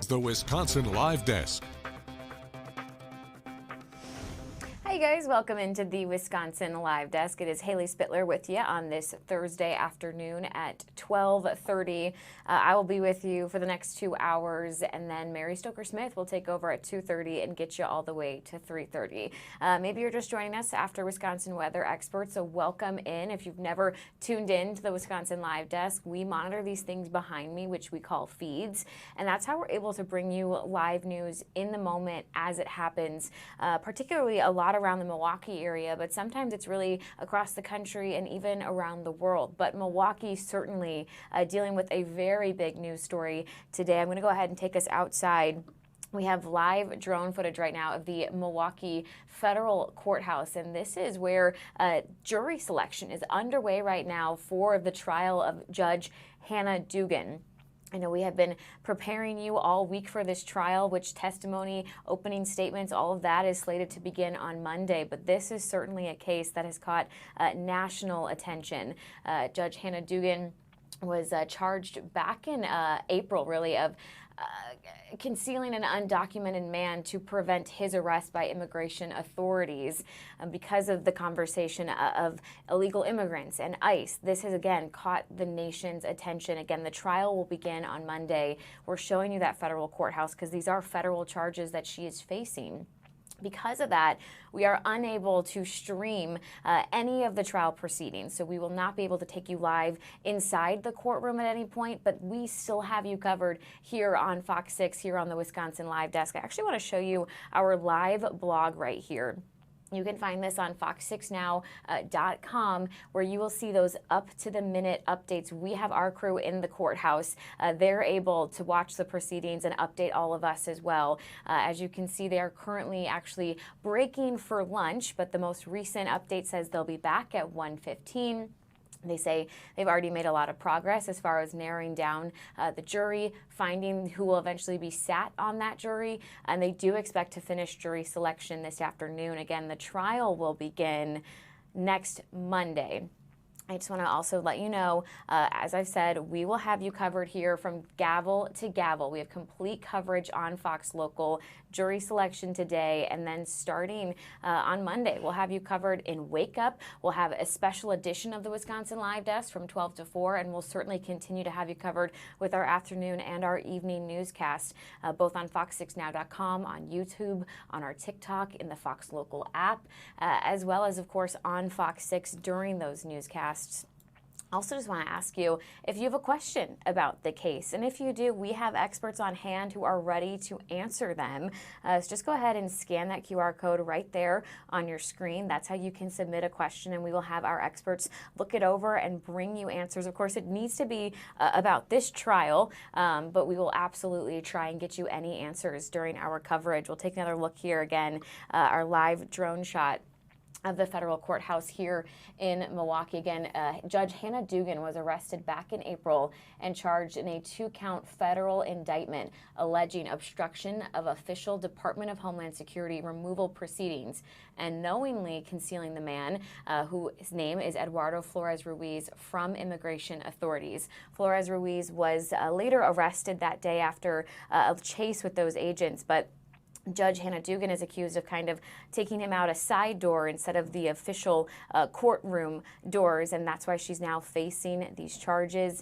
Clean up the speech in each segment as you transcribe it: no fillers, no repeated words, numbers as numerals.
The Wisconsin Live Desk. Hi guys, welcome into the Wisconsin Live Desk. It is Haley Spittler with you on this Thursday afternoon at 12:30. I will be with you for the next 2 hours, and then Mary Stoker-Smith will take over at 2:30 and get you all the way to 3:30. Maybe you're just joining us after Wisconsin weather experts, so welcome in. If you've never tuned in to the Wisconsin Live Desk, we monitor these things behind me, which we call feeds, and that's how we're able to bring you live news in the moment as it happens, particularly a lot around the Milwaukee area, but sometimes it's really across the country and even around the world. But Milwaukee certainly dealing with a very big news story today. I'm going to go ahead and take us outside. We have live drone footage right now of the Milwaukee Federal Courthouse, and this is where jury selection is underway right now for the trial of Judge Hannah Dugan. I know we have been preparing you all week for this trial, which testimony, opening statements, all of that is slated to begin on Monday. But this is certainly a case that has caught national attention. Judge Hannah Dugan was charged back in April, really, of concealing an undocumented man to prevent his arrest by immigration authorities because of the conversation of illegal immigrants and ICE. This has, again, caught the nation's attention. Again, the trial will begin on Monday. We're showing you that federal courthouse because these are federal charges that she is facing. Because of that, we are unable to stream any of the trial proceedings, so we will not be able to take you live inside the courtroom at any point, but we still have you covered here on Fox 6, here on the Wisconsin Live Desk. I actually want to show you our live blog right here. You can find this on FOX6Now.com, where you will see those up-to-the-minute updates. We have our crew in the courthouse. They're able to watch the proceedings and update all of us as well. As you can see, they are currently actually breaking for lunch, but the most recent update says they'll be back at 1:15. They say they've already made a lot of progress as far as narrowing down the jury, finding who will eventually be sat on that jury, and they do expect to finish jury selection this afternoon. Again, the trial will begin next Monday. I just want to also let you know, as I've said, we will have you covered here from gavel to gavel. We have complete coverage on Fox Local, jury selection today, and then starting on Monday, we'll have you covered in Wake Up. We'll have a special edition of the Wisconsin Live Desk from 12 to 4, and we'll certainly continue to have you covered with our afternoon and our evening newscast, both on FOX6Now.com, on YouTube, on our TikTok, in the Fox Local app, as well as, of course, on Fox 6 during those newscasts. Also just want to ask you if you have a question about the case, and if you do, we have experts on hand who are ready to answer them. So just go ahead and scan that QR code right there on your screen. That's how you can submit a question, and we will have our experts look it over and bring you answers. Of course, it needs to be about this trial, but we will absolutely try and get you any answers during our coverage. We'll take another look here again, our live drone shot of the federal courthouse here in Milwaukee. Again, Judge Hannah Dugan was arrested back in April and charged in a 2-count federal indictment alleging obstruction of official Department of Homeland Security removal proceedings and knowingly concealing the man, whose name is Eduardo Flores Ruiz, from immigration authorities. Flores Ruiz was later arrested that day after a chase with those agents, but Judge Hannah Dugan is accused of kind of taking him out a side door instead of the official courtroom doors, and that's why she's now facing these charges.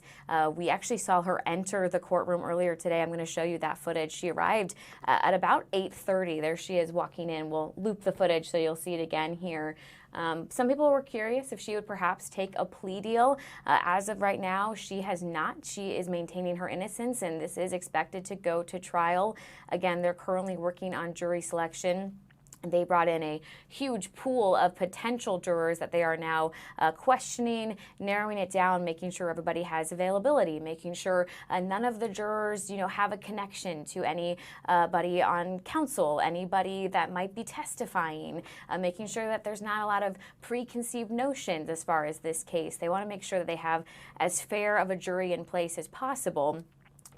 We actually saw her enter the courtroom earlier today. I'm going to show you that footage. She arrived at about 8:30. There she is walking in. We'll loop the footage so you'll see it again here. Some people were curious if she would perhaps take a plea deal. As of right now, she has not. She is maintaining her innocence, and this is expected to go to trial. Again, they're currently working on jury selection. They brought in a huge pool of potential jurors that they are now questioning, narrowing it down, making sure everybody has availability, making sure none of the jurors, have a connection to anybody on council, anybody that might be testifying, making sure that there's not a lot of preconceived notions as far as this case. They want to make sure that they have as fair of a jury in place as possible.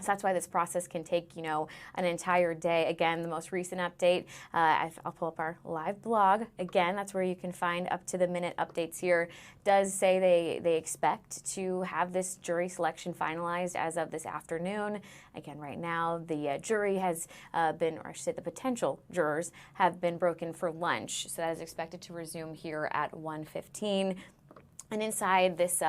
So that's why this process can take, an entire day. Again, the most recent update, I'll pull up our live blog. Again, that's where you can find up-to-the-minute updates here. Does say they expect to have this jury selection finalized as of this afternoon. Again, right now, the jury has been, or I should say the potential jurors, have been broken for lunch. So that is expected to resume here at 1:15. And inside this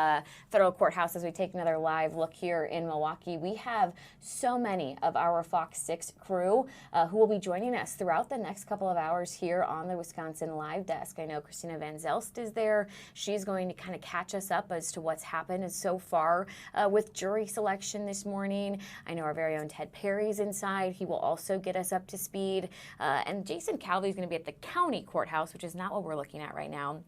federal courthouse, as we take another live look here in Milwaukee, we have so many of our Fox 6 crew who will be joining us throughout the next couple of hours here on the Wisconsin Live Desk. I know Christina Van Zelst is there. She's going to kind of catch us up as to what's happened so far with jury selection this morning. I know our very own Ted Perry's inside. He will also get us up to speed. And Jason Calvi is going to be at the county courthouse, which is not what we're looking at right now.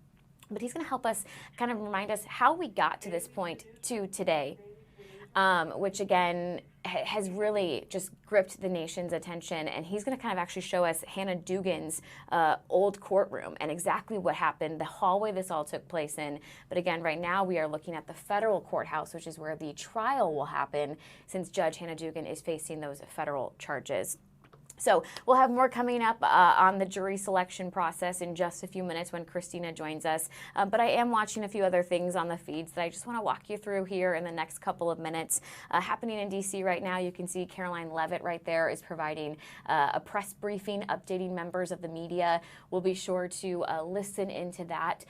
But he's going to help us kind of remind us how we got to this point to today, which again has really just gripped the nation's attention. And he's going to kind of actually show us Hannah Dugan's old courtroom and exactly what happened, the hallway this all took place in. But again, right now we are looking at the federal courthouse, which is where the trial will happen, since Judge Hannah Dugan is facing those federal charges. So we'll have more coming up on the jury selection process in just a few minutes when Christina joins us. But I am watching a few other things on the feeds that I just want to walk you through here in the next couple of minutes. Happening in D.C. right now, you can see Caroline Leavitt right there is providing a press briefing, updating members of the media. We'll be sure to listen into that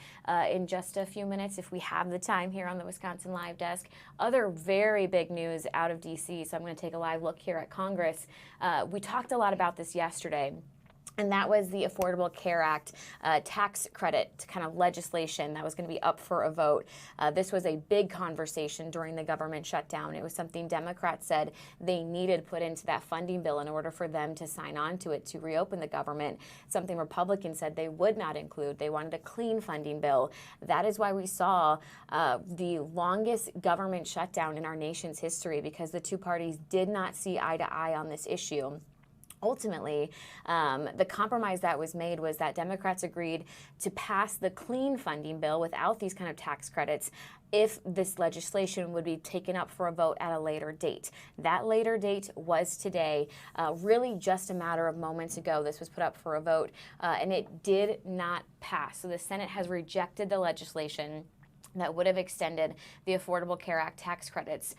in just a few minutes if we have the time here on the Wisconsin Live Desk. Other very big news out of D.C., so I'm going to take a live look here at Congress. We talked a lot about this yesterday, and that was the Affordable Care Act tax credit kind of legislation that was going to be up for a vote. This was a big conversation during the government shutdown. It was something Democrats said they needed put into that funding bill in order for them to sign on to it to reopen the government. Something Republicans said they would not include. They wanted a clean funding bill. That is why we saw the longest government shutdown in our nation's history, because the two parties did not see eye to eye on this issue. Ultimately, the compromise that was made was that Democrats agreed to pass the clean funding bill without these kind of tax credits if this legislation would be taken up for a vote at a later date. That later date was today, really just a matter of moments ago. This was put up for a vote, and it did not pass. So the Senate has rejected the legislation that would have extended the Affordable Care Act tax credits,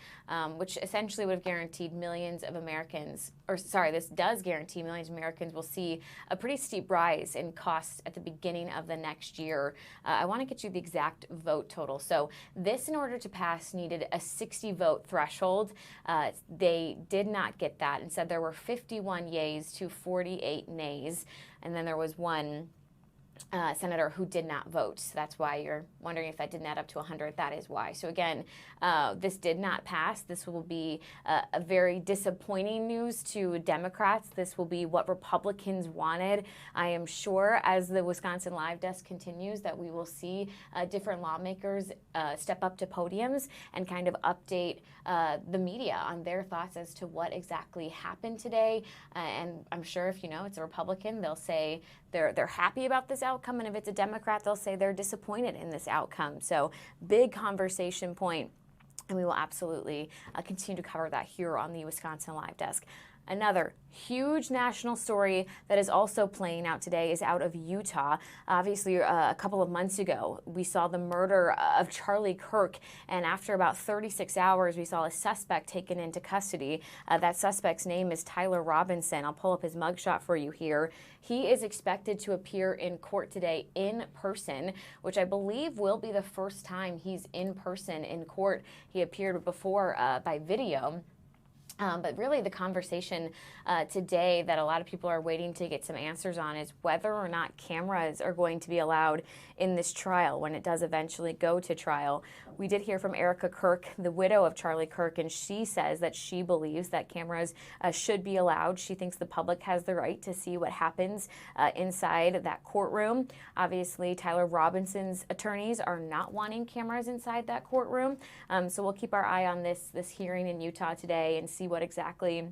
which essentially would have guaranteed millions of Americans, this does guarantee millions of Americans will see a pretty steep rise in costs at the beginning of the next year. I want to get you the exact vote total. So this, in order to pass, needed a 60-vote threshold. They did not get that. Instead, there were 51 yeas to 48 nays, and then there was one senator who did not vote. So that's why you're wondering if that didn't add up to 100. That is why. So again, this did not pass. This will be a very disappointing news to Democrats. This will be what Republicans wanted. I am sure as the Wisconsin Live Desk continues that we will see different lawmakers step up to podiums and kind of update the media on their thoughts as to what exactly happened today. And I'm sure if it's a Republican, they'll say they're happy about this outcome, and if it's a Democrat, they'll say they're disappointed in this outcome. So big conversation point, and we will absolutely continue to cover that here on the Wisconsin Live Desk. Another huge national story that is also playing out today is out of Utah. Obviously, a couple of months ago, we saw the murder of Charlie Kirk, and after about 36 hours, we saw a suspect taken into custody. That suspect's name is Tyler Robinson. I'll pull up his mugshot for you here. He is expected to appear in court today in person, which I believe will be the first time he's in person in court. He appeared before by video. But really the conversation today that a lot of people are waiting to get some answers on is whether or not cameras are going to be allowed in this trial when it does eventually go to trial. We did hear from Erica Kirk, the widow of Charlie Kirk, and she says that she believes that cameras should be allowed. She thinks the public has the right to see what happens inside that courtroom. Obviously, Tyler Robinson's attorneys are not wanting cameras inside that courtroom. So we'll keep our eye on this hearing in Utah today and see what exactly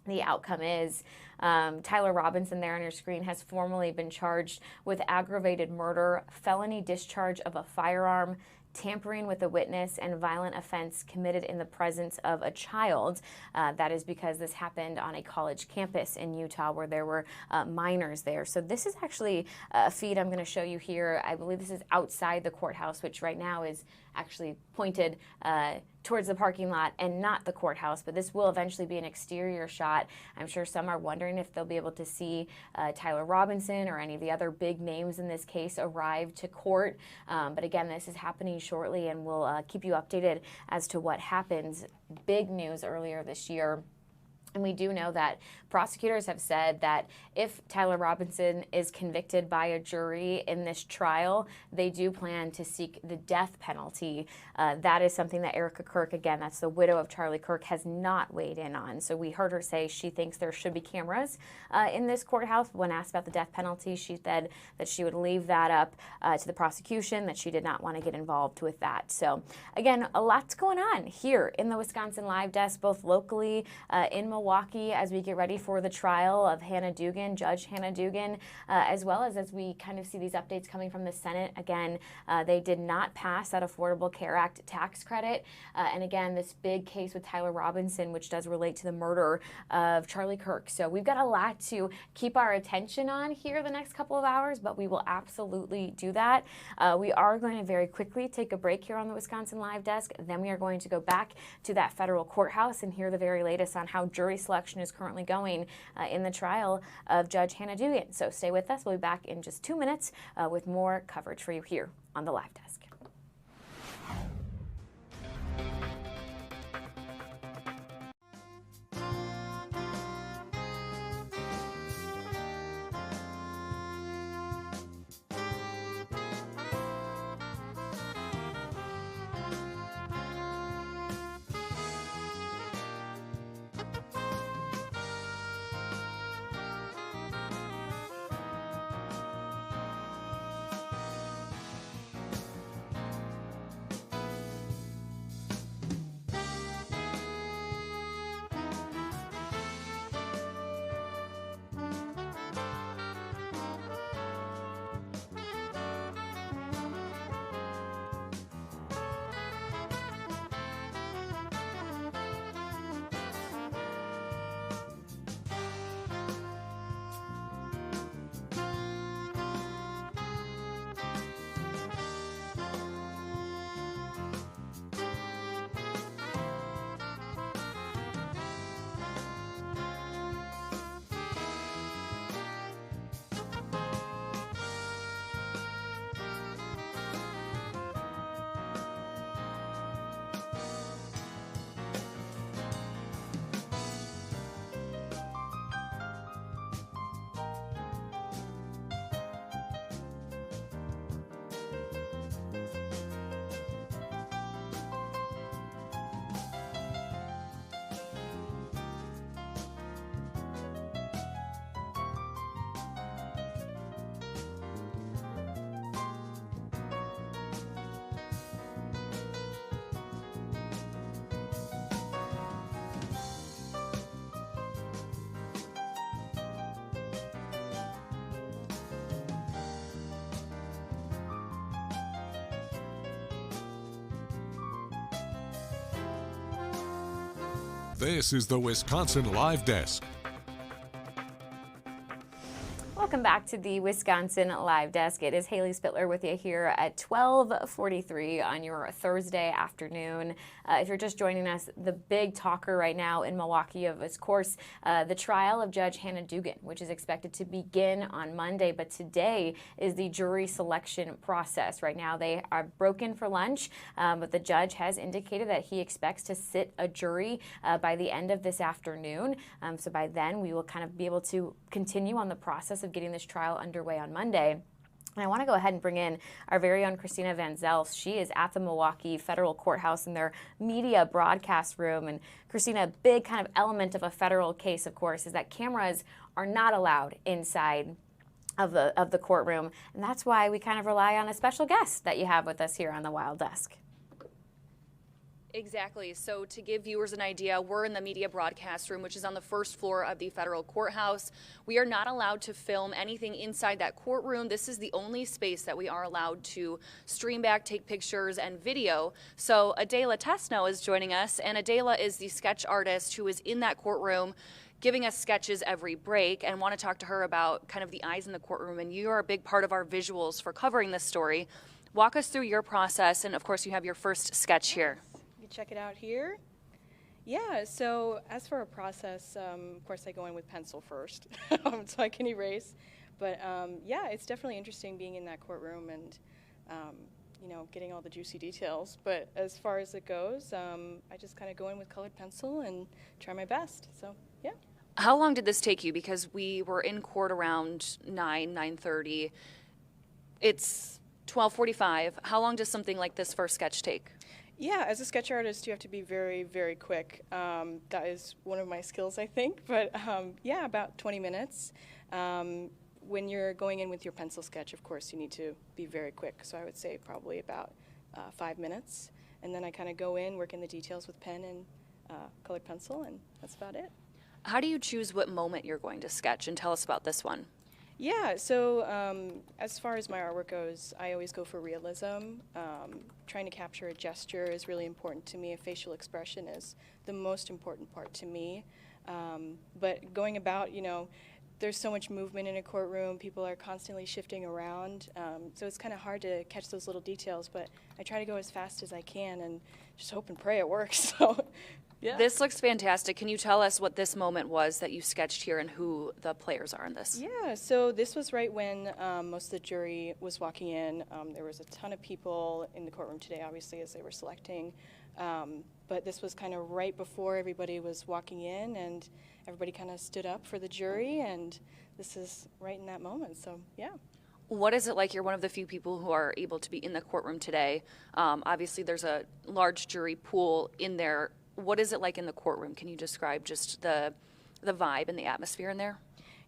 the outcome is. Tyler Robinson there on your screen has formally been charged with aggravated murder, felony discharge of a firearm, tampering with a witness and violent offense committed in the presence of a child. That is because this happened on a college campus in Utah where there were minors there. So this is actually a feed I'm going to show you here. I believe this is outside the courthouse, which right now is actually pointed towards the parking lot and not the courthouse, but this will eventually be an exterior shot. I'm sure some are wondering if they'll be able to see Tyler Robinson or any of the other big names in this case arrive to court. But again, this is happening shortly, and we'll keep you updated as to what happens. Big news earlier this year. And we do know that prosecutors have said that if Tyler Robinson is convicted by a jury in this trial, they do plan to seek the death penalty. That is something that Erica Kirk, again, that's the widow of Charlie Kirk, has not weighed in on. So we heard her say she thinks there should be cameras in this courthouse. When asked about the death penalty, she said that she would leave that up to the prosecution, that she did not want to get involved with that. So again, a lot's going on here in the Wisconsin Live Desk, both locally in Milwaukee, as we get ready for the trial of Hannah Dugan, Judge Hannah Dugan, as well as we kind of see these updates coming from the Senate. Again, they did not pass that Affordable Care Act tax credit. And again, this big case with Tyler Robinson, which does relate to the murder of Charlie Kirk. So we've got a lot to keep our attention on here the next couple of hours, but we will absolutely do that. We are going to very quickly take a break here on the Wisconsin Live Desk. Then we are going to go back to that federal courthouse and hear the very latest on how jury selection is currently going in the trial of Judge Hannah Dugan. So stay with us. We'll be back in just 2 minutes with more coverage for you here on the Live Desk. This is the Wisconsin Live Desk. Welcome back to the Wisconsin Live Desk. It is Haley Spittler with you here at 12:43 on your Thursday afternoon. If you're just joining us, the big talker right now in Milwaukee of course, the trial of Judge Hannah Dugan, which is expected to begin on Monday. But today is the jury selection process. Right now they are broken for lunch, but the judge has indicated that he expects to sit a jury by the end of this afternoon. So by then we will kind of be able to continue on the process of getting this trial underway on Monday. And I want to go ahead and bring in our very own Christina Van Zelst. She is at the Milwaukee Federal Courthouse in their media broadcast room. And Christina, a big kind of element of a federal case, of course, is that cameras are not allowed inside of the courtroom. And that's why we kind of rely on a special guest that you have with us here on the Wild Desk. Exactly. So to give viewers an idea, we're in the media broadcast room, which is on the first floor of the federal courthouse. We are not allowed to film anything inside that courtroom. This is the only space that we are allowed to stream back, take pictures, and video. So Adela Tesno is joining us, and Adela is the sketch artist who is in that courtroom giving us sketches every break, and want to talk to her about kind of the eyes in the courtroom. And you are a big part of our visuals for covering this story. Walk us through your process, and of course you have your first sketch here. Check it out here. Yeah, so as for a process, of course I go in with pencil first so I can erase. But yeah, it's definitely interesting being in that courtroom and you know, getting all the juicy details. But as far as it goes, I just kind of go in with colored pencil and try my best. So yeah. How long did this take you? Because we were in court around 9:30. It's 12:45. How long does something like this first sketch take? Yeah, as a sketch artist, you have to be very, very quick. That is one of my skills, I think. But yeah, about 20 minutes. When you're going in with your pencil sketch, of course, you need to be very quick. So I would say probably about 5 minutes. And then I kind of go in, work in the details with pen and colored pencil, and that's about it. How do you choose what moment you're going to sketch? And tell us about this one. Yeah, so as far as my artwork goes, I always go for realism. Trying to capture a gesture is really important to me. A facial expression is the most important part to me. But going about, you know, there's so much movement in a courtroom. People are constantly shifting around. So it's kind of hard to catch those little details. But I try to go as fast as I can and just hope and pray it works. So. Yeah. This looks fantastic. Can you tell us what this moment was that you sketched here and who the players are in this? Yeah, so this was right when most of the jury was walking in. There was a ton of people in the courtroom today, obviously, as they were selecting. But this was kind of right before everybody was walking in, and everybody kind of stood up for the jury, and this is right in that moment, so yeah. What is it like? You're one of the few people who are able to be in the courtroom today. Obviously, there's a large jury pool in there. What is it like in the courtroom? Can you describe just the vibe and the atmosphere in there?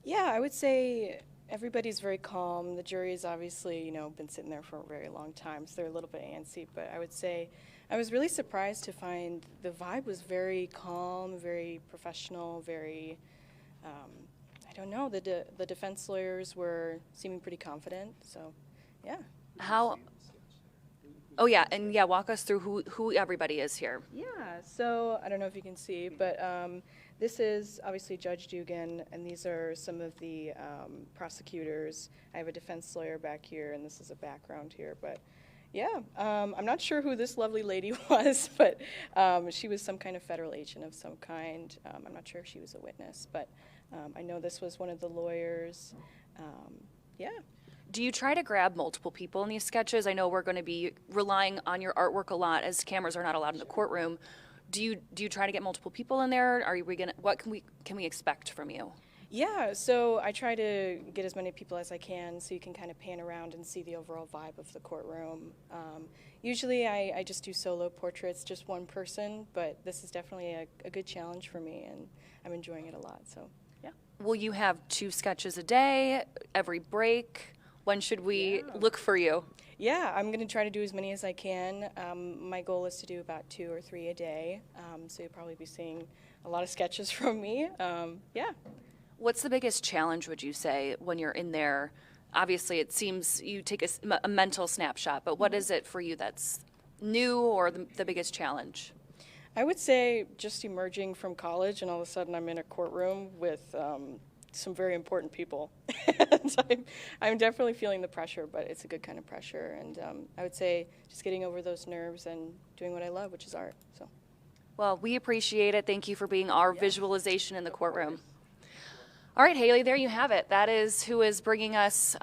Yeah, I would say everybody's very calm. The jury's obviously, you know, been sitting there for a very long time, so they're a little bit antsy. But I would say I was really surprised to find the vibe was very calm, very professional, very, I don't know, the defense lawyers were seeming pretty confident. So, yeah. How? Oh yeah, and yeah, walk us through who everybody is here. Yeah, so I don't know if you can see, but this is obviously Judge Dugan, and these are some of the prosecutors. I have a defense lawyer back here, and this is a background here, but yeah, I'm not sure who this lovely lady was, but she was some kind of federal agent of some kind. I'm not sure if she was a witness, but I know this was one of the lawyers. Yeah. Do you try to grab multiple people in these sketches? I know we're going to be relying on your artwork a lot as cameras are not allowed in the courtroom. Do you try to get multiple people in there? What can we expect from you? Yeah, so I try to get as many people as I can so you can kind of pan around and see the overall vibe of the courtroom. Usually I just do solo portraits, just one person, but this is definitely a good challenge for me, and I'm enjoying it a lot, so yeah. Will you have 2 sketches a day, every break? When should we look for you? Yeah, I'm going to try to do as many as I can. My goal is to do about 2 or 3 a day, so you'll probably be seeing a lot of sketches from me. Yeah. What's the biggest challenge, would you say, when you're in there? Obviously, it seems you take a mental snapshot, but what is it for you that's new or the biggest challenge? I would say just emerging from college, and all of a sudden I'm in a courtroom with some very important people. And I'm definitely feeling the pressure, but it's a good kind of pressure. And I would say just getting over those nerves and doing what I love, which is art. So. Well, we appreciate it. Thank you for being our visualization in the courtroom. All right, Haley, there you have it. That is who is bringing us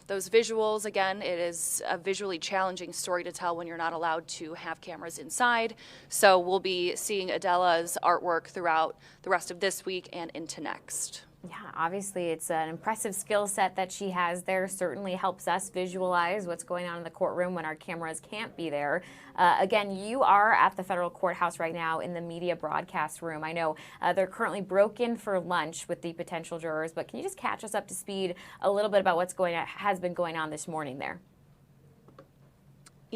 those visuals. Again, it is a visually challenging story to tell when you're not allowed to have cameras inside. So we'll be seeing Adela's artwork throughout the rest of this week and into next. Yeah, obviously it's an impressive skill set that she has there. Certainly helps us visualize what's going on in the courtroom when our cameras can't be there. Again, you are at the federal courthouse right now in the media broadcast room. I know they're currently broken for lunch with the potential jurors, but can you just catch us up to speed a little bit about what's has been going on this morning there?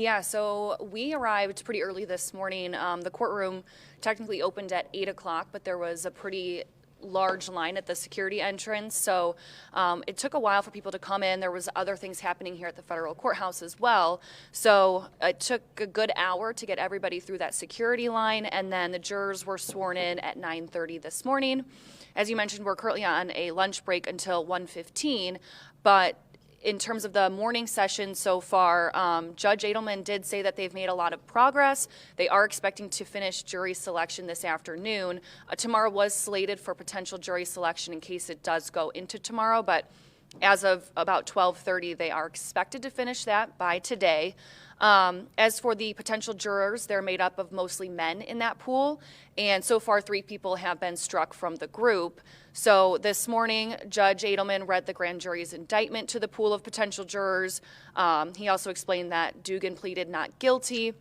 Yeah, so we arrived pretty early this morning. The courtroom technically opened at 8 o'clock, but there was a pretty large line at the security entrance, so it took a while for people to come in. There was other things happening here at the federal courthouse as well, so it took a good hour to get everybody through that security line, and then the jurors were sworn in at 9:30 this morning. As you mentioned, we're currently on a lunch break until 1:15, but in terms of the morning session so far, Judge Edelman did say that they've made a lot of progress. They are expecting to finish jury selection this afternoon. Tomorrow was slated for potential jury selection in case it does go into tomorrow, but as of about 12:30, they are expected to finish that by today. As for the potential jurors, they're made up of mostly men in that pool, and so far 3 people have been struck from the group. So this morning, Judge Edelman read the grand jury's indictment to the pool of potential jurors. He also explained that Dugan pleaded not guilty,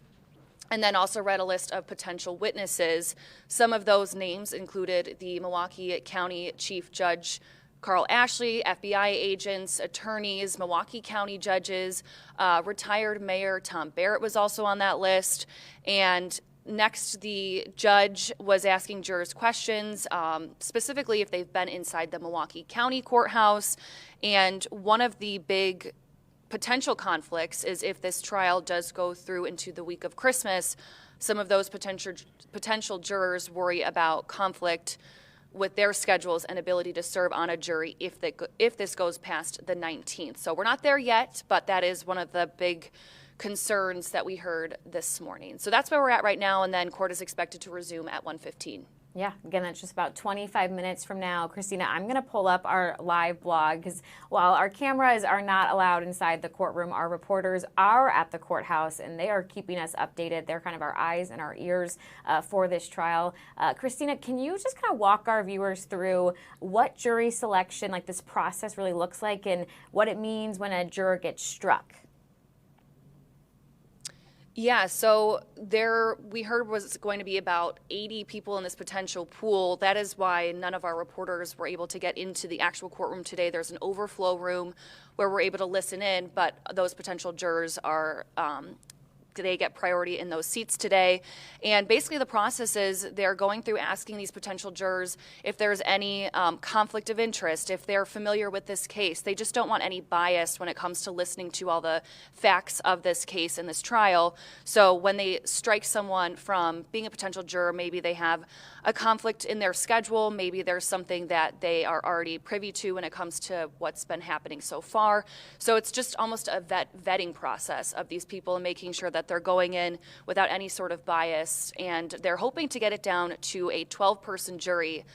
and then also read a list of potential witnesses. Some of those names included the Milwaukee County Chief Judge Carl Ashley, FBI agents, attorneys, Milwaukee County judges, retired Mayor Tom Barrett was also on that list. And next, the judge was asking jurors questions, specifically if they've been inside the Milwaukee County courthouse. And one of the big potential conflicts is if this trial does go through into the week of Christmas, some of those potential jurors worry about conflict with their schedules and ability to serve on a jury if this goes past the 19th. So we're not there yet, but that is one of the big concerns that we heard this morning. So that's where we're at right now, and then court is expected to resume at 1:15. Yeah, again, that's just about 25 minutes from now. Christina, I'm going to pull up our live blog because while our cameras are not allowed inside the courtroom, our reporters are at the courthouse and they are keeping us updated. They're kind of our eyes and our ears for this trial. Christina, can you just kind of walk our viewers through what jury selection, like this process really looks like and what it means when a juror gets struck? Yeah, so we heard was going to be about 80 people in this potential pool. That is why none of our reporters were able to get into the actual courtroom today. There's an overflow room where we're able to listen in, but those potential jurors are they get priority in those seats today. And basically the process is they're going through asking these potential jurors if there's any conflict of interest, if they're familiar with this case. They just don't want any bias when it comes to listening to all the facts of this case and this trial. So when they strike someone from being a potential juror, maybe they have a conflict in their schedule, maybe there's something that they are already privy to when it comes to what's been happening so far. So it's just almost a vetting process of these people and making sure that they're going in without any sort of bias, and they're hoping to get it down to a 12-person jury,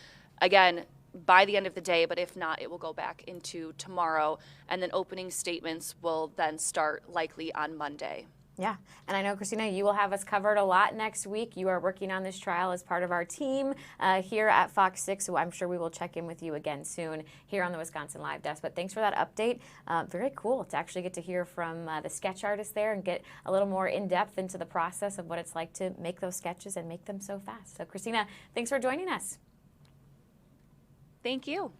again, by the end of the day, but if not, it will go back into tomorrow, and then opening statements will then start likely on Monday. Yeah, and I know, Christina, you will have us covered a lot next week. You are working on this trial as part of our team here at Fox 6, so I'm sure we will check in with you again soon here on the Wisconsin Live Desk. But thanks for that update. Very cool to actually get to hear from the sketch artist there and get a little more in-depth into the process of what it's like to make those sketches and make them so fast. So, Christina, thanks for joining us. Thank you.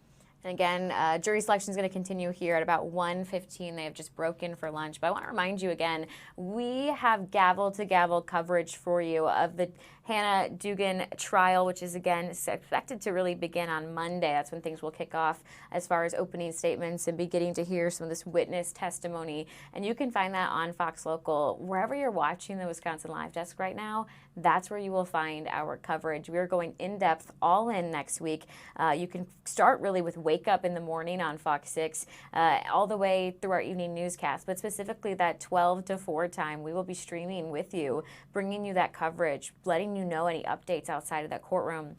And again, jury selection is going to continue here at about 1:15. They have just broken for lunch. But I want to remind you again, we have gavel-to-gavel coverage for you of the Hannah Dugan trial, which is, again, expected to really begin on Monday. That's when things will kick off as far as opening statements and beginning to hear some of this witness testimony. And you can find that on Fox Local. Wherever you're watching the Wisconsin Live Desk right now, that's where you will find our coverage. We are going in-depth, all in next week. You can start really with Wake Up in the morning on Fox 6, all the way through our evening newscast, but specifically that 12 to 4 time, we will be streaming with you, bringing you that coverage, letting you know any updates outside of that courtroom,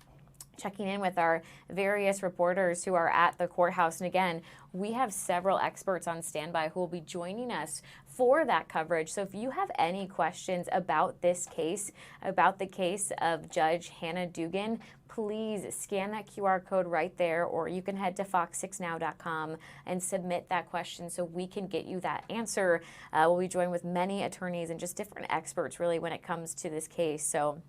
checking in with our various reporters who are at the courthouse. And again, we have several experts on standby who will be joining us for that coverage. So if you have any questions about this case, about the case of Judge Hannah Dugan, please scan that QR code right there, or you can head to fox6now.com and submit that question so we can get you that answer. We'll be joined with many attorneys and just different experts really when it comes to this case. So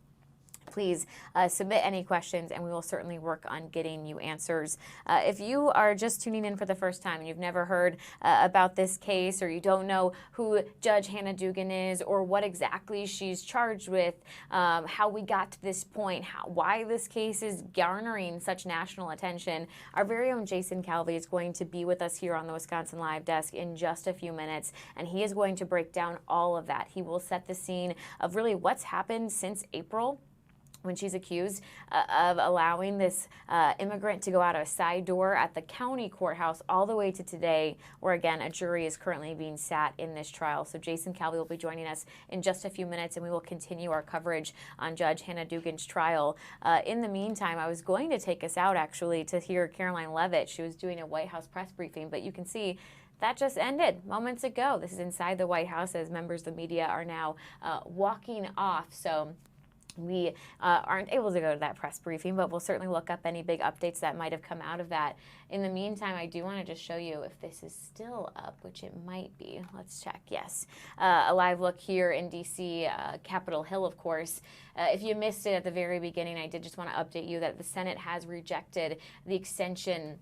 Please submit any questions, and we will certainly work on getting you answers. If you are just tuning in for the first time and you've never heard about this case, or you don't know who Judge Hannah Dugan is or what exactly she's charged with, how we got to this point, why this case is garnering such national attention, our very own Jason Calvi is going to be with us here on the Wisconsin Live Desk in just a few minutes, and he is going to break down all of that. He will set the scene of really what's happened since April, when she's accused of allowing this immigrant to go out a side door at the county courthouse, all the way to today, where again a jury is currently being sat in this trial. So Jason Calvi will be joining us in just a few minutes, and we will continue our coverage on Judge Hannah Dugan's trial. In the meantime, I was going to take us out actually to hear Caroline Leavitt. She was doing a White House press briefing, but you can see that just ended moments ago. This is inside the White House as members of the media are now walking off. So we aren't able to go to that press briefing, but we'll certainly look up any big updates that might have come out of that. In the meantime, I do want to just show you if this is still up, which it might be. Let's check. Yes. A live look here in D.C., Capitol Hill, of course. If you missed it at the very beginning, I did just want to update you that the Senate has rejected the extension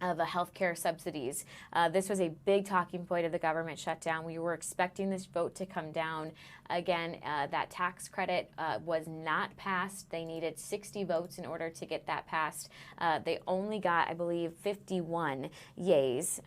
of healthcare subsidies. This was a big talking point of the government shutdown. We were expecting this vote to come down. Again, that tax credit was not passed. They needed 60 votes in order to get that passed. They only got, I believe, 51 yays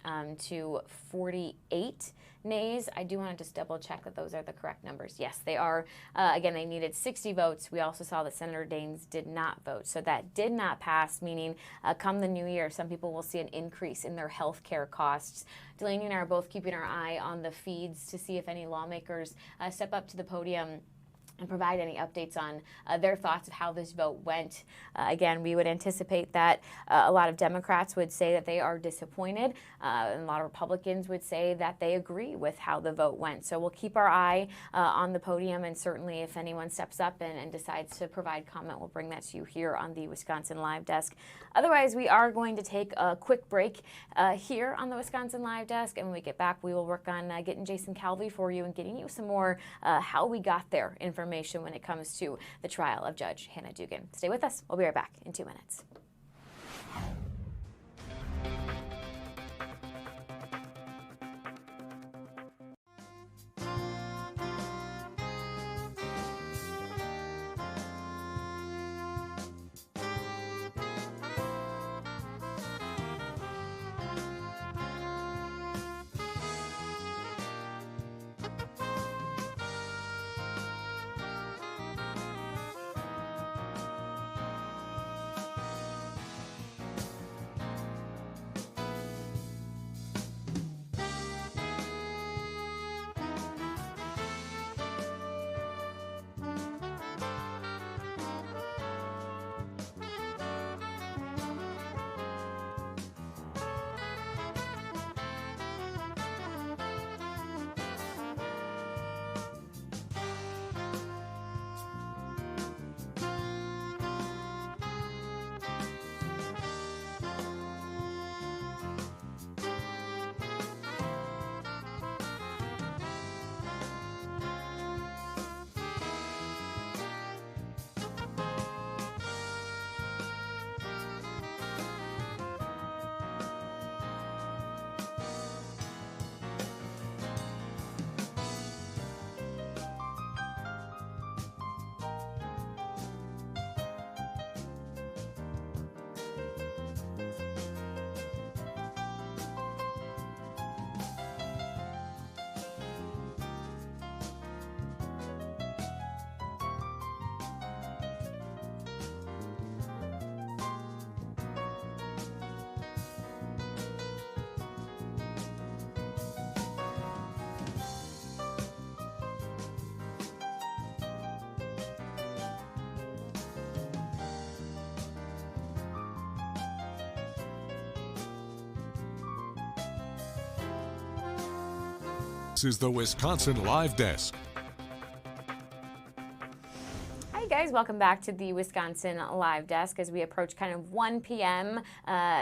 to 48 nays. I do want to just double check that those are the correct numbers. Yes, they are. Again, they needed 60 votes. We also saw that Senator Daines did not vote. So that did not pass, meaning come the new year, some people will see an increase in their health care costs. Delaney and I are both keeping our eye on the feeds to see if any lawmakers step up to the podium and provide any updates on their thoughts of how this vote went. Again, we would anticipate that a lot of Democrats would say that they are disappointed, and a lot of Republicans would say that they agree with how the vote went. So we'll keep our eye on the podium, and certainly if anyone steps up and decides to provide comment, we'll bring that to you here on the Wisconsin Live Desk. Otherwise, we are going to take a quick break here on the Wisconsin Live Desk, and when we get back, we will work on getting Jason Calvi for you and getting you some more how we got there information when it comes to the trial of Judge Hannah Dugan. Stay with us. We'll be right back in 2 minutes. This is the Wisconsin Live Desk. Hi Hi guys, welcome back to the Wisconsin Live Desk as we approach kind of 1 p.m.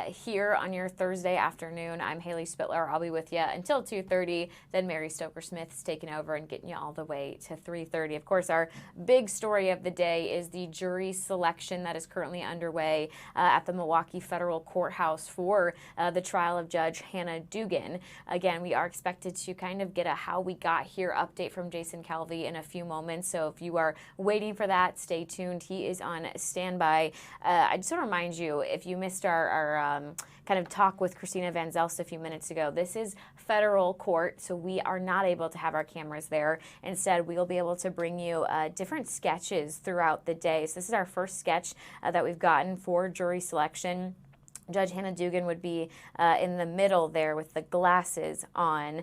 Here on your Thursday afternoon. I'm Haley Spittler. I'll be with you until 2:30. Then Mary Stoker-Smith's taking over and getting you all the way to 3:30. Of course, our big story of the day is the jury selection that is currently underway at the Milwaukee Federal Courthouse for the trial of Judge Hannah Dugan. Again, we are expected to kind of get a how we got here update from Jason Calvi in a few moments. So if you are waiting for that, stay tuned. He is on standby. I just want to remind you, if you missed our kind of talk with Christina Van Zelst a few minutes ago, this is federal court, so we are not able to have our cameras there. Instead, we'll be able to bring you different sketches throughout the day. So this is our first sketch that we've gotten for jury selection. Judge Hannah Dugan would be in the middle there with the glasses on.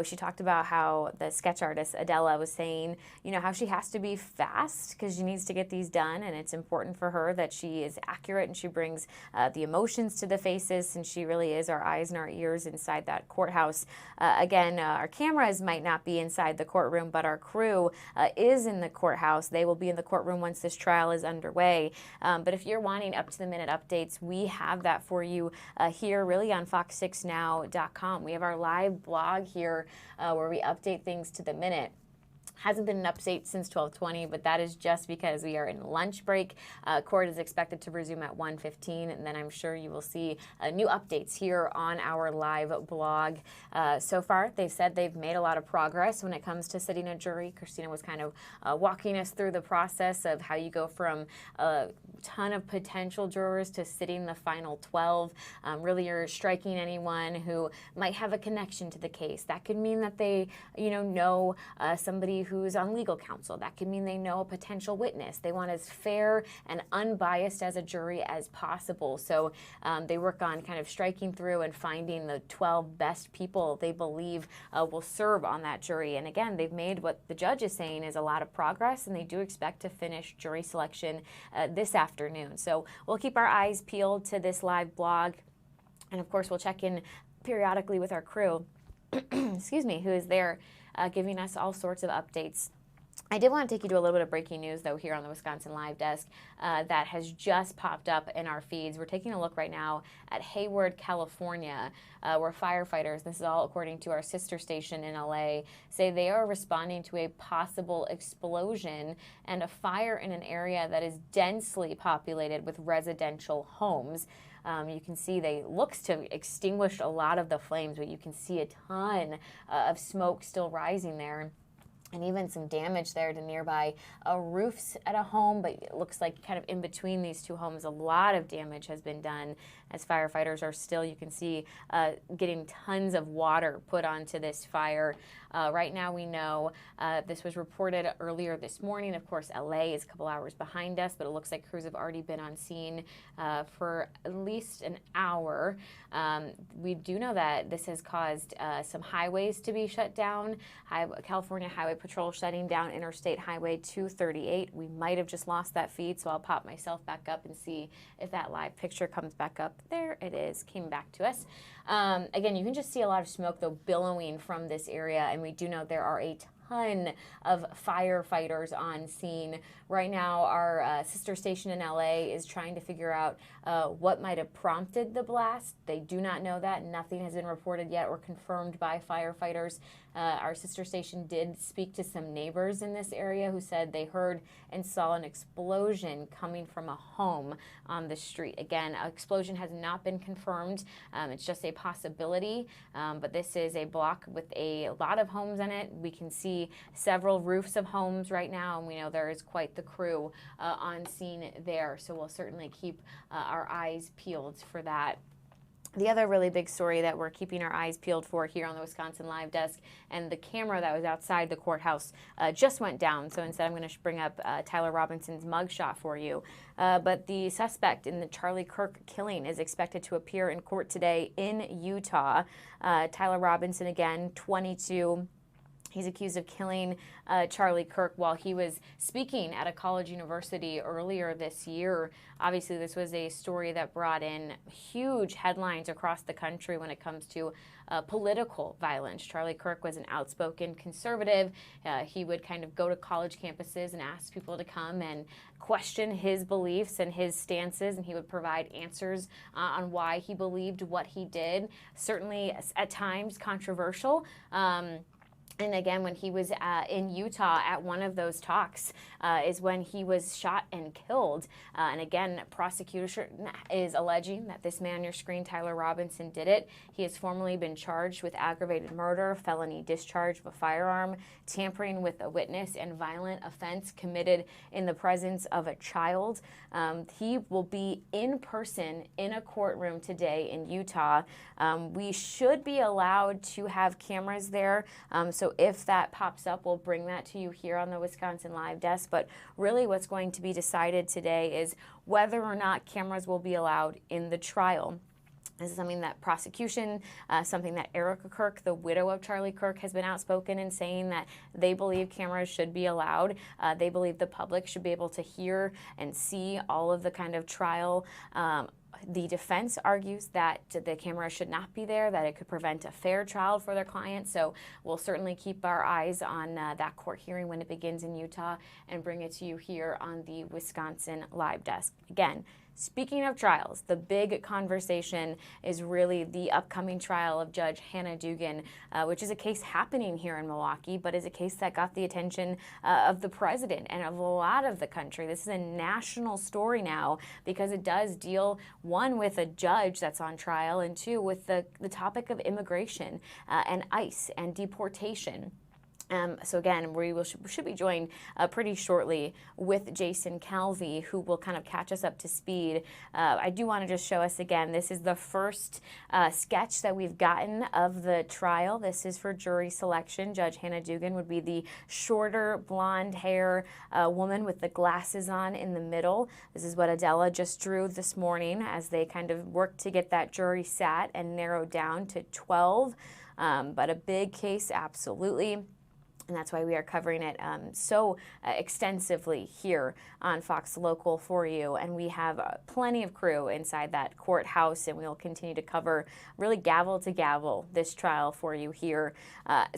She talked about how the sketch artist Adela was saying, you know, how she has to be fast because she needs to get these done, and it's important for her that she is accurate and she brings the emotions to the faces, and she really is our eyes and our ears inside that courthouse. Again, our cameras might not be inside the courtroom, but our crew is in the courthouse. They will be in the courtroom once this trial is underway. But if you're wanting up-to-the-minute updates, we have that for you here really on FOX6Now.com. We have our live blog here where we update things to the minute. Hasn't been an update since 12:20, but that is just because we are in lunch break. Court is expected to resume at 1:15, and then I'm sure you will see new updates here on our live blog. So far, they said they've made a lot of progress when it comes to sitting a jury. Christina was kind of walking us through the process of how you go from a ton of potential jurors to sitting the final 12. Really, you're striking anyone who might have a connection to the case. That could mean that they, know somebody who's on legal counsel. That could mean they know a potential witness. They want as fair and unbiased as a jury as possible. So they work on kind of striking through and finding the 12 best people they believe will serve on that jury. And again, they've made what the judge is saying is a lot of progress, and they do expect to finish jury selection this afternoon. So we'll keep our eyes peeled to this live blog. And of course, we'll check in periodically with our crew, excuse me, who is there giving us all sorts of updates. I did want to take you to a little bit of breaking news, though, here on the Wisconsin Live Desk that has just popped up in our feeds. We're taking a look right now at Hayward, California, where firefighters, this is all according to our sister station in LA, say they are responding to a possible explosion and a fire in an area that is densely populated with residential homes. You can see they looks to extinguish a lot of the flames, but you can see a ton of smoke still rising there. And even some damage there to nearby roofs at a home, but it looks like kind of in between these two homes, a lot of damage has been done as firefighters are still, you can see, getting tons of water put onto this fire. Right now we know this was reported earlier this morning. Of course, LA is a couple hours behind us, but it looks like crews have already been on scene for at least an hour. We do know that this has caused some highways to be shut down. California Highway Patrol shutting down Interstate Highway 238. We might have just lost that feed, so I'll pop myself back up and see if that live picture comes back up. There it is, came back to us. Again, you can just see a lot of smoke, though, billowing from this area, and we do know there are a ton of firefighters on scene. Right now, our sister station in LA is trying to figure out what might have prompted the blast. They do not know that. Nothing has been reported yet or confirmed by firefighters. Our sister station did speak to some neighbors in this area who said they heard and saw an explosion coming from a home on the street. Again, an explosion has not been confirmed. It's just a possibility, but this is a block with a lot of homes in it. We can see several roofs of homes right now, and we know there is quite the crew on scene there, so we'll certainly keep our eyes peeled for that. The other really big story that we're keeping our eyes peeled for here on the Wisconsin Live Desk, and the camera that was outside the courthouse just went down, so instead I'm going to bring up Tyler Robinson's mugshot for you. But the suspect in the Charlie Kirk killing is expected to appear in court today in Utah. Tyler Robinson, again, 22. He's accused of killing Charlie Kirk while he was speaking at a college university earlier this year. Obviously, this was a story that brought in huge headlines across the country when it comes to political violence. Charlie Kirk was an outspoken conservative. He would kind of go to college campuses and ask people to come and question his beliefs and his stances, and he would provide answers on why he believed what he did. Certainly, at times, controversial. And again, when he was in Utah at one of those talks is when he was shot and killed. And again, prosecutor is alleging that this man on your screen, Tyler Robinson, did it. He has formally been charged with aggravated murder, felony discharge of a firearm, tampering with a witness, and violent offense committed in the presence of a child. He will be in person in a courtroom today in Utah. We should be allowed to have cameras there. So if that pops up, we'll bring that to you here on the Wisconsin Live Desk. But really what's going to be decided today is whether or not cameras will be allowed in the trial. This is something that prosecution, something that Erica Kirk, the widow of Charlie Kirk, has been outspoken in saying that they believe cameras should be allowed. They believe the public should be able to hear and see all of the kind of trial. The defense argues that the camera should not be there, that it could prevent a fair trial for their client. So we'll certainly keep our eyes on that court hearing when it begins in Utah and bring it to you here on the Wisconsin Live Desk. Again, speaking of trials, the big conversation is really the upcoming trial of Judge Hannah Dugan, which is a case happening here in Milwaukee, but is a case that got the attention of the president and of a lot of the country. This is a national story now because it does deal, one, with a judge that's on trial, and two, with the topic of immigration and ICE and deportation. So again, we should be joined pretty shortly with Jason Calvi, who will kind of catch us up to speed. I do want to just show us again, this is the first sketch that we've gotten of the trial. This is for jury selection. Judge Hannah Dugan would be the shorter blonde hair woman with the glasses on in the middle. This is what Adela just drew this morning as they kind of worked to get that jury sat and narrowed down to 12. But a big case, absolutely. And that's why we are covering it so extensively here on Fox Local for you. And we have plenty of crew inside that courthouse, and we will continue to cover really gavel to gavel this trial for you here.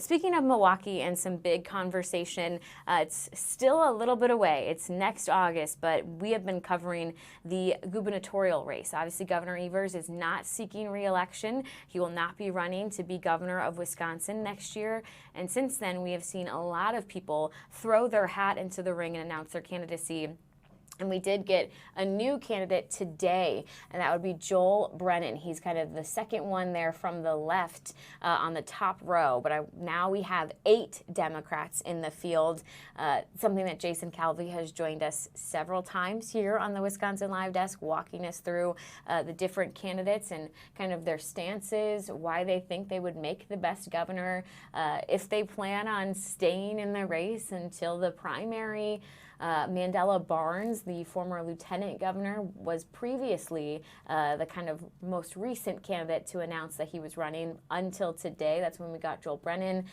Speaking of Milwaukee and some big conversation, it's still a little bit away. It's next August, but we have been covering the gubernatorial race. Obviously, Governor Evers is not seeking re-election. He will not be running to be governor of Wisconsin next year. And since then, we have seen a lot of people throw their hat into the ring and announce their candidacy. And we did get a new candidate today, and that would be Joel Brennan. He's kind of the second one there from the left on the top row. But now we have 8 Democrats in the field, something that Jason Calvi has joined us several times here on the Wisconsin Live Desk, walking us through the different candidates and kind of their stances, why they think they would make the best governor, if they plan on staying in the race until the primary. Mandela Barnes, the former lieutenant governor, was previously the kind of most recent candidate to announce that he was running until today. That's when we got Joel Brennan.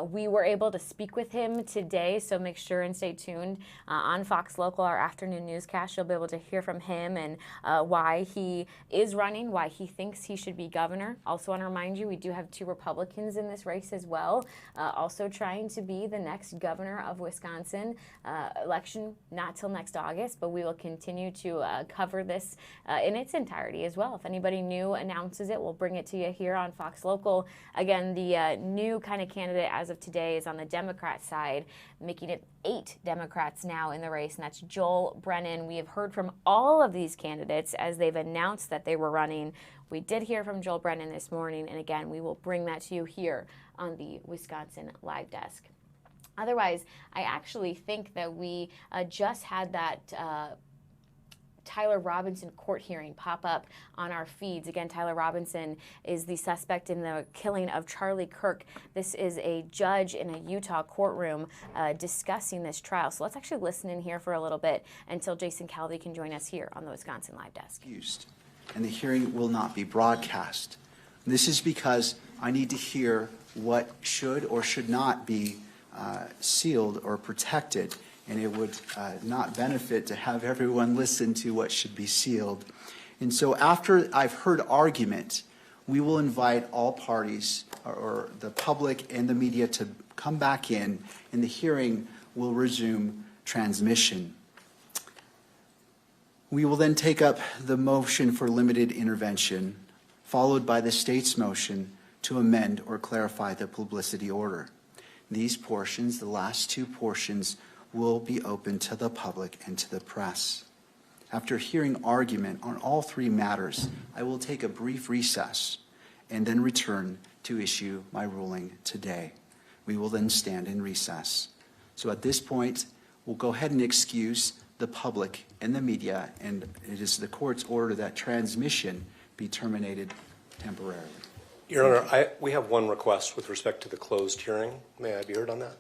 We were able to speak with him today, so make sure and stay tuned on Fox Local, our afternoon newscast. You'll be able to hear from him and why he is running, why he thinks he should be governor. Also want to remind you, we do have 2 Republicans in this race as well, also trying to be the next governor of Wisconsin. Election not till next August, but we will continue to cover this in its entirety as well. If anybody new announces it, we'll bring it to you here on Fox Local. Again, the new kind of candidate as of today is on the Democrat side, making it 8 Democrats now in the race, and that's Joel Brennan. We have heard from all of these candidates as they've announced that they were running. We did hear from Joel Brennan this morning, and again, we will bring that to you here on the Wisconsin Live Desk. Otherwise, I actually think that we just had that Tyler Robinson court hearing pop up on our feeds. Again, Tyler Robinson is the suspect in the killing of Charlie Kirk. This is a judge in a Utah courtroom discussing this trial. So let's actually listen in here for a little bit until Jason Calvi can join us here on the Wisconsin Live Desk. And the hearing will not be broadcast. This is because I need to hear what should or should not be sealed or protected, and it would not benefit to have everyone listen to what should be sealed. And so after I've heard argument, we will invite all parties, or the public and the media, to come back in, and the hearing will resume transmission. We will then take up the motion for limited intervention, followed by the state's motion to amend or clarify the publicity order. These portions, the last two portions, will be open to the public and to the press. After hearing argument on all three matters, I will take a brief recess and then return to issue my ruling today. We will then stand in recess. So at this point, we'll go ahead and excuse the public and the media, and it is the court's order that transmission be terminated temporarily. Your Honor, we have one request with respect to the closed hearing. May I be heard on that?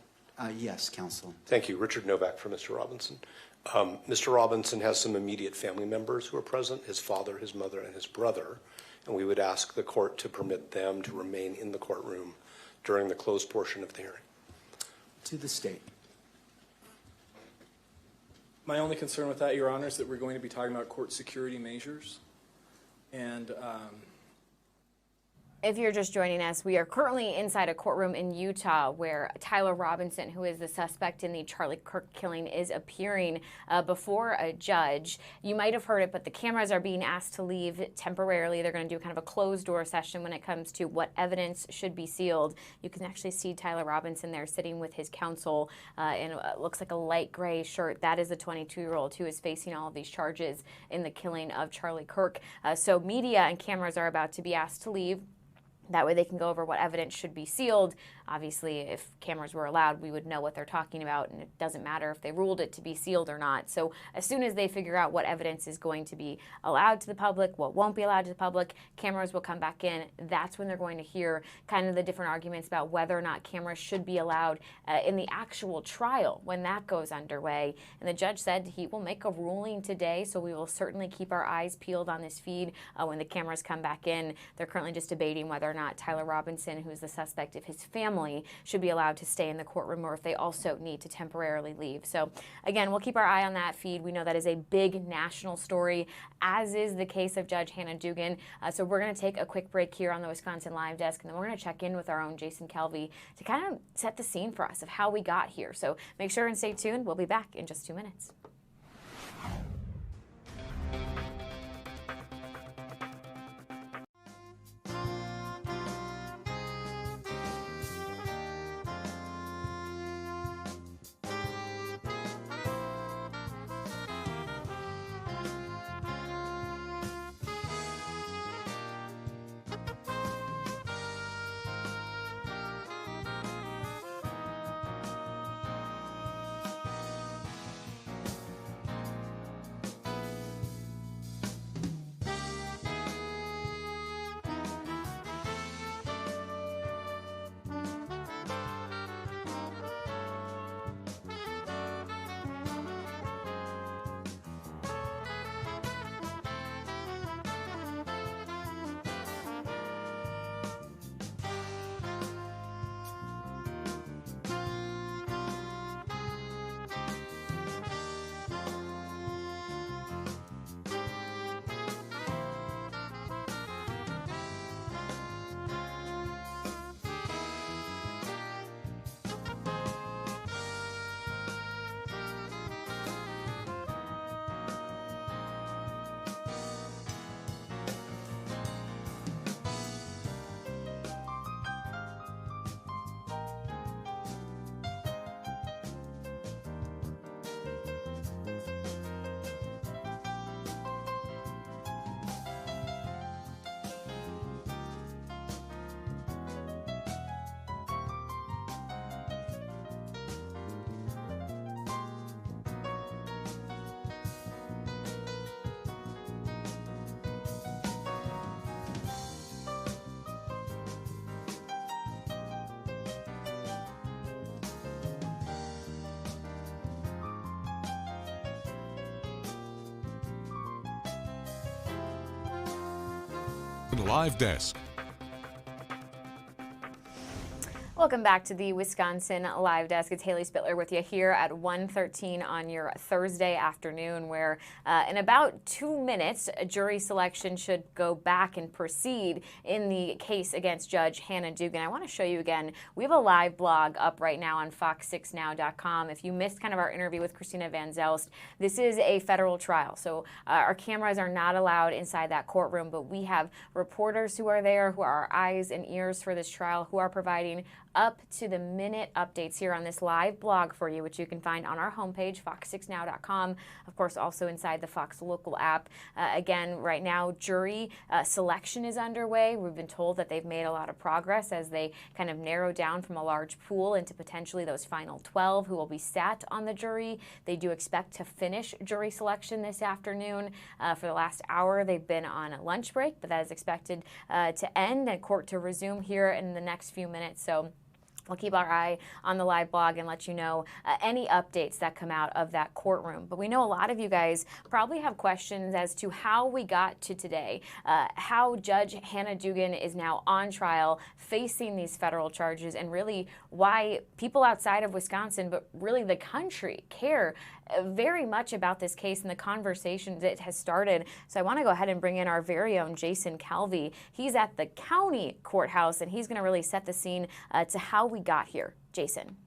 Yes, counsel. Thank you. Richard Novak for Mr. Robinson. Mr. Robinson has some immediate family members who are present, his father, his mother, and his brother, and we would ask the court to permit them to remain in the courtroom during the closed portion of the hearing. To the state. My only concern with that, Your Honor, is that we're going to be talking about court security measures. And If you're just joining us, we are currently inside a courtroom in Utah where Tyler Robinson, who is the suspect in the Charlie Kirk killing, is appearing before a judge. You might have heard it, but the cameras are being asked to leave temporarily. They're going to do kind of a closed-door session when it comes to what evidence should be sealed. You can actually see Tyler Robinson there sitting with his counsel in what looks like a light gray shirt. That is the 22-year-old who is facing all of these charges in the killing of Charlie Kirk. So media and cameras are about to be asked to leave. That way they can go over what evidence should be sealed. Obviously, if cameras were allowed, we would know what they're talking about, and it doesn't matter if they ruled it to be sealed or not. So as soon as they figure out what evidence is going to be allowed to the public, what won't be allowed to the public, cameras will come back in. That's when they're going to hear kind of the different arguments about whether or not cameras should be allowed in the actual trial when that goes underway. And the judge said he will make a ruling today, so we will certainly keep our eyes peeled on this feed when the cameras come back in. They're currently just debating whether or not Tyler Robinson, who is the suspect, if his family should be allowed to stay in the courtroom or if they also need to temporarily leave. So again, we'll keep our eye on that feed. We know that is a big national story, as is the case of Judge Hannah Dugan. So we're going to take a quick break here on the Wisconsin Live Desk, and then we're going to check in with our own Jason Kelvey to kind of set the scene for us of how we got here. So make sure and stay tuned. We'll be back in just 2 minutes. Live Desk. Welcome back to the Wisconsin Live Desk. It's Haley Spittler with you here at 1:13 on your Thursday afternoon, where in about 2 minutes, a jury selection should go back and proceed in the case against Judge Hannah Dugan. I want to show you again, we have a live blog up right now on FOX6Now.com. If you missed kind of our interview with Christina Van Zelst, this is a federal trial, so our cameras are not allowed inside that courtroom, but we have reporters who are there, who are our eyes and ears for this trial, who are providing up-to-the-minute updates here on this live blog for you, which you can find on our homepage, FOX6Now.com. Of course, also inside the Fox Local app. Again, right now, jury selection is underway. We've been told that they've made a lot of progress as they kind of narrow down from a large pool into potentially those final 12 who will be sat on the jury. They do expect to finish jury selection this afternoon. For the last hour, they've been on a lunch break, but that is expected to end and court to resume here in the next few minutes. So we'll keep our eye on the live blog and let you know any updates that come out of that courtroom. But we know a lot of you guys probably have questions as to how we got to today, how Judge Hannah Dugan is now on trial facing these federal charges, and really why people outside of Wisconsin, but really the country, care very much about this case and the conversation that has started. So I want to go ahead and bring in our very own Jason Calvi. He's at the county courthouse, and he's going to really set the scene to how we got here. Jason.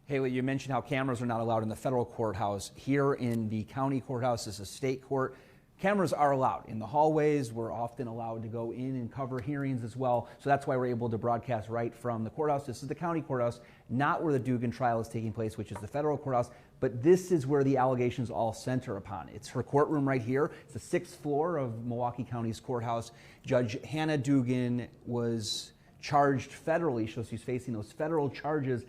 Haley, you mentioned how cameras are not allowed in the federal courthouse. Here in the county courthouse, this is a state court. Cameras are allowed in the hallways. We're often allowed to go in and cover hearings as well. So that's why we're able to broadcast right from the courthouse. This is the county courthouse, not where the Dugan trial is taking place, which is the federal courthouse. But this is where the allegations all center upon. It's her courtroom right here. It's the 6th floor of Milwaukee County's courthouse. Judge Hannah Dugan was charged federally, so she's facing those federal charges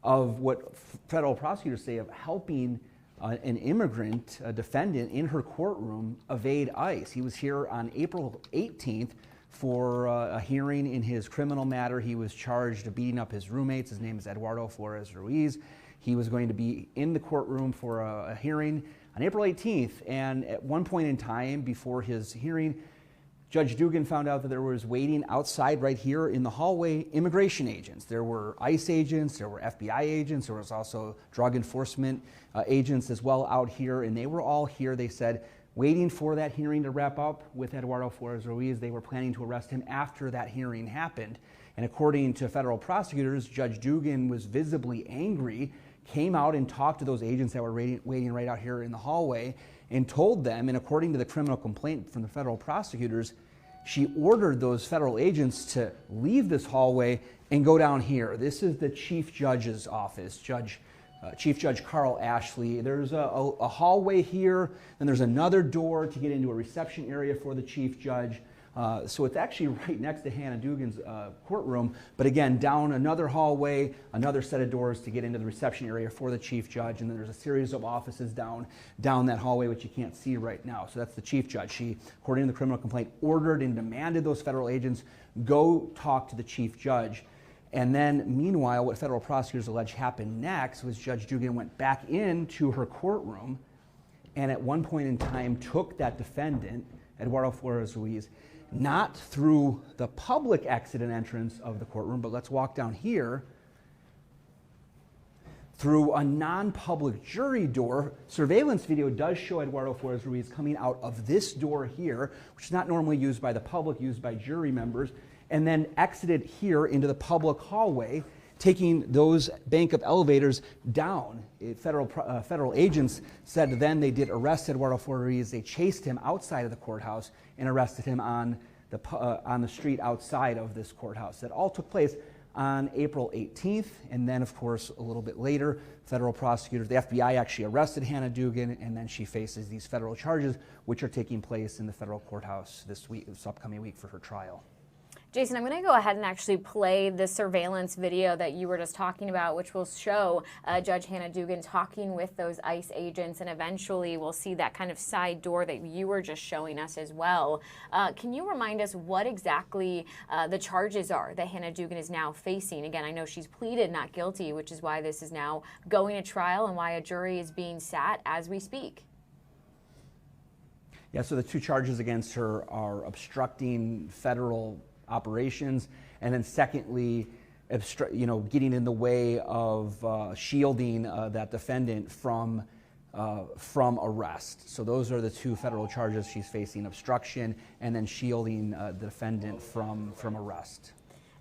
of what federal prosecutors say of helping an immigrant, a defendant in her courtroom, evade ICE. He was here on April 18th for a hearing in his criminal matter. He was charged of beating up his roommates. His name is Eduardo Flores Ruiz. He was going to be in the courtroom for a hearing on April 18th, and at one point in time before his hearing, Judge Dugan found out that there was waiting outside right here in the hallway immigration agents. There were ICE agents, there were FBI agents, there was also drug enforcement agents as well out here, and they were all here, they said, waiting for that hearing to wrap up with Eduardo Flores Ruiz. They were planning to arrest him after that hearing happened. And according to federal prosecutors, Judge Dugan was visibly angry, came out and talked to those agents that were waiting right out here in the hallway, and told them, and according to the criminal complaint from the federal prosecutors, she ordered those federal agents to leave this hallway and go down here. This is the Chief Judge's office, Chief Judge Carl Ashley. There's a hallway here, and there's another door to get into a reception area for the Chief Judge. So it's actually right next to Hannah Dugan's courtroom, but again, down another hallway, another set of doors to get into the reception area for the Chief Judge, and then there's a series of offices down that hallway, which you can't see right now. So that's the Chief Judge. She, according to the criminal complaint, ordered and demanded those federal agents go talk to the Chief Judge. And then, meanwhile, what federal prosecutors allege happened next was Judge Dugan went back into her courtroom and at one point in time took that defendant, Eduardo Flores Ruiz, not through the public exit and entrance of the courtroom, but let's walk down here, through a non-public jury door. Surveillance video does show Eduardo Flores Ruiz coming out of this door here, which is not normally used by the public, used by jury members, and then exited here into the public hallway, taking those bank of elevators down. Federal agents said then they did arrest Eduardo Flores Ruiz. They chased him outside of the courthouse and arrested him on the street outside of this courthouse. That all took place on April 18th, and then, of course, a little bit later, federal prosecutors, the FBI actually arrested Hannah Dugan, and then she faces these federal charges, which are taking place in the federal courthouse this upcoming week for her trial. Jason, I'm going to go ahead and actually play the surveillance video that you were just talking about, which will show Judge Hannah Dugan talking with those ICE agents, and eventually we'll see that kind of side door that you were just showing us as well. Can you remind us what exactly the charges are that Hannah Dugan is now facing? Again, I know she's pleaded not guilty, which is why this is now going to trial and why a jury is being sat as we speak. Yeah, so the two charges against her are obstructing federal operations And then secondly, getting in the way of shielding that defendant from arrest. So those are the two federal charges she's facing: obstruction and then shielding the defendant from arrest.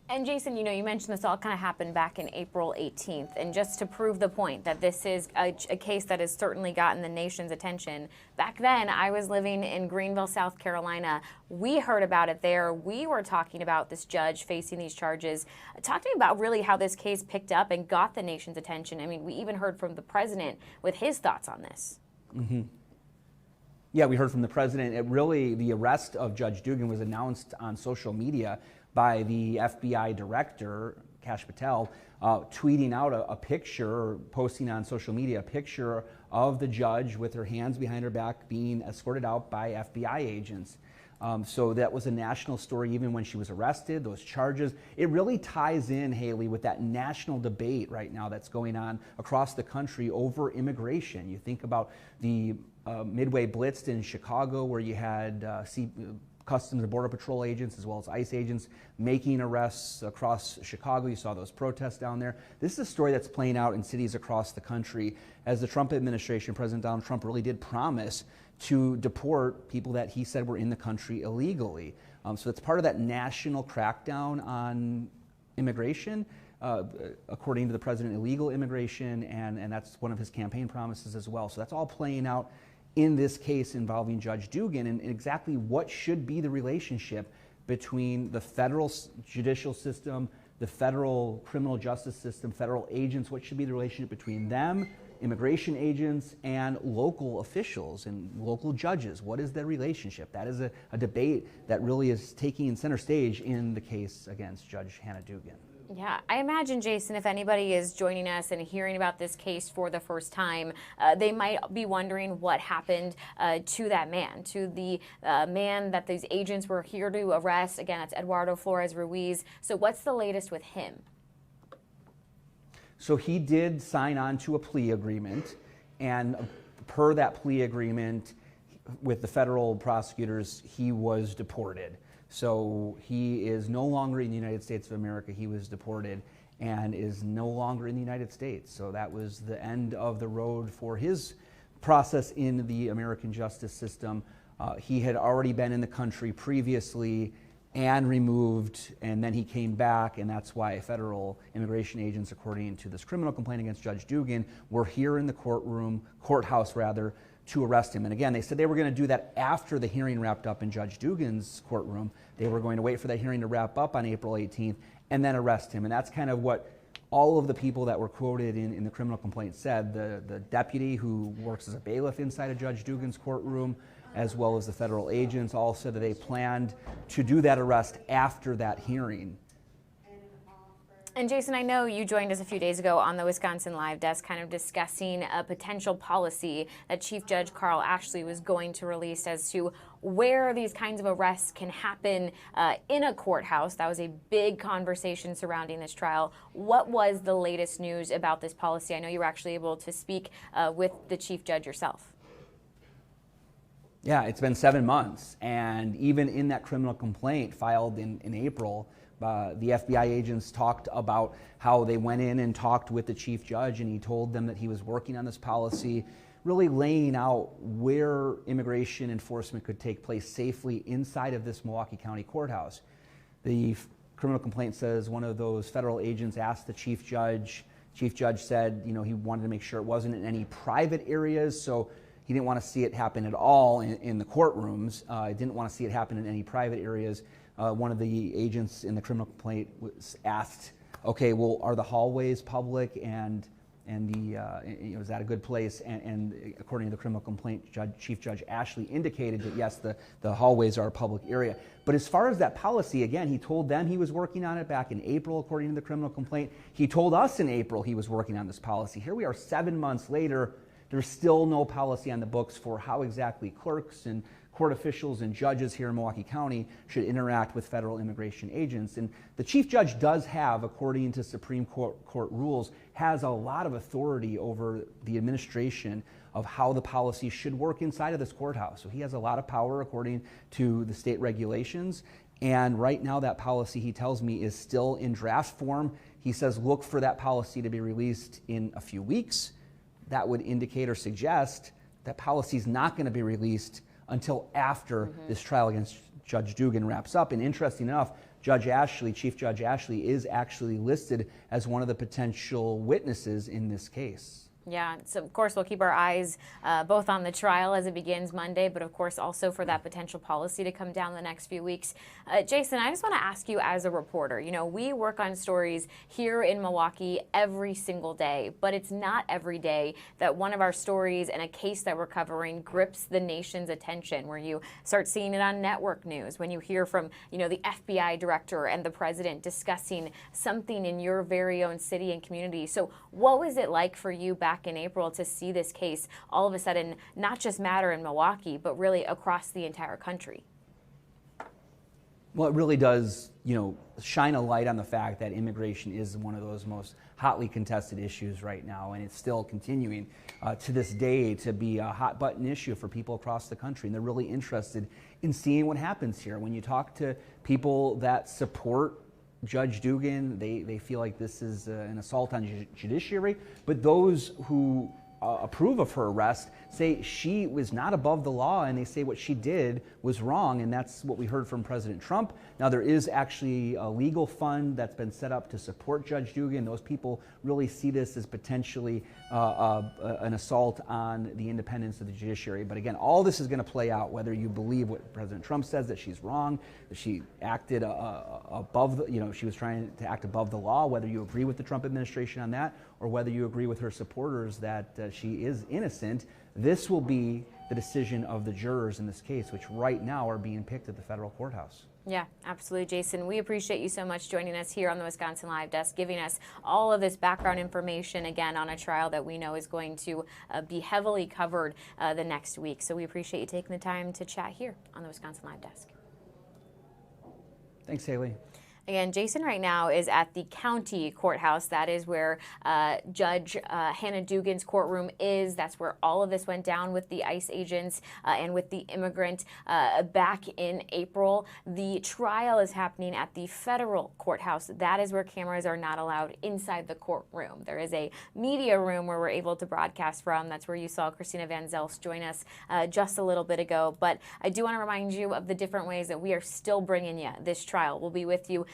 And Jason, you mentioned this all kind of happened back in April 18th. And just to prove the point that this is a case that has certainly gotten the nation's attention, back then I was living in Greenville, South Carolina. We heard about it there. We were talking about this judge facing these charges. Talk to me about really how this case picked up and got the nation's attention. I mean, we even heard from the president with his thoughts on this. Mm-hmm. Yeah, we heard from the president. The arrest of Judge Dugan was announced on social media by the FBI director, Kash Patel, tweeting out a picture, posting on social media a picture of the judge with her hands behind her back being escorted out by FBI agents. So that was a national story even when she was arrested, those charges. It really ties in, Haley, with that national debate right now that's going on across the country over immigration. You think about the Midway Blitz in Chicago, where you had Customs and Border Patrol agents as well as ICE agents making arrests across Chicago. You saw those protests down there. This is a story that's playing out in cities across the country as the Trump administration, President Donald Trump, really did promise to deport people that he said were in the country illegally. So it's part of that national crackdown on immigration, according to the president, illegal immigration, and that's one of his campaign promises as well. So that's all playing out in this case involving Judge Dugan, and exactly what should be the relationship between the federal judicial system, the federal criminal justice system, federal agents. What should be the relationship between them, immigration agents, and local officials and local judges? What is the relationship? That is a debate that really is taking center stage in the case against Judge Hannah Dugan. Yeah, I imagine, Jason, if anybody is joining us and hearing about this case for the first time, they might be wondering what happened to that man, to the man that these agents were here to arrest. Again, that's Eduardo Flores Ruiz. So what's the latest with him? So he did sign on to a plea agreement, and per that plea agreement with the federal prosecutors, he was deported. So he is no longer in the United States of America. He was deported and is no longer in the United States. So that was the end of the road for his process in the American justice system. He had already been in the country previously and removed, and then he came back, and that's why federal immigration agents, according to this criminal complaint against Judge Dugan, were here in the courthouse, to arrest him. And again, they said they were going to do that after the hearing wrapped up in Judge Dugan's courtroom. They were going to wait for that hearing to wrap up on April 18th and then arrest him. And that's kind of what all of the people that were quoted in the criminal complaint said. The deputy who works as a bailiff inside of Judge Dugan's courtroom, as well as the federal agents, all said that they planned to do that arrest after that hearing. And Jason, I know you joined us a few days ago on the Wisconsin Live Desk kind of discussing a potential policy that Chief Judge Carl Ashley was going to release as to where these kinds of arrests can happen in a courthouse. That was a big conversation surrounding this trial. What was the latest news about this policy? I know you were actually able to speak with the Chief Judge yourself. Yeah, it's been 7 months, and even in that criminal complaint filed in April, the FBI agents talked about how they went in and talked with the chief judge, and he told them that he was working on this policy, really laying out where immigration enforcement could take place safely inside of this Milwaukee County courthouse. The criminal complaint says one of those federal agents asked the chief judge. Chief judge said, he wanted to make sure it wasn't in any private areas, so he didn't want to see it happen at all in the courtrooms. He didn't want to see it happen in any private areas. One of the agents in the criminal complaint was asked, okay, well, are the hallways public and is that a good place? And according to the criminal complaint, Chief Judge Ashley indicated that yes, the hallways are a public area. But as far as that policy, again, he told them he was working on it back in April, according to the criminal complaint. He told us in April he was working on this policy. Here we are 7 months later. There's still no policy on the books for how exactly clerks and court officials and judges here in Milwaukee County should interact with federal immigration agents. And the chief judge does have, according to Supreme Court rules, has a lot of authority over the administration of how the policy should work inside of this courthouse. So he has a lot of power according to the state regulations. And right now that policy, he tells me, is still in draft form. He says look for that policy to be released in a few weeks. That would indicate or suggest that policy is not going to be released until after this trial against Judge Dugan wraps up. And interesting enough, Chief Judge Ashley is actually listed as one of the potential witnesses in this case. Yeah, so of course we'll keep our eyes both on the trial as it begins Monday, but of course also for that potential policy to come down the next few weeks. Jason, I just want to ask you as a reporter, you know, we work on stories here in Milwaukee every single day, but it's not every day that one of our stories and a case that we're covering grips the nation's attention, where you start seeing it on network news, when you hear from, you know, the FBI director and the president discussing something in your very own city and community. So what was it like for you back in April to see this case all of a sudden not just matter in Milwaukee, but really across the entire country? Well, it really does, you know, shine a light on the fact that immigration is one of those most hotly contested issues right now, and it's still continuing to this day to be a hot button issue for people across the country, and they're really interested in seeing what happens here. When you talk to people that support Judge Dugan, they feel like this is an assault on judiciary, but those who approve of her arrest say she was not above the law, and they say what she did was wrong, and that's what we heard from President Trump. Now, there is actually a legal fund that's been set up to support Judge Dugan. Those people really see this as potentially an assault on the independence of the judiciary. But again, all this is going to play out whether you believe what President Trump says, that she's wrong, that she acted above, she was trying to act above the law, whether you agree with the Trump administration on that, or whether you agree with her supporters that she is innocent. This will be the decision of the jurors in this case, which right now are being picked at the federal courthouse. Yeah, absolutely, Jason. We appreciate you so much joining us here on the Wisconsin Live Desk, giving us all of this background information, again, on a trial that we know is going to be heavily covered the next week. So we appreciate you taking the time to chat here on the Wisconsin Live Desk. Thanks, Haley. Again, Jason right now is at the county courthouse. That is where Judge Hannah Dugan's courtroom is. That's where all of this went down with the ICE agents and with the immigrant back in April. The trial is happening at the federal courthouse. That is where cameras are not allowed inside the courtroom. There is a media room where we're able to broadcast from. That's where you saw Christina Van Zelst join us just a little bit ago. But I do want to remind you of the different ways that we are still bringing you this trial. We'll be with you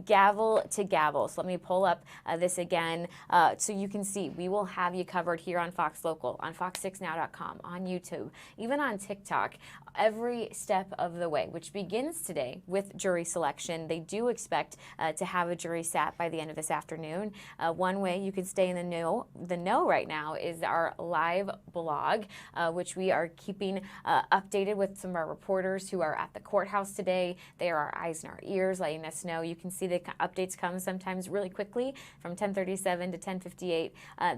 gavel to gavel. So let me pull up this again so you can see. We will have you covered here on Fox Local, on FOX6Now.com, on YouTube, even on TikTok, every step of the way, which begins today with jury selection. They do expect to have a jury sat by the end of this afternoon. One way you can stay in the know right now is our live blog, which we are keeping updated with some of our reporters who are at the courthouse today. They are our eyes and our ears, letting us know. You can see the updates come sometimes really quickly from 10:37 to 10:58.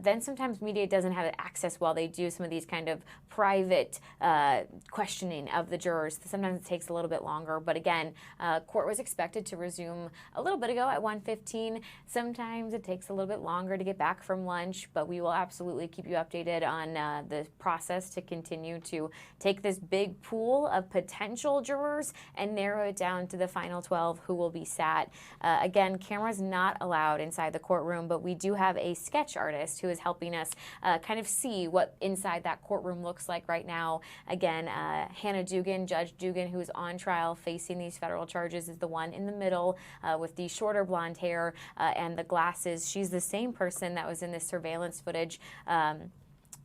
Then sometimes media doesn't have access while they do some of these kind of private questioning of the jurors. Sometimes it takes a little bit longer, but again, court was expected to resume a little bit ago at 1:15. Sometimes it takes a little bit longer to get back from lunch, but we will absolutely keep you updated on the process to continue to take this big pool of potential jurors and narrow it down to the final 12 who will be sat. Again, cameras not allowed inside the courtroom, but we do have a sketch artist who is helping us kind of see what inside that courtroom looks like right now. Again, Hannah Dugan, Judge Dugan, who is on trial facing these federal charges, is the one in the middle with the shorter blonde hair and the glasses. She's the same person that was in this surveillance footage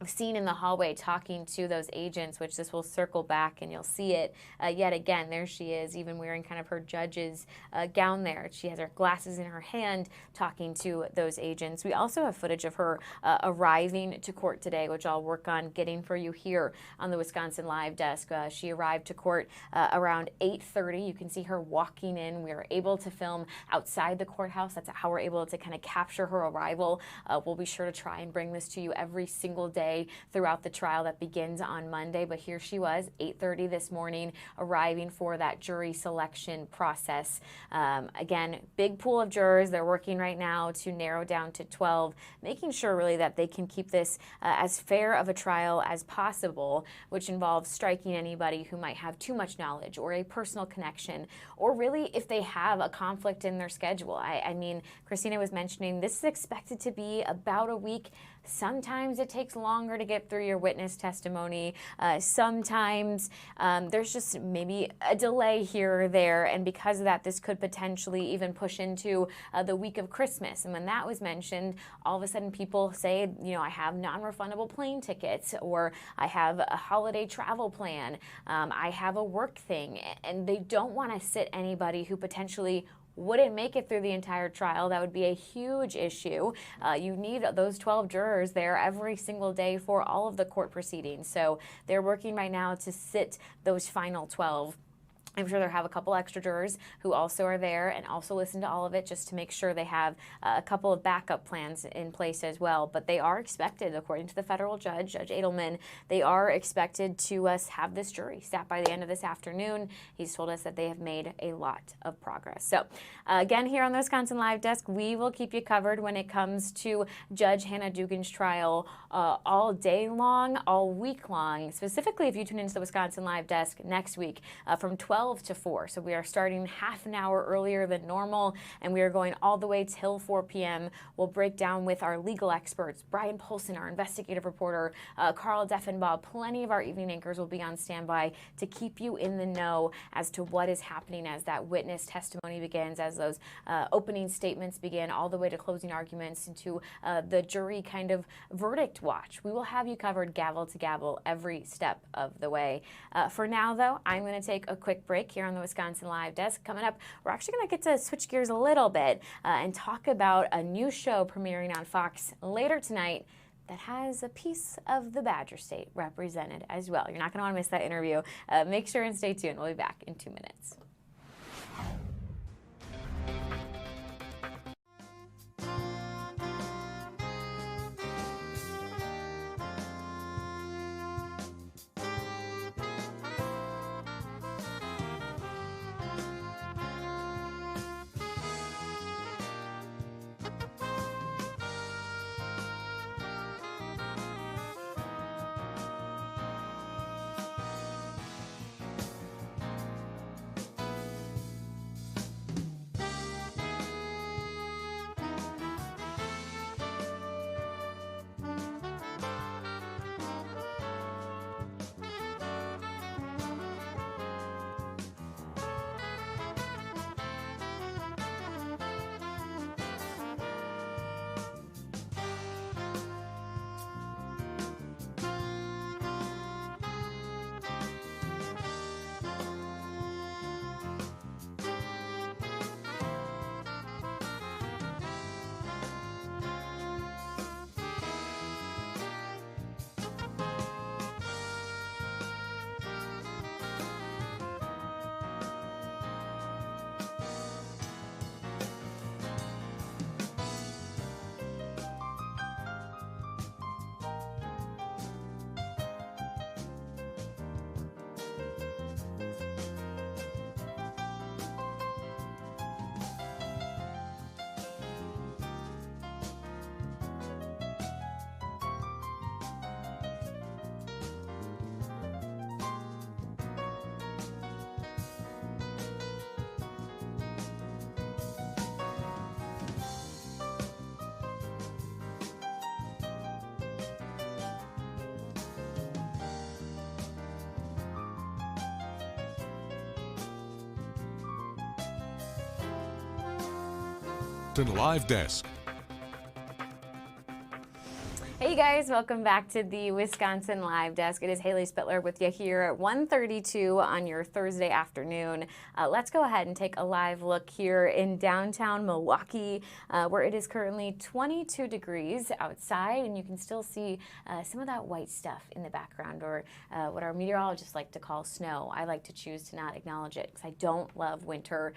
seen in the hallway talking to those agents, which this will circle back and you'll see it yet again. There she is, even wearing kind of her judge's gown there. She has her glasses in her hand talking to those agents. We also have footage of her arriving to court today, which I'll work on getting for you here on the Wisconsin Live Desk. She arrived to court around 8:30. You can see her walking in. We were able to film outside the courthouse. That's how we're able to kind of capture her arrival. We'll be sure to try and bring this to you every single day delay throughout the trial that begins on Monday, but here she was, 8:30 this morning, arriving for that jury selection process. Again, big pool of jurors. They're working right now to narrow down to 12, making sure really that they can keep this as fair of a trial as possible, which involves striking anybody who might have too much knowledge or a personal connection, or really if they have a conflict in their schedule. I mean, Christina was mentioning this is expected to be about a week. Sometimes it takes longer to get through your witness testimony. Sometimes there's just maybe a delay here or there, and because of that, this could potentially even push into the week of Christmas. And when that was mentioned, all of a sudden people say, you know, I have non-refundable plane tickets, or I have a holiday travel plan, I have a work thing, and they don't want to sit anybody who potentially wouldn't make it through the entire trial. That would be a huge issue. You need those 12 jurors there every single day for all of the court proceedings. So they're working right now to sit those final 12. I'm sure they'll have a couple extra jurors who also are there and also listen to all of it, just to make sure they have a couple of backup plans in place as well. But they are expected, according to the federal judge, Judge Edelman, they are expected to have this jury sat by the end of this afternoon. He's told us that they have made a lot of progress. So again, here on the Wisconsin Live Desk, we will keep you covered when it comes to Judge Hannah Dugan's trial all day long, all week long. Specifically, if you tune into the Wisconsin Live Desk next week from 12 to 4. So we are starting half an hour earlier than normal, and we are going all the way till 4 p.m. We'll break down with our legal experts, Brian Polson, our investigative reporter, Carl Deffenbaugh. Plenty of our evening anchors will be on standby to keep you in the know as to what is happening as that witness testimony begins, as those opening statements begin, all the way to closing arguments, into the jury kind of verdict watch. We will have you covered gavel to gavel every step of the way. For now, though, I'm going to take a quick break here on the Wisconsin Live Desk. Coming up, we're actually going to get to switch gears a little bit and talk about a new show premiering on Fox later tonight that has a piece of the Badger State represented as well. You're not going to want to miss that interview. Make sure and stay tuned. We'll be back in 2 minutes. Live Desk. Hey guys, welcome back to the Wisconsin Live Desk. It is Haley Spittler with you here at 1:32 on your Thursday afternoon. Let's go ahead and take a live look here in downtown Milwaukee, where it is currently 22 degrees outside, and you can still see some of that white stuff in the background, or what our meteorologists like to call snow. I like to choose to not acknowledge it because I don't love winter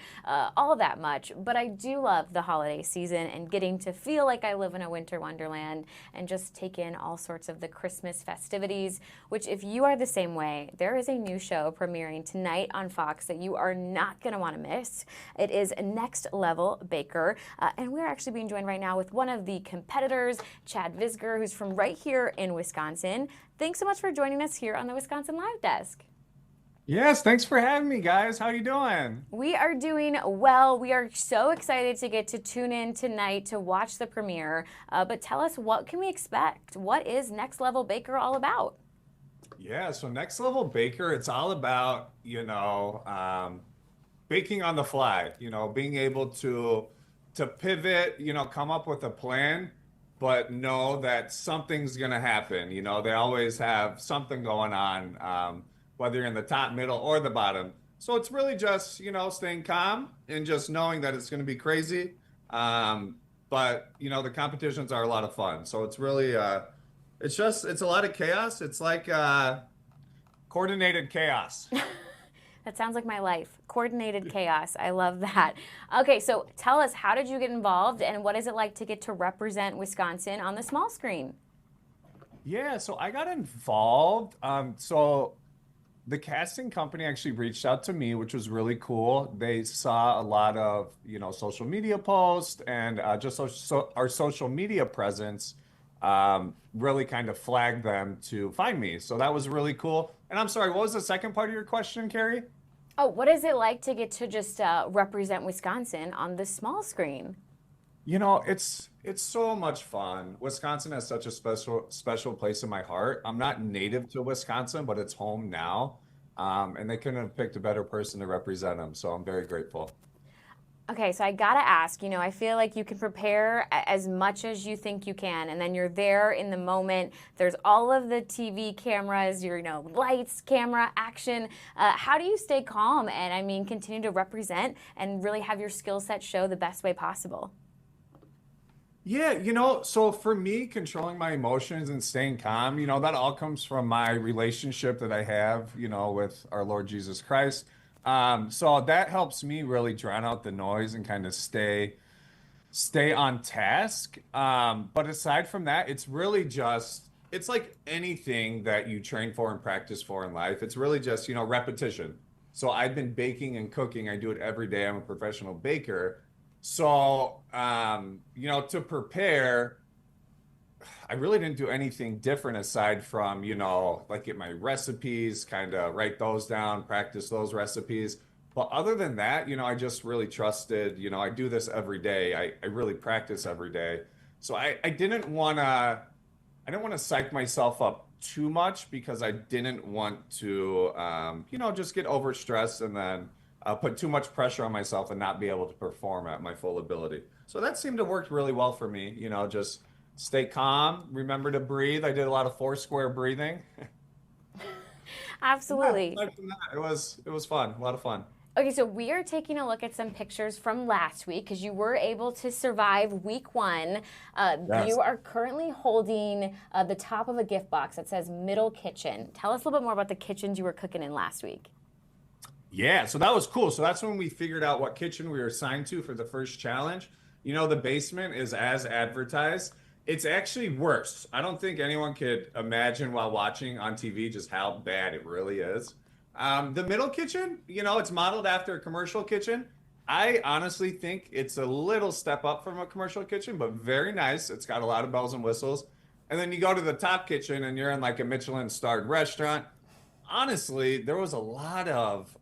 all that much, but I do love the holiday season and getting to feel like I live in a winter wonderland and just take take in all sorts of the Christmas festivities, which if you are the same way, there is a new show premiering tonight on Fox that you are not going to want to miss. It is Next Level Baker, and we're actually being joined right now with one of the competitors, Chad Visger, who's from right here in Wisconsin. Thanks so much for joining us here on the Wisconsin Live Desk. Yes, thanks for having me, guys. How you doing? We are doing well. We are so excited to get to tune in tonight to watch the premiere. But tell us, what can we expect? What is Next Level Baker all about? Yeah, so Next Level Baker, it's all about, baking on the fly, being able to pivot, come up with a plan, but know that something's going to happen. They always have something going on. Whether you're in the top, middle, or the bottom. So it's really just, staying calm and just knowing that it's going to be crazy. But, the competitions are a lot of fun. So it's really, it's a lot of chaos. It's like coordinated chaos. That sounds like my life. Coordinated chaos. I love that. Okay, so tell us, how did you get involved and what is it like to get to represent Wisconsin on the small screen? Yeah, so I got involved. The casting company actually reached out to me, which was really cool. They saw a lot of, social media posts and just our social media presence really kind of flagged them to find me. So that was really cool. And I'm sorry, what was the second part of your question, Carrie? Oh, what is it like to get to just represent Wisconsin on the small screen? It's so much fun. Wisconsin has such a special place in my heart. I'm not native to Wisconsin, but it's home now. And they couldn't have picked a better person to represent them. So I'm very grateful. Okay, so I gotta ask, I feel like you can prepare as much as you think you can, and then you're there in the moment. There's all of the TV cameras, lights, camera, action. How do you stay calm and, continue to represent and really have your skill set show the best way possible? Yeah, so for me, controlling my emotions and staying calm, that all comes from my relationship that I have, with our Lord Jesus Christ. So that helps me really drown out the noise and kind of stay on task. But aside from that, it's really just, it's like anything that you train for and practice for in life. It's really just, repetition. So I've been baking and cooking. I do it every day. I'm a professional baker. So, to prepare, I really didn't do anything different aside from, get my recipes, kind of write those down, practice those recipes. But other than that, I just really trusted, I do this every day. I really practice every day. So I didn't want to psych myself up too much because I didn't want to, just get overstressed and then put too much pressure on myself and not be able to perform at my full ability. So that seemed to work really well for me, just stay calm, remember to breathe. I did a lot of 4-square breathing. Absolutely. Yeah, aside from that, it was fun, a lot of fun. Okay, so we are taking a look at some pictures from last week because you were able to survive week 1. Yes. You are currently holding the top of a gift box that says Middle Kitchen. Tell us a little bit more about the kitchens you were cooking in last week. Yeah, so that was cool. So that's when we figured out what kitchen we were assigned to for the first challenge. The basement is as advertised. It's actually worse. I don't think anyone could imagine while watching on TV just how bad it really is. The middle kitchen, it's modeled after a commercial kitchen. I honestly think it's a little step up from a commercial kitchen, but very nice. It's got a lot of bells and whistles. And then you go to the top kitchen and you're in like a Michelin-starred restaurant. Honestly, there was a lot of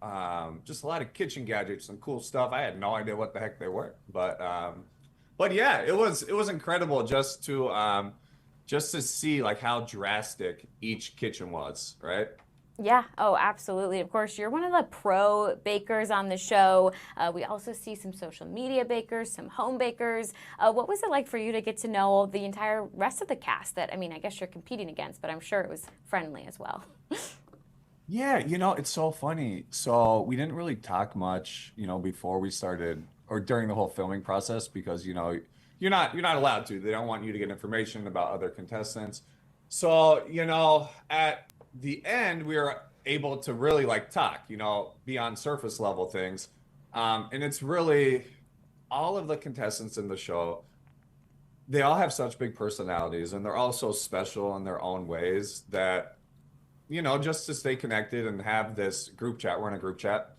kitchen gadgets and cool stuff. I had no idea what the heck they were, but yeah, it was incredible just to see like how drastic each kitchen was, right? Yeah, oh, absolutely. Of course, you're one of the pro bakers on the show. We also see some social media bakers, some home bakers. What was it like for you to get to know the entire rest of the cast that, I guess you're competing against, but I'm sure it was friendly as well. Yeah, it's so funny. So we didn't really talk much, before we started or during the whole filming process because, you're not allowed to. They don't want you to get information about other contestants. So, at the end, we were able to really talk, beyond surface level things. And it's really all of the contestants in the show they all have such big personalities, and they're all so special in their own ways that, just to stay connected and have this group chat, we're in a group chat,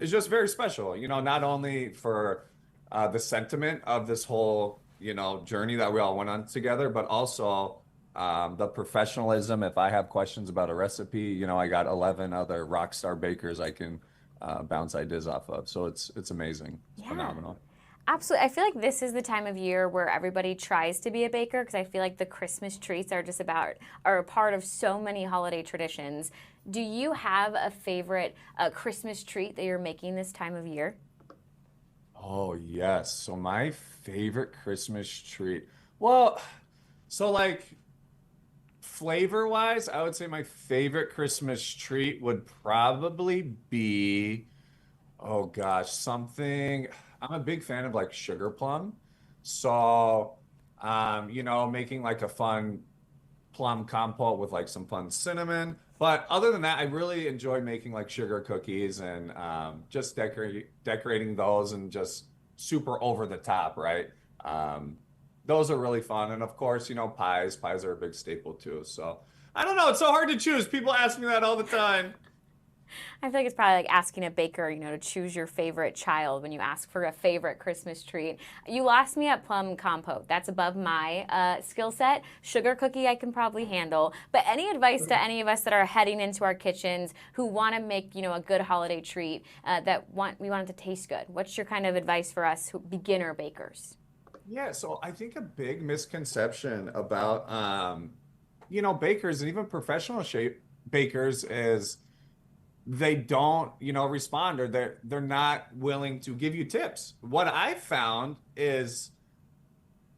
is just very special, not only for the sentiment of this whole, journey that we all went on together, but also the professionalism. If I have questions about a recipe, I got 11 other rock star bakers I can bounce ideas off of. So it's amazing. It's phenomenal. Absolutely. I feel like this is the time of year where everybody tries to be a baker, because I feel like the Christmas treats are a part of so many holiday traditions. Do you have a favorite Christmas treat that you're making this time of year? Oh, yes. So my favorite Christmas treat. Well, so like flavor wise, I would say my favorite Christmas treat would probably be, oh gosh, something. I'm a big fan of like sugar plum. So, making like a fun plum compote with like some fun cinnamon. But other than that, I really enjoy making like sugar cookies and just decorating those and just super over the top, right? Those are really fun. And of course, pies. Pies are a big staple too. So I don't know. It's so hard to choose. People ask me that all the time. I feel like it's probably like asking a baker, to choose your favorite child when you ask for a favorite Christmas treat. You lost me at plum compote. That's above my skill set. Sugar cookie I can probably handle. But any advice to any of us that are heading into our kitchens who want to make, a good holiday treat we want it to taste good? What's your kind of advice for us beginner bakers? Yeah, so I think a big misconception about bakers and even professional bakers is they don't, respond, or they're not willing to give you tips. What I found is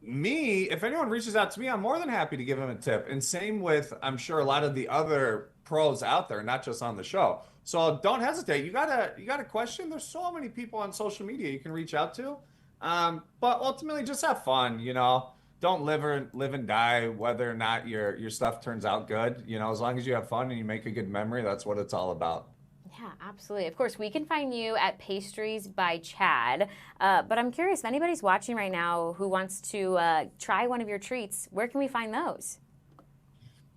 if anyone reaches out to me, I'm more than happy to give them a tip. And same with, I'm sure, a lot of the other pros out there, not just on the show. So don't hesitate. You got a question. There's so many people on social media you can reach out to. But ultimately just have fun, Don't live and die whether or not your stuff turns out good. As long as you have fun and you make a good memory, that's what it's all about. Yeah, absolutely. Of course, we can find you at Pastries by Chad. But I'm curious, if anybody's watching right now who wants to try one of your treats, where can we find those?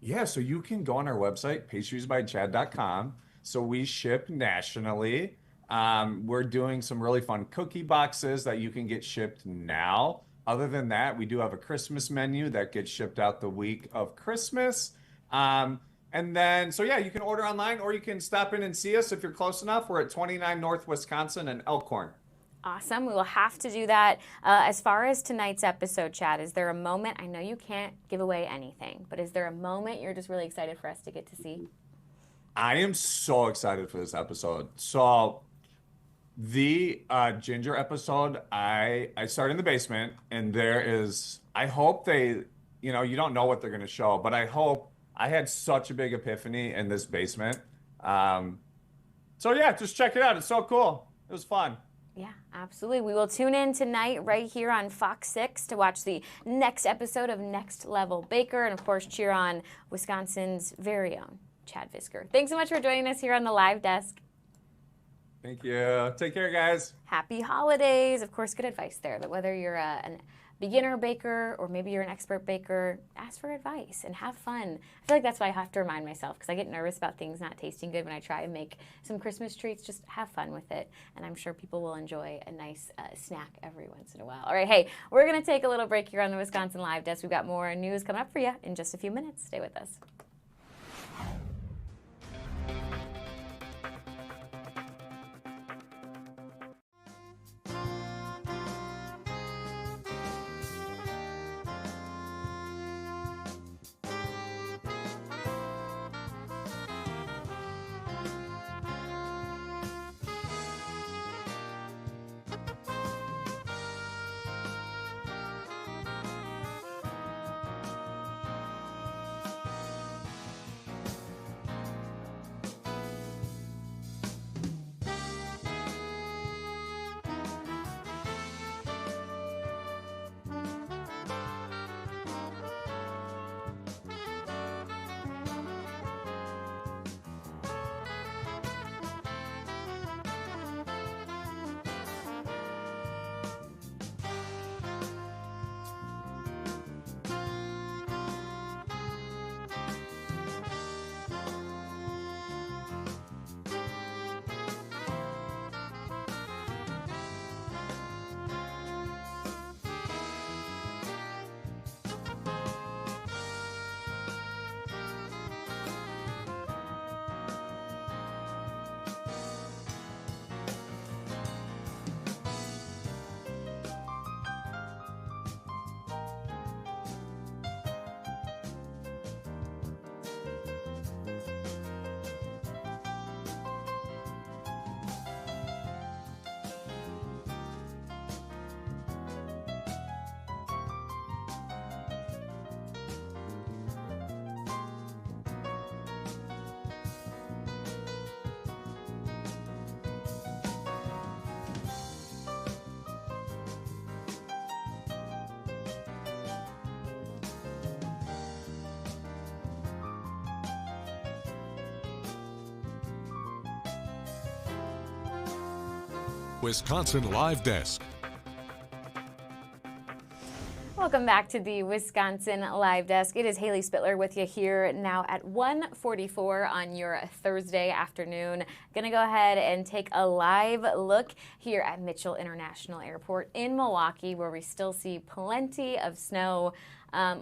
Yeah, so you can go on our website, pastriesbychad.com. So we ship nationally. We're doing some really fun cookie boxes that you can get shipped now. Other than that, we do have a Christmas menu that gets shipped out the week of Christmas. And then, so yeah, you can order online or you can stop in and see us if you're close enough. We're at 29 North Wisconsin and Elkhorn. Awesome. We will have to do that. As far as tonight's episode, Chad, is there a moment, I know you can't give away anything, but is there a moment you're just really excited for us to get to see? I am so excited for this episode. So the ginger episode, I start in the basement, and I hope they, you don't know what they're going to show, but I had such a big epiphany in this basement. So yeah, just check it out. It's so cool. It was fun. Yeah, absolutely. We will tune in tonight right here on Fox 6 to watch the next episode of Next Level Baker, and of course cheer on Wisconsin's very own Chad Visker. Thanks so much for joining us here on the live desk. Thank you. Take care, guys. Happy holidays. Of course, good advice there, that whether you're a beginner baker or maybe you're an expert baker, ask for advice and have fun. I feel like that's why I have to remind myself, because I get nervous about things not tasting good when I try and make some Christmas treats. Just have fun with it, and I'm sure people will enjoy a nice snack every once in a while. All right, hey, we're going to take a little break here on the Wisconsin Live Desk. We've got more news coming up for you in just a few minutes. Stay with us. Wisconsin Live Desk. Welcome back to the Wisconsin Live Desk. It is Haley Spittler with you here now at 1:44 on your Thursday afternoon. Going to go ahead and take a live look here at Mitchell International Airport in Milwaukee, where we still see plenty of snow,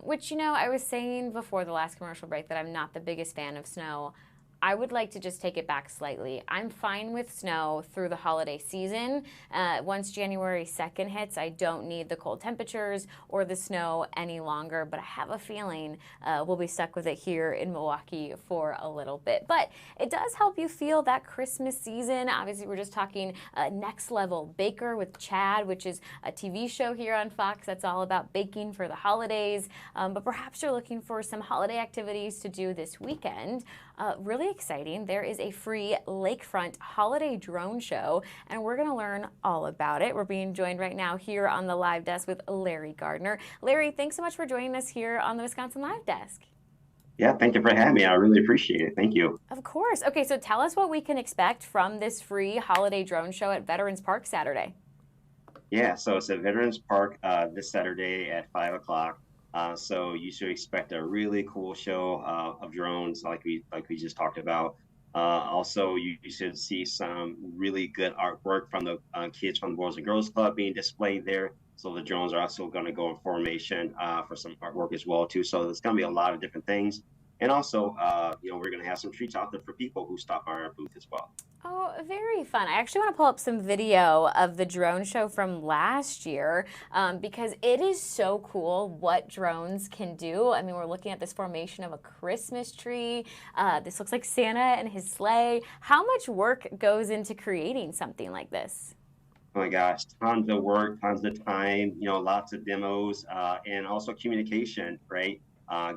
which, you know, I was saying before the last commercial break that I'm not the biggest fan of snow. I would like to just take it back slightly. I'm fine with snow through the holiday season. Once January 2nd hits, I don't need the cold temperatures or the snow any longer, but I have a feeling we'll be stuck with it here in Milwaukee for a little bit. But it does help you feel that Christmas season. Obviously, we're just talking Next Level Baker with Chad, which is a TV show here on Fox that's all about baking for the holidays. But perhaps you're looking for some holiday activities to do this weekend. Really exciting. There is a free lakefront holiday drone show, and we're going to learn all about it. We're being joined right now here on the live desk with Larry Gardner. Larry, thanks so much for joining us here on the Wisconsin Live Desk. Yeah, thank you for having me. I really appreciate it. Thank you. Of course. Okay, so tell us what we can expect from this free holiday drone show at Veterans Park Saturday. Yeah, so it's at Veterans Park this Saturday at 5 o'clock. So you should expect a really cool show of drones like we just talked about. Also, you should see some really good artwork from the kids from the Boys and Girls Club being displayed there. So the drones are also going to go in formation for some artwork as well too. So there's going to be a lot of different things. And also, we're going to have some treats out there for people who stop by our booth as well. Oh, very fun. I actually want to pull up some video of the drone show from last year because it is so cool what drones can do. I mean, we're looking at this formation of a Christmas tree. This looks like Santa and his sleigh. How much work goes into creating something like this? Oh my gosh, tons of work, tons of time, lots of demos and also communication, right?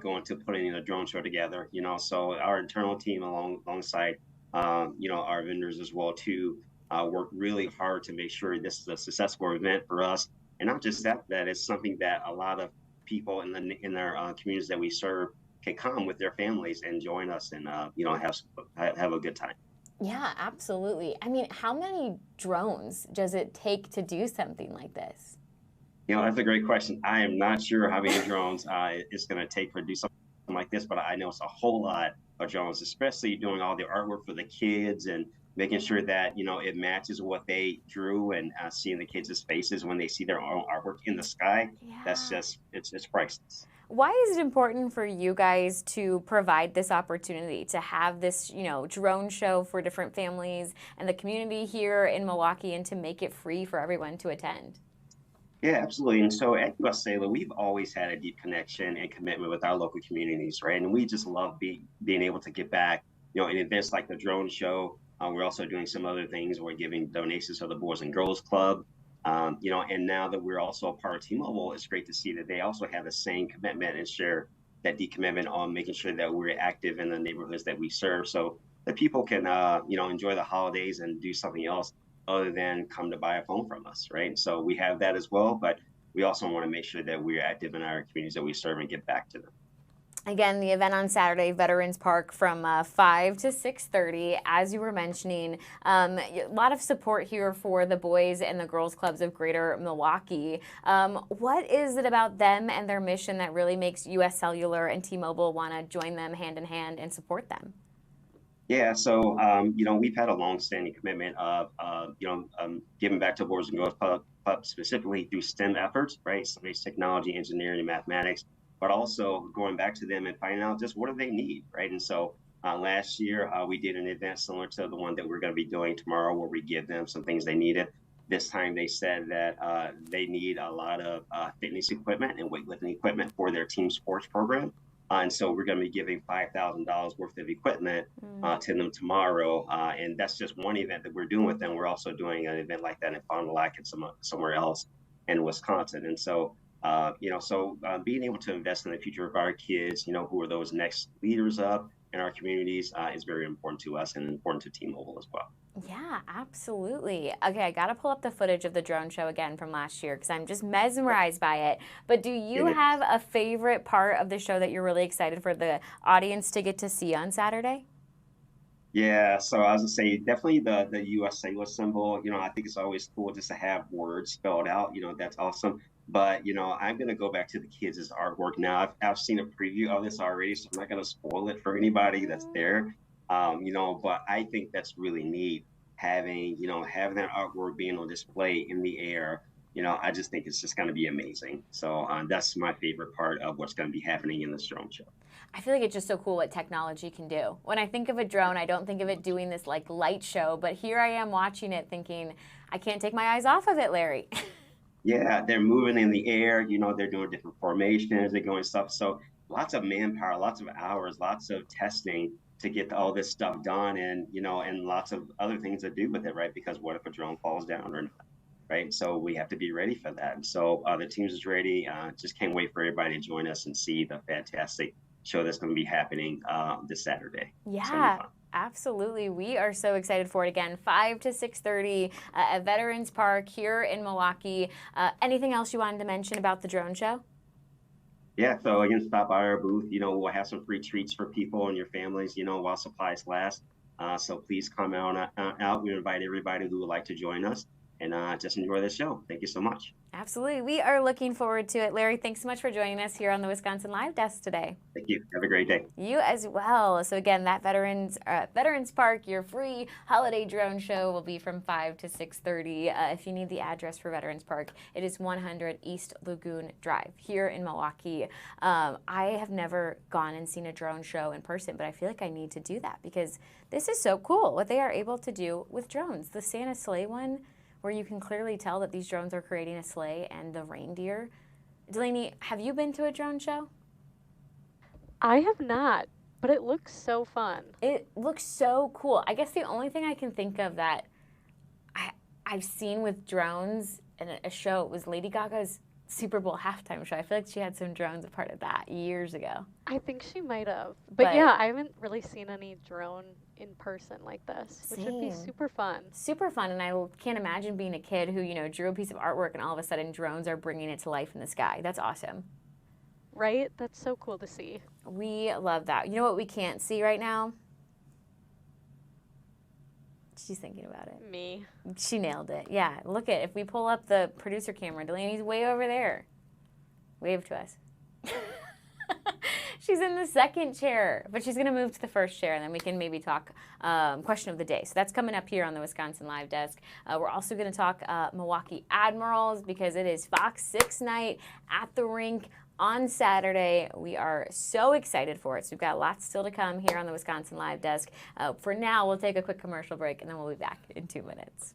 Going to putting a drone show together, so our internal team alongside, our vendors as well too, work really hard to make sure this is a successful event for us. And not just that it's something that a lot of people in their communities that we serve can come with their families and join us and, have a good time. Yeah, absolutely. I mean, how many drones does it take to do something like this? That's a great question. I am not sure how many drones it's going to take to do something like this, but I know it's a whole lot of drones, especially doing all the artwork for the kids and making sure that, it matches what they drew and seeing the kids' faces when they see their own artwork in the sky. Yeah. That's just, it's priceless. Why is it important for you guys to provide this opportunity to have this, drone show for different families and the community here in Milwaukee and to make it free for everyone to attend? Yeah, absolutely. And so at US Sailor, we've always had a deep connection and commitment with our local communities, right? And we just love being able to get back, in events like the drone show. We're also doing some other things. We're giving donations to the Boys and Girls Club. And now that we're also a part of T-Mobile, it's great to see that they also have the same commitment and share that deep commitment on making sure that we're active in the neighborhoods that we serve so that people can, enjoy the holidays and do something else other than come to buy a phone from us, right? So we have that as well, but we also want to make sure that we're active in our communities that we serve and get back to them. Again, the event on Saturday, Veterans Park from 5 to 6:30, as you were mentioning. A lot of support here for the boys and the girls clubs of Greater Milwaukee. What is it about them and their mission that really makes US Cellular and T-Mobile want to join them hand in hand and support them? Yeah, so, we've had a long-standing commitment of, giving back to Boys and Girls Club specifically through STEM efforts, right? Space technology, engineering, and mathematics, but also going back to them and finding out just what do they need, right? And so last year, we did an event similar to the one that we're going to be doing tomorrow where we give them some things they needed. This time they said that they need a lot of fitness equipment and weightlifting equipment for their team sports program. And so we're going to be giving $5,000 worth of equipment to them tomorrow. And that's just one event that we're doing with them. We're also doing an event like that in Fond du Lac and somewhere else in Wisconsin. And so, being able to invest in the future of our kids, who are those next leaders up in our communities is very important to us and important to T-Mobile as well. Yeah, absolutely. Okay, I got to pull up the footage of the drone show again from last year because I'm just mesmerized by it. But do you have a favorite part of the show that you're really excited for the audience to get to see on Saturday? Yeah, so I was gonna say definitely the U.S. Sailor symbol. I think it's always cool just to have words spelled out. That's awesome. But I'm gonna go back to the kids' artwork now. I've seen a preview of this already, so I'm not gonna spoil it for anybody that's there. But I think that's really neat having that artwork being on display in the air. I just think it's just gonna be amazing. So that's my favorite part of what's gonna be happening in this drone show. I feel like it's just so cool what technology can do. When I think of a drone, I don't think of it doing this like light show, but here I am watching it thinking, I can't take my eyes off of it, Larry. Yeah, they're moving in the air, they're doing different formations, they're going stuff. So lots of manpower, lots of hours, lots of testing to get all this stuff done and lots of other things to do with it, right? Because what if a drone falls down or not, right? So we have to be ready for that. And so the teams is ready. Just can't wait for everybody to join us and see the fantastic show that's going to be happening this Saturday. Yeah. Absolutely. We are so excited for it again. 5 to 6:30 at Veterans Park here in Milwaukee. Anything else you wanted to mention about the drone show? Yeah, so again, stop by our booth. We'll have some free treats for people and your families, while supplies last. So please come out. We invite everybody who would like to join us and just enjoy the show. Thank you so much. Absolutely. We are looking forward to it. Larry, thanks so much for joining us here on the Wisconsin Live Desk today. Thank you. Have a great day. You as well. So again, that Veterans Park, your free holiday drone show will be from 5 to 6:30. If you need the address for Veterans Park, it is 100 East Lagoon Drive here in Milwaukee. I have never gone and seen a drone show in person, but I feel like I need to do that because this is so cool what they are able to do with drones. The Santa sleigh one, where you can clearly tell that these drones are creating a sleigh, and the reindeer. Delaney, have you been to a drone show? I have not, but it looks so fun. It looks so cool. I guess the only thing I can think of that I've seen with drones in a show was Lady Gaga's Super Bowl halftime show. I feel like she had some drones a part of that years ago. I think she might have. But yeah, I haven't really seen any drone in person like this, which would be super fun. Super fun, and I can't imagine being a kid who, drew a piece of artwork and all of a sudden drones are bringing it to life in the sky. That's awesome. Right? That's so cool to see. We love that. You know what we can't see right now? She's thinking about it. Me. She nailed it. Yeah, look at, if we pull up the producer camera, Delaney's way over there. Wave to us. She's in the second chair, but she's going to move to the first chair, and then we can maybe talk question of the day. So that's coming up here on the Wisconsin Live Desk. We're also going to talk Milwaukee Admirals because it is FOX6 night at the rink on Saturday. We are so excited for it. So we've got lots still to come here on the Wisconsin Live Desk. For now, we'll take a quick commercial break, and then we'll be back in 2 minutes.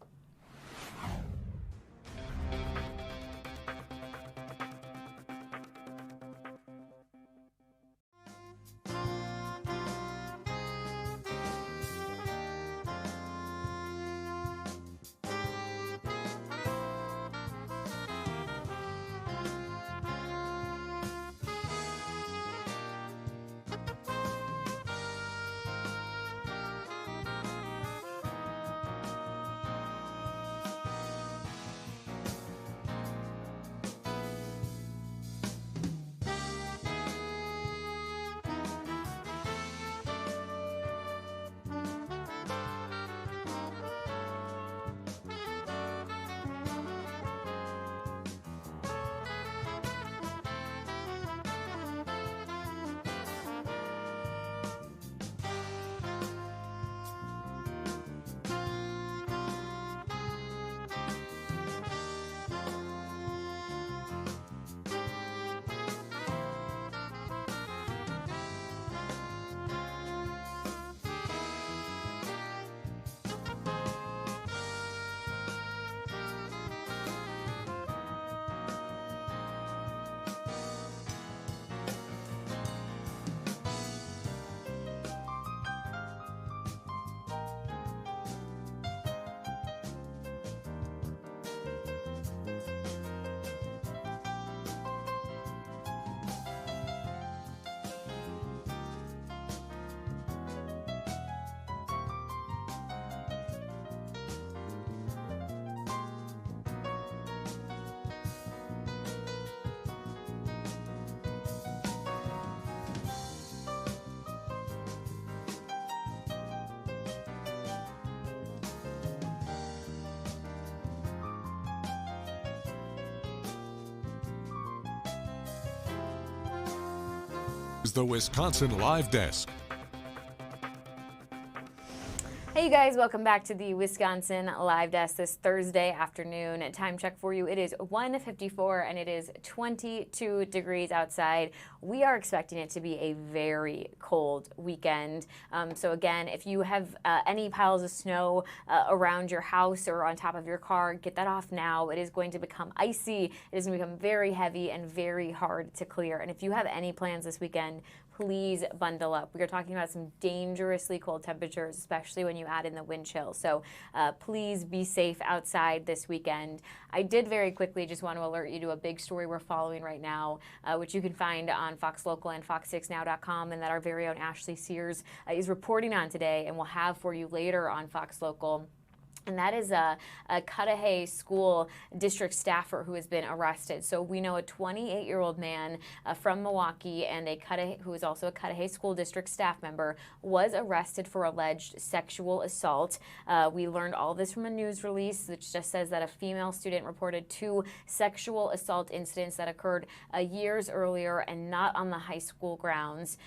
Is the Wisconsin Live Desk. Hey you guys, welcome back to the Wisconsin Live Desk this Thursday afternoon. Time check for you. It is 1:54 and it is 22 degrees outside. We are expecting it to be a very cold weekend. So again, if you have any piles of snow around your house or on top of your car, get that off now. It is going to become icy. It is going to become very heavy and very hard to clear. And if you have any plans this weekend, please bundle up. We are talking about some dangerously cold temperatures, especially when you add in the wind chill. So please be safe outside this weekend. I did very quickly just want to alert you to a big story we're following right now, which you can find on Fox Local and FOX6Now.com, and that our very own Ashley Sears is reporting on today and will have for you later on Fox Local. And that is a Cudahy school district staffer who has been arrested. So we know a 28-year-old man from Milwaukee and who is also a Cudahy school district staff member was arrested for alleged sexual assault. We learned all this from a news release, which just says that a female student reported 2 sexual assault incidents that occurred years earlier and not on the high school grounds.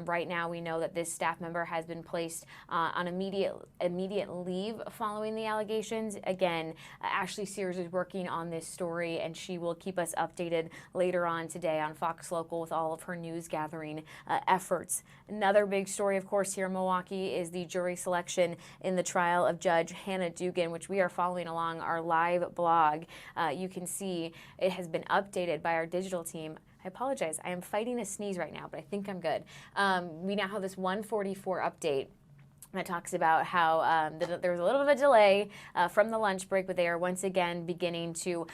Right now we know that this staff member has been placed on immediate leave following the allegations. Again, Ashley Sears is working on this story and she will keep us updated later on today on Fox Local with all of her news gathering efforts. Another big story, of course, here in Milwaukee is the jury selection in the trial of Judge Hannah Dugan, which we are following along our live blog. You can see it has been updated by our digital team. I apologize. I am fighting a sneeze right now, but I think I'm good. We now have this 144 update that talks about how there was a little bit of a delay from the lunch break, but they are once again beginning to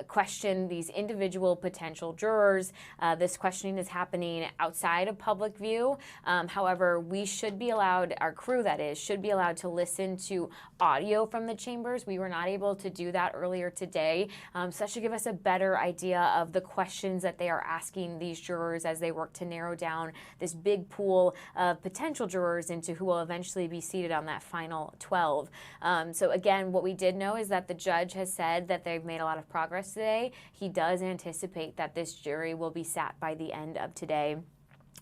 question these individual potential jurors. This questioning is happening outside of public view. However, we should be allowed, our crew that is, should be allowed to listen to audio from the chambers. We were not able to do that earlier today. So that should give us a better idea of the questions that they are asking these jurors as they work to narrow down this big pool of potential jurors into who will eventually be seated on that final 12. So again, what we did know is that the judge has said that they've made a lot of progress today. He does anticipate that this jury will be sat by the end of today.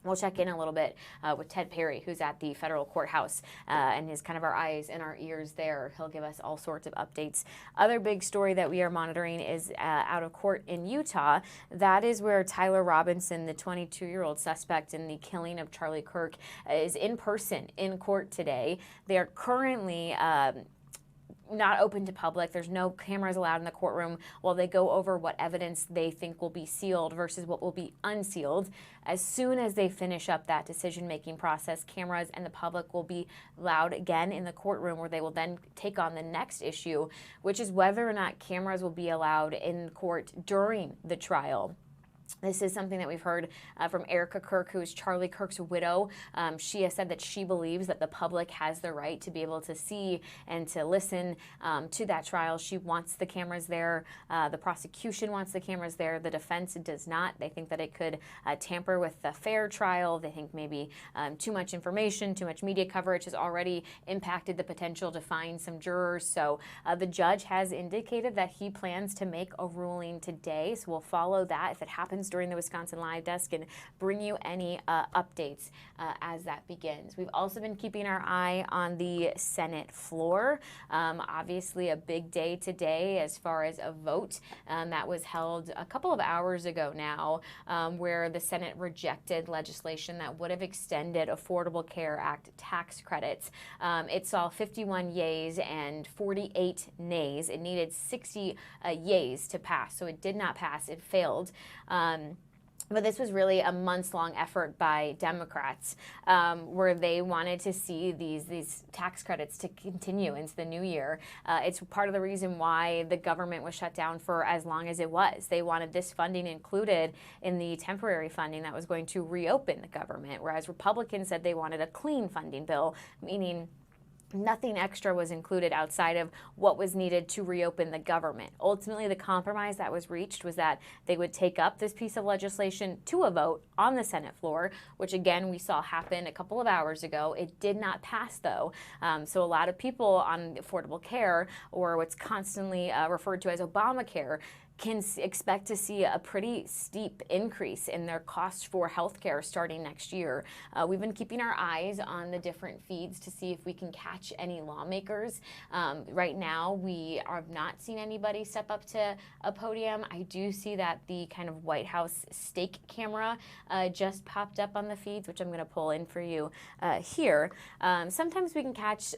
We'll check in a little bit with Ted Perry, who's at the federal courthouse and is kind of our eyes and our ears there. He'll give us all sorts of updates. Other big story that we are monitoring is out of court in Utah. That is where Tyler Robinson, the 22-year-old suspect in the killing of Charlie Kirk, is in person in court today. They are currently not open to public. There's no cameras allowed in the courtroom while they go over what evidence they think will be sealed versus what will be unsealed. As soon as they finish up that decision-making process, cameras and the public will be allowed again in the courtroom, where they will then take on the next issue, which is whether or not cameras will be allowed in court during the trial. This is something that we've heard from Erica Kirk, who is Charlie Kirk's widow. She has said that she believes that the public has the right to be able to see and to listen to that trial. She wants the cameras there. The prosecution wants the cameras there. The defense does not. They think that it could tamper with the fair trial. They think maybe too much information, too much media coverage has already impacted the potential to find some jurors. So the judge has indicated that he plans to make a ruling today. So we'll follow that if it happens during the Wisconsin Live Desk and bring you any updates as that begins. We've also been keeping our eye on the Senate floor. Obviously a big day today as far as a vote that was held a couple of hours ago now, where the Senate rejected legislation that would have extended Affordable Care Act tax credits. It saw 51 yeas and 48 nays. It needed 60 yeas to pass, so it did not pass. It failed. But this was really a months-long effort by Democrats where they wanted to see these tax credits to continue into the new year. It's part of the reason why the government was shut down for as long as it was. They wanted this funding included in the temporary funding that was going to reopen the government, whereas Republicans said they wanted a clean funding bill, meaning nothing extra was included outside of what was needed to reopen the government. Ultimately, the compromise that was reached was that they would take up this piece of legislation to a vote on the Senate floor, which again we saw happen a couple of hours ago. It did not pass though. So a lot of people on affordable care, or what's constantly referred to as Obamacare, can expect to see a pretty steep increase in their cost for healthcare starting next year. We've been keeping our eyes on the different feeds to see if we can catch any lawmakers. Right now, we have not seen anybody step up to a podium. I do see that the kind of White House stake camera just popped up on the feeds, which I'm going to pull in for you here. Sometimes we can catch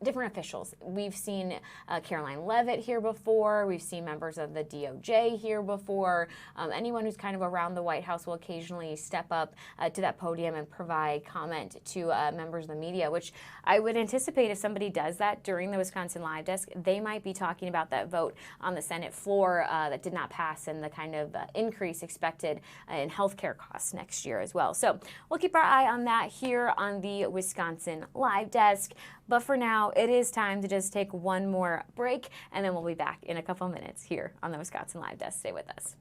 different officials. We've seen Caroline Leavitt here before. We've seen members of the DOJ here before. Anyone who's kind of around the White House will occasionally step up to that podium and provide comment to members of the media, which I would anticipate if somebody does that during the Wisconsin Live Desk, they might be talking about that vote on the Senate floor that did not pass and the kind of increase expected in healthcare costs next year as well. So we'll keep our eye on that here on the Wisconsin Live Desk. But for now, it is time to just take one more break, and then we'll be back in a couple minutes here on the Wisconsin Live Desk. Stay with us.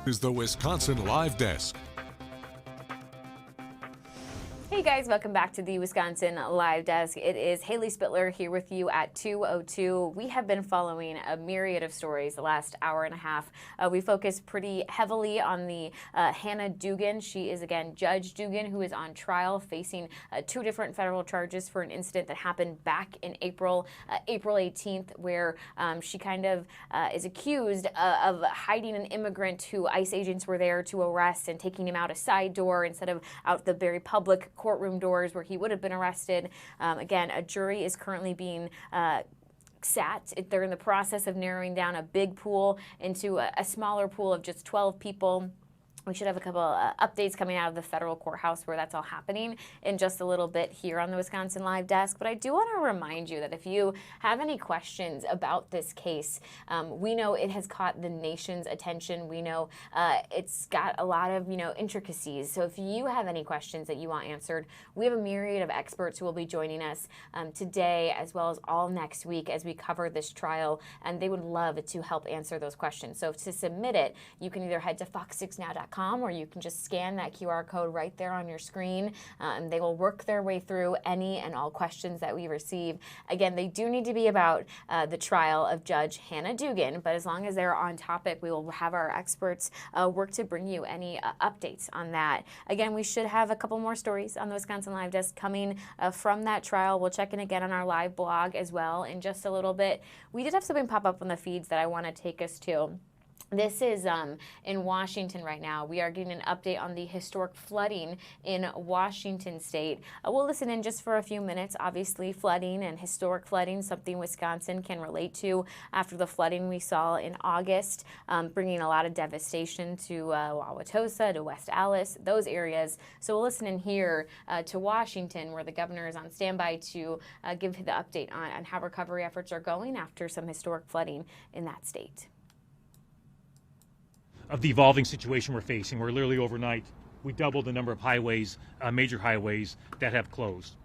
Is the Wisconsin Live Desk. Hey guys, welcome back to the Wisconsin Live Desk. It is Haley Spittler here with you at 2:02. We have been following a myriad of stories the last hour and a half. We focused pretty heavily on the Hannah Dugan. She is, again, Judge Dugan, who is on trial facing 2 different federal charges for an incident that happened back in April 18th, where she kind of is accused of hiding an immigrant who ICE agents were there to arrest and taking him out a side door instead of out the very public courtroom doors where he would have been arrested. Again, a jury is currently being sat. They're in the process of narrowing down a big pool into a smaller pool of just 12 people. We should have a couple updates coming out of the federal courthouse where that's all happening in just a little bit here on the Wisconsin Live Desk. But I do want to remind you that if you have any questions about this case, we know it has caught the nation's attention. We know it's got a lot of, intricacies. So if you have any questions that you want answered, we have a myriad of experts who will be joining us today as well as all next week as we cover this trial, and they would love to help answer those questions. So to submit it, you can either head to fox6now.com or you can just scan that QR code right there on your screen, and they will work their way through any and all questions that we receive. Again, they do need to be about the trial of Judge Hannah Dugan, but as long as they're on topic, we will have our experts work to bring you any updates on that. Again, we should have a couple more stories on the Wisconsin Live Desk coming from that trial. We'll check in again on our live blog as well in just a little bit. We did have something pop up on the feeds that I want to take us to. This is in Washington right now. We are getting an update on the historic flooding in Washington state. We'll listen in just for a few minutes. Obviously, flooding and historic flooding, something Wisconsin can relate to after the flooding we saw in August, bringing a lot of devastation to Wauwatosa, to West Allis, those areas. So we'll listen in here to Washington, where the governor is on standby to give the update on how recovery efforts are going after some historic flooding in that state. Of the evolving situation we're facing, where literally overnight we doubled the number of highways, major highways that have closed.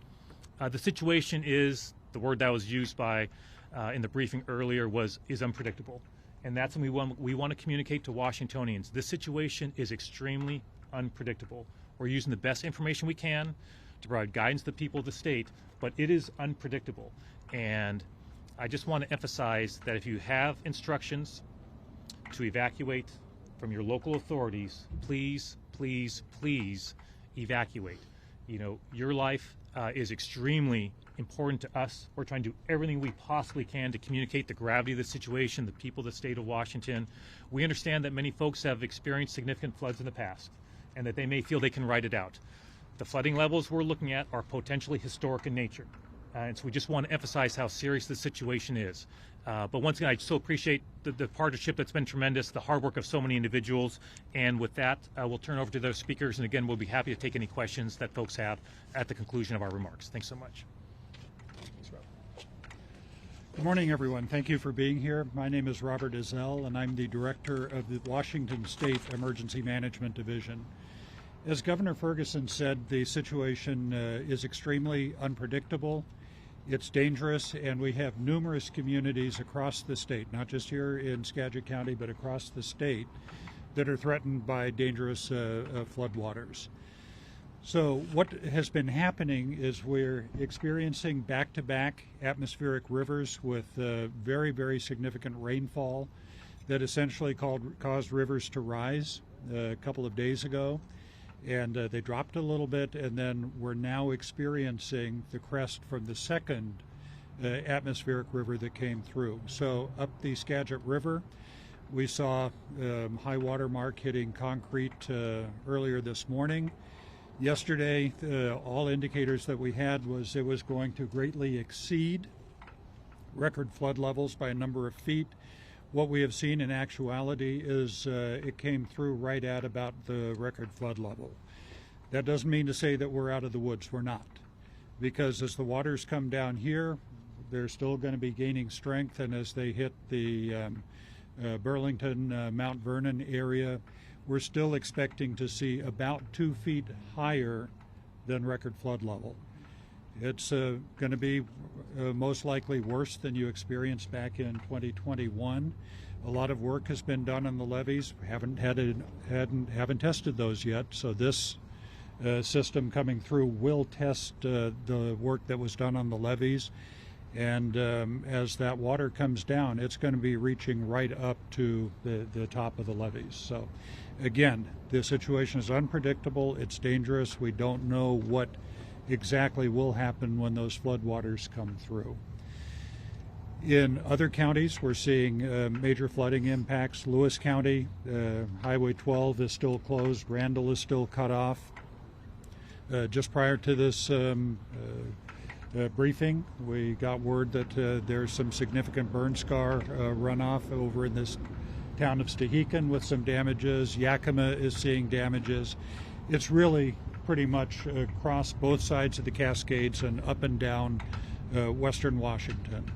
The situation is, the word that was used by in the briefing earlier is unpredictable, and that's when we want to communicate to Washingtonians. This situation is extremely unpredictable. We're using the best information we can to provide guidance to the people of the state, but it is unpredictable. And I just want to emphasize that if you have instructions to evacuate from your local authorities, please, please, please evacuate. You know, your life is extremely important to us. We're trying to do everything we possibly can to communicate the gravity of the situation, the people of the state of Washington. We understand that many folks have experienced significant floods in the past and that they may feel they can ride it out. The flooding levels we're looking at are potentially historic in nature. And so we just want to emphasize how serious the situation is. But once again, I so appreciate the partnership that's been tremendous, the hard work of so many individuals. And with that, we'll turn over to those speakers. And again, we'll be happy to take any questions that folks have at the conclusion of our remarks. Thanks so much. Good morning, everyone. Thank you for being here. My name is Robert Ezell, and I'm the director of the Washington State Emergency Management Division. As Governor Ferguson said, the situation is extremely unpredictable. It's dangerous, and we have numerous communities across the state, not just here in Skagit County, but across the state, that are threatened by dangerous floodwaters. So what has been happening is we're experiencing back-to-back atmospheric rivers with very, very significant rainfall that essentially caused rivers to rise a couple of days ago. And they dropped a little bit, and then we're now experiencing the crest from the second atmospheric river that came through. So up the Skagit River, we saw high water mark hitting concrete earlier this morning. Yesterday, all indicators that we had was it was going to greatly exceed record flood levels by a number of feet. What we have seen in actuality is it came through right at about the record flood level. That doesn't mean to say that we're out of the woods. We're not. Because as the waters come down here, they're still going to be gaining strength, and as they hit the Burlington, Mount Vernon area, we're still expecting to see about 2 feet higher than record flood level. It's going to be most likely worse than you experienced back in 2021. A lot of work has been done on the levees. Haven't tested those yet. So this system coming through will test the work that was done on the levees. And as that water comes down, it's going to be reaching right up to the top of the levees. So again, the situation is unpredictable. It's dangerous. We don't know what exactly will happen when those floodwaters come through. In other counties, we're seeing major flooding impacts. Lewis County, Highway 12 is still closed. Randall is still cut off. Just prior to this briefing, we got word that there's some significant burn scar runoff over in this town of Stehekin with some damages. Yakima is seeing damages. It's really pretty much across both sides of the Cascades and up and down western Washington.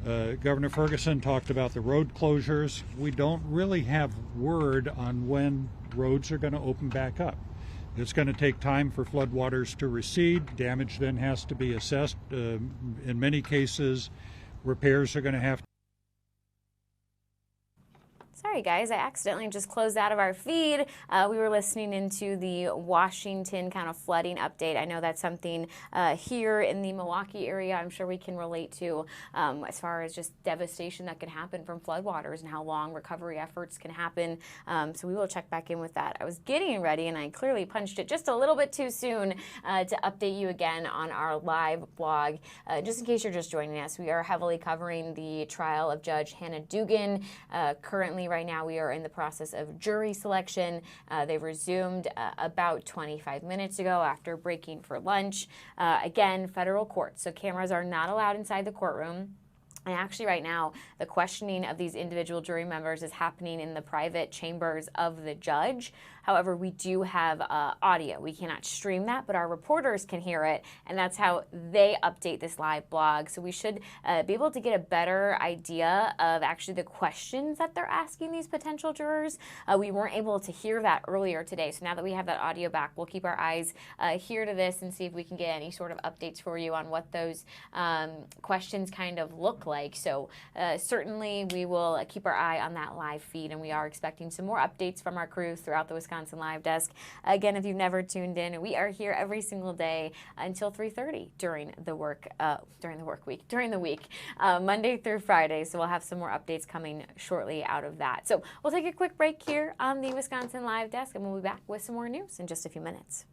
Governor Ferguson talked about the road closures. We don't really have word on when roads are going to open back up. It's going to take time for floodwaters to recede. Damage then has to be assessed. In many cases, repairs are going to have to. Sorry guys, I accidentally just closed out of our feed. We were listening into the Washington kind of flooding update. I know that's something here in the Milwaukee area I'm sure we can relate to as far as just devastation that can happen from floodwaters and how long recovery efforts can happen. So we will check back in with that. I was getting ready and I clearly punched it just a little bit too soon to update you again on our live blog. Just in case you're just joining us, we are heavily covering the trial of Judge Hannah Dugan, currently right now we are in the process of jury selection. They resumed about 25 minutes ago after breaking for lunch. Again, federal court, so cameras are not allowed inside the courtroom. And actually right now, the questioning of these individual jury members is happening in the private chambers of the judge. However, we do have audio. We cannot stream that, but our reporters can hear it, and that's how they update this live blog. So we should be able to get a better idea of actually the questions that they're asking these potential jurors. We weren't able to hear that earlier today, so now that we have that audio back, we'll keep our eyes here to this and see if we can get any sort of updates for you on what those questions kind of look like. So certainly we will keep our eye on that live feed, and we are expecting some more updates from our crew throughout the Wisconsin Live Desk. Again, if you've never tuned in, we are here every single day until 3:30 during the week, Monday through Friday. So we'll have some more updates coming shortly out of that. So we'll take a quick break here on the Wisconsin Live Desk, and we'll be back with some more news in just a few minutes.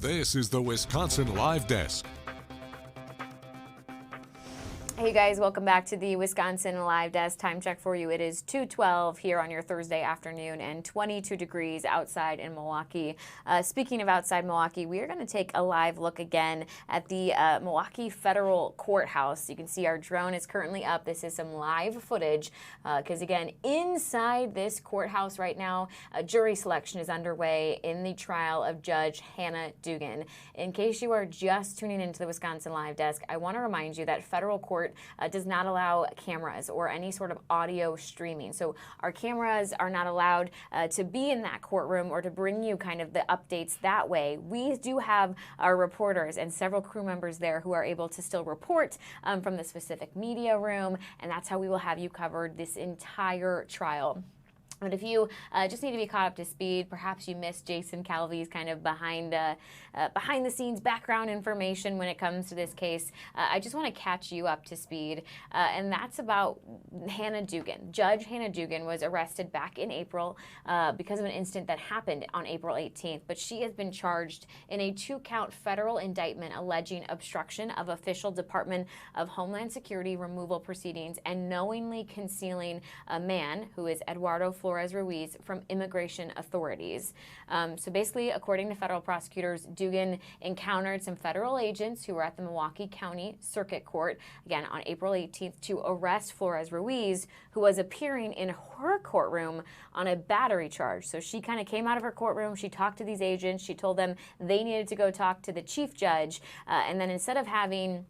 This is the Wisconsin Live Desk. Hey guys, welcome back to the Wisconsin Live Desk. Time check for you. It is 2:12 here on your Thursday afternoon and 22 degrees outside in Milwaukee. Speaking of outside Milwaukee, we are going to take a live look again at the Milwaukee Federal Courthouse. You can see our drone is currently up. This is some live footage because again, inside this courthouse right now, a jury selection is underway in the trial of Judge Hannah Dugan. In case you are just tuning into the Wisconsin Live Desk, I want to remind you that federal court does not allow cameras or any sort of audio streaming. So our cameras are not allowed to be in that courtroom or to bring you kind of the updates that way. We do have our reporters and several crew members there who are able to still report from the specific media room, and that's how we will have you covered this entire trial. But if you just need to be caught up to speed, perhaps you missed Jason Calvi's kind of behind the scenes background information when it comes to this case, I just want to catch you up to speed. And that's about Hannah Dugan. Judge Hannah Dugan was arrested back in April because of an incident that happened on April 18th. But she has been charged in a 2-count federal indictment alleging obstruction of official Department of Homeland Security removal proceedings and knowingly concealing a man who is Eduardo Flores Ruiz from immigration authorities. So basically, according to federal prosecutors, Dugan encountered some federal agents who were at the Milwaukee County Circuit Court, again on April 18th, to arrest Flores Ruiz, who was appearing in her courtroom on a battery charge. So she kind of came out of her courtroom, she talked to these agents, she told them they needed to go talk to the chief judge, and then instead of having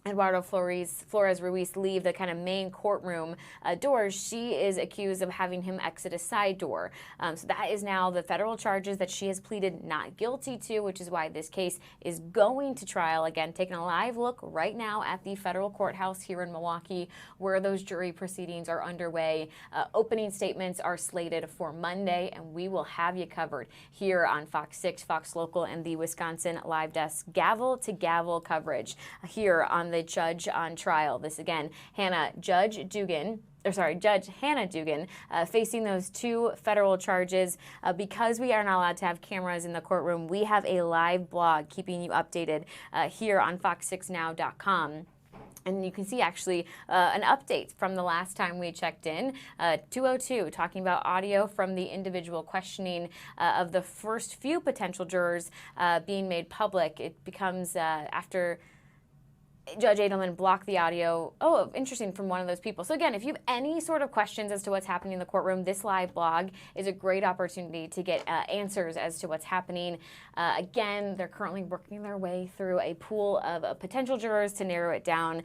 Eduardo Flores Ruiz leave the kind of main courtroom doors, she is accused of having him exit a side door. So that is now the federal charges that she has pleaded not guilty to, which is why this case is going to trial. Again, taking a live look right now at the federal courthouse here in Milwaukee, where those jury proceedings are underway. Opening statements are slated for Monday, and we will have you covered here on Fox 6, Fox Local, and the Wisconsin Live Desk. Gavel to gavel coverage here on the judge on trial. This again, Judge Hannah Dugan, facing those 2 federal charges. Because we are not allowed to have cameras in the courtroom, we have a live blog keeping you updated here on fox6now.com. And you can see actually an update from the last time we checked in, 2:02, talking about audio from the individual questioning of the first few potential jurors being made public. It becomes after Judge Edelman blocked the audio. Oh, interesting, from one of those people. So again, if you have any sort of questions as to what's happening in the courtroom, this live blog is a great opportunity to get answers as to what's happening. Again, they're currently working their way through a pool of potential jurors to narrow it down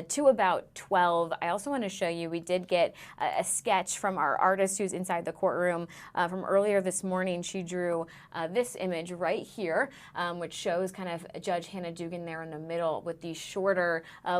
to about 12. I also want to show you, we did get a sketch from our artist who's inside the courtroom from earlier this morning. She drew this image right here, which shows kind of Judge Hannah Dugan there in the middle with the shorter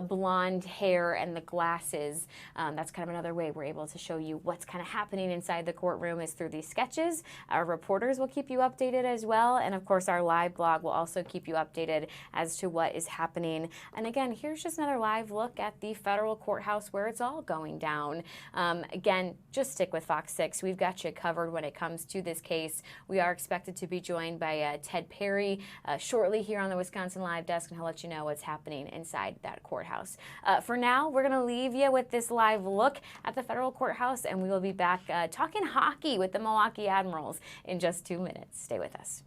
blonde hair and the glasses. That's kind of another way we're able to show you what's kind of happening inside the courtroom is through these sketches. Our reporters will keep you updated as well, and of course our live blog will also keep you updated as to what is happening. And again, here's just another live look at the federal courthouse where it's all going down. Again, just stick with Fox 6. We've got you covered when it comes to this case. We are expected to be joined by Ted Perry shortly here on the Wisconsin Live Desk, and he'll let you know what's happening inside that courthouse. For now, we're going to leave you with this live look at the federal courthouse, and we will be back talking hockey with the Milwaukee Admirals in just 2 minutes. Stay with us.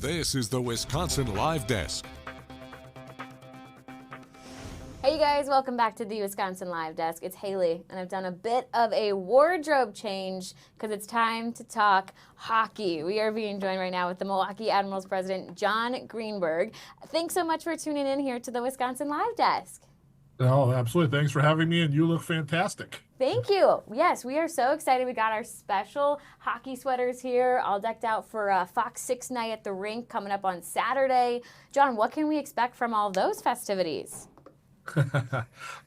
This is the Wisconsin Live Desk. Hey you guys, welcome back to the Wisconsin Live Desk. It's Haley, and I've done a bit of a wardrobe change because it's time to talk hockey. We are being joined right now with the Milwaukee Admirals president, John Greenberg. Thanks so much for tuning in here to the Wisconsin Live Desk. Oh, absolutely. Thanks for having me, and you look fantastic. Thank you. Yes, we are so excited. We got our special hockey sweaters here, all decked out for FOX6 night at the rink coming up on Saturday. John, what can we expect from all those festivities?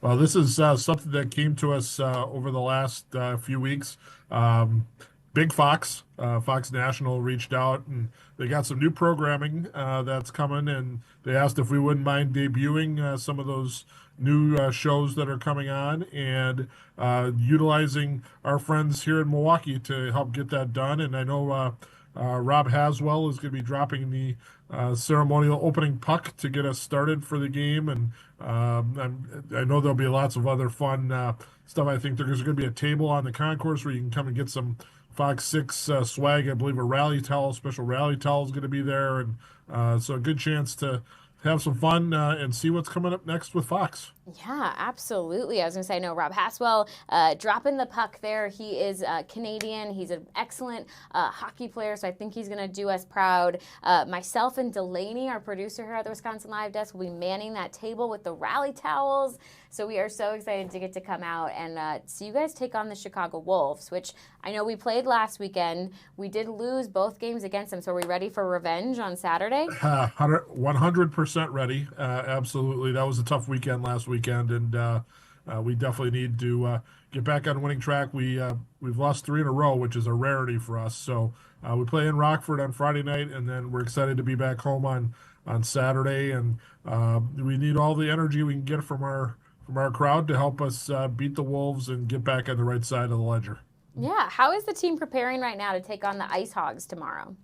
Well, this is something that came to us over the last few weeks. Big Fox, Fox National reached out, and they got some new programming that's coming, and they asked if we wouldn't mind debuting some of those new shows that are coming on and utilizing our friends here in Milwaukee to help get that done. And I know Rob Haswell is going to be dropping the ceremonial opening puck to get us started for the game. And I know there'll be lots of other fun stuff. I think there's going to be a table on the concourse where you can come and get some Fox 6 swag. I believe a rally towel, special rally towel is going to be there. And so a good chance to have some fun and see what's coming up next with Fox. Yeah, absolutely. I was going to say, I know Rob Haswell dropping the puck there. He is Canadian. He's an excellent hockey player, so I think he's going to do us proud. Myself and Delaney, our producer here at the Wisconsin Live Desk, will be manning that table with the rally towels. So we are so excited to get to come out and see you guys take on the Chicago Wolves, which I know we played last weekend. We did lose both games against them, so are we ready for revenge on Saturday? 100% ready. Absolutely. That was a tough weekend last weekend, and we definitely need to get back on winning track. We've lost 3 in a row, which is a rarity for us. So we play in Rockford on Friday night, and then we're excited to be back home on Saturday. And we need all the energy we can get from our crowd to help us beat the Wolves and get back on the right side of the ledger. Yeah. How is the team preparing right now to take on the Ice Hogs tomorrow?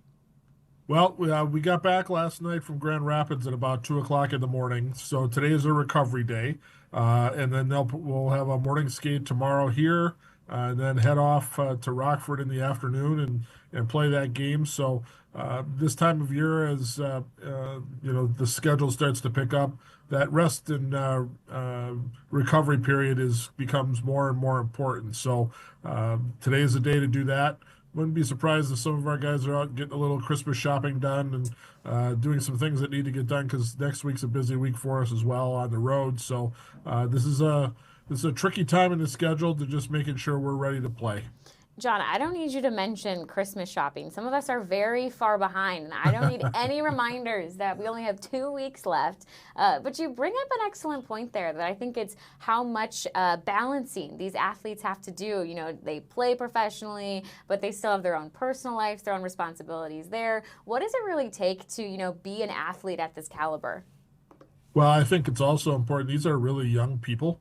Well, we got back last night from Grand Rapids at about 2 o'clock in the morning. So today is a recovery day. And then we'll have a morning skate tomorrow here, and then head off to Rockford in the afternoon and play that game. So this time of year, as the schedule starts to pick up, that rest and recovery period becomes more and more important. So today is the day to do that. Wouldn't be surprised if some of our guys are out getting a little Christmas shopping done and doing some things that need to get done, because next week's a busy week for us as well on the road. So this is a tricky time in the schedule to just making sure we're ready to play. John, I don't need you to mention Christmas shopping. Some of us are very far behind, and I don't need any reminders that we only have 2 weeks left. But you bring up an excellent point there, that I think it's how much balancing these athletes have to do. You know, they play professionally, but they still have their own personal lives, their own responsibilities there. What does it really take to, be an athlete at this caliber? Well, I think it's also important. These are really young people.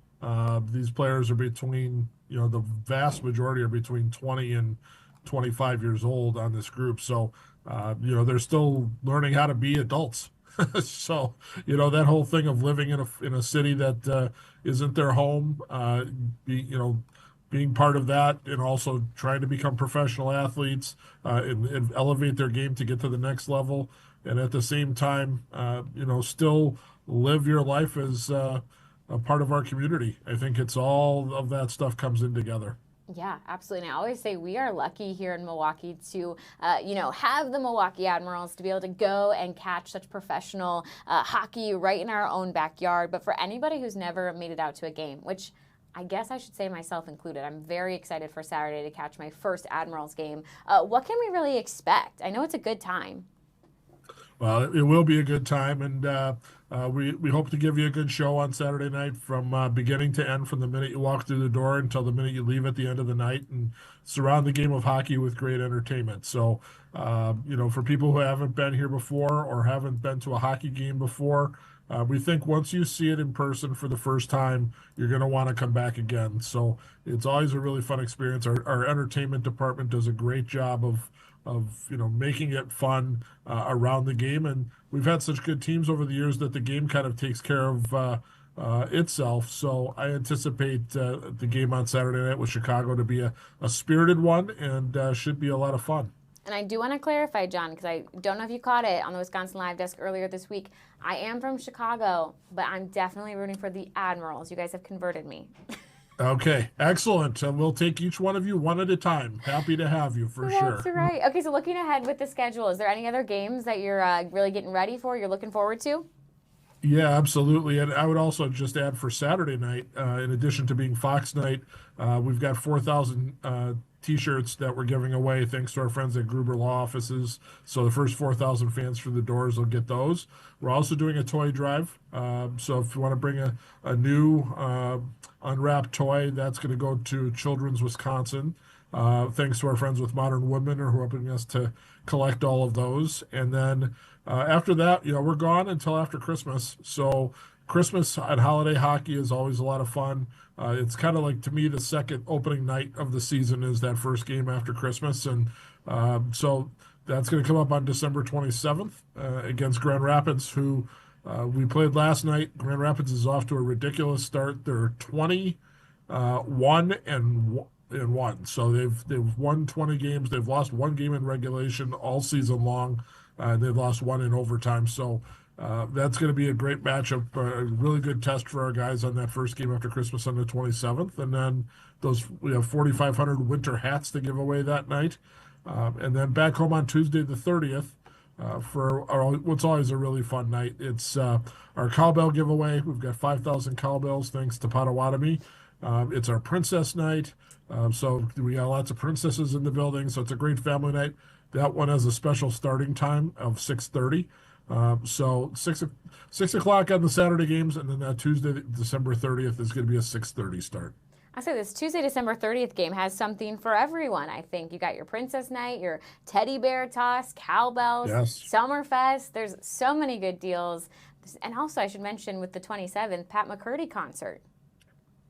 These players are between, the vast majority are between 20 and 25 years old on this group. So, they're still learning how to be adults. So, that whole thing of living in a city that isn't their home, being part of that, and also trying to become professional athletes and elevate their game to get to the next level. And at the same time, still live your life as a part of our community. I think it's all of that stuff comes in together. Yeah, absolutely. And I always say we are lucky here in Milwaukee to, have the Milwaukee Admirals to be able to go and catch such professional hockey right in our own backyard. But for anybody who's never made it out to a game, which I guess I should say myself included, I'm very excited for Saturday to catch my first Admirals game. What can we really expect? I know it's a good time. Well, it will be a good time, and we hope to give you a good show on Saturday night from beginning to end, from the minute you walk through the door until the minute you leave at the end of the night, and surround the game of hockey with great entertainment. So, for people who haven't been here before or haven't been to a hockey game before, we think once you see it in person for the first time, you're going to want to come back again. So it's always a really fun experience. Our entertainment department does a great job of making it fun around the game, and we've had such good teams over the years that the game kind of takes care of itself. So I anticipate the game on Saturday night with Chicago to be a spirited one, and should be a lot of fun. And I do want to clarify, John, because I don't know if you caught it on the Wisconsin Live Desk earlier this week. I am from Chicago, but I'm definitely rooting for the Admirals. You guys have converted me. Okay, excellent. We'll take each one of you one at a time. Happy to have you for sure. That's right. Okay, so looking ahead with the schedule, is there any other games that you're really getting ready for, you're looking forward to? Yeah, absolutely. And I would also just add for Saturday night, in addition to being Fox night, we've got 4,000 T-shirts that we're giving away thanks to our friends at Gruber Law Offices. So the first 4,000 fans through the doors will get those. We're also doing a toy drive. So if you want to bring a new unwrapped toy, that's going to go to Children's Wisconsin. Thanks to our friends with Modern Women who are helping us to collect all of those. And then after that, we're gone until after Christmas. So Christmas and holiday hockey is always a lot of fun. It's kind of like, to me, the second opening night of the season is that first game after Christmas. And so that's going to come up on December 27th against Grand Rapids, who we played last night. Grand Rapids is off to a ridiculous start. They're 21-1. So they've won 20 games. They've lost one game in regulation all season long. They've lost one in overtime. So that's going to be a great matchup, a really good test for our guys on that first game after Christmas on the 27th. And then we have 4,500 winter hats to give away that night. And then back home on Tuesday the 30th for what's always a really fun night. It's our cowbell giveaway. We've got 5,000 cowbells thanks to Potawatomi. It's our princess night. So we got lots of princesses in the building. So it's a great family night. That one has a special starting time of 6:30. So 6 o'clock on the Saturday games, and then that Tuesday, December 30th, is going to be a 6:30 start. I say this Tuesday, December 30th game has something for everyone, I think. You got your princess night, your teddy bear toss, cowbells, yes, Summerfest. There's so many good deals. And also, I should mention with the 27th, Pat McCurdy concert.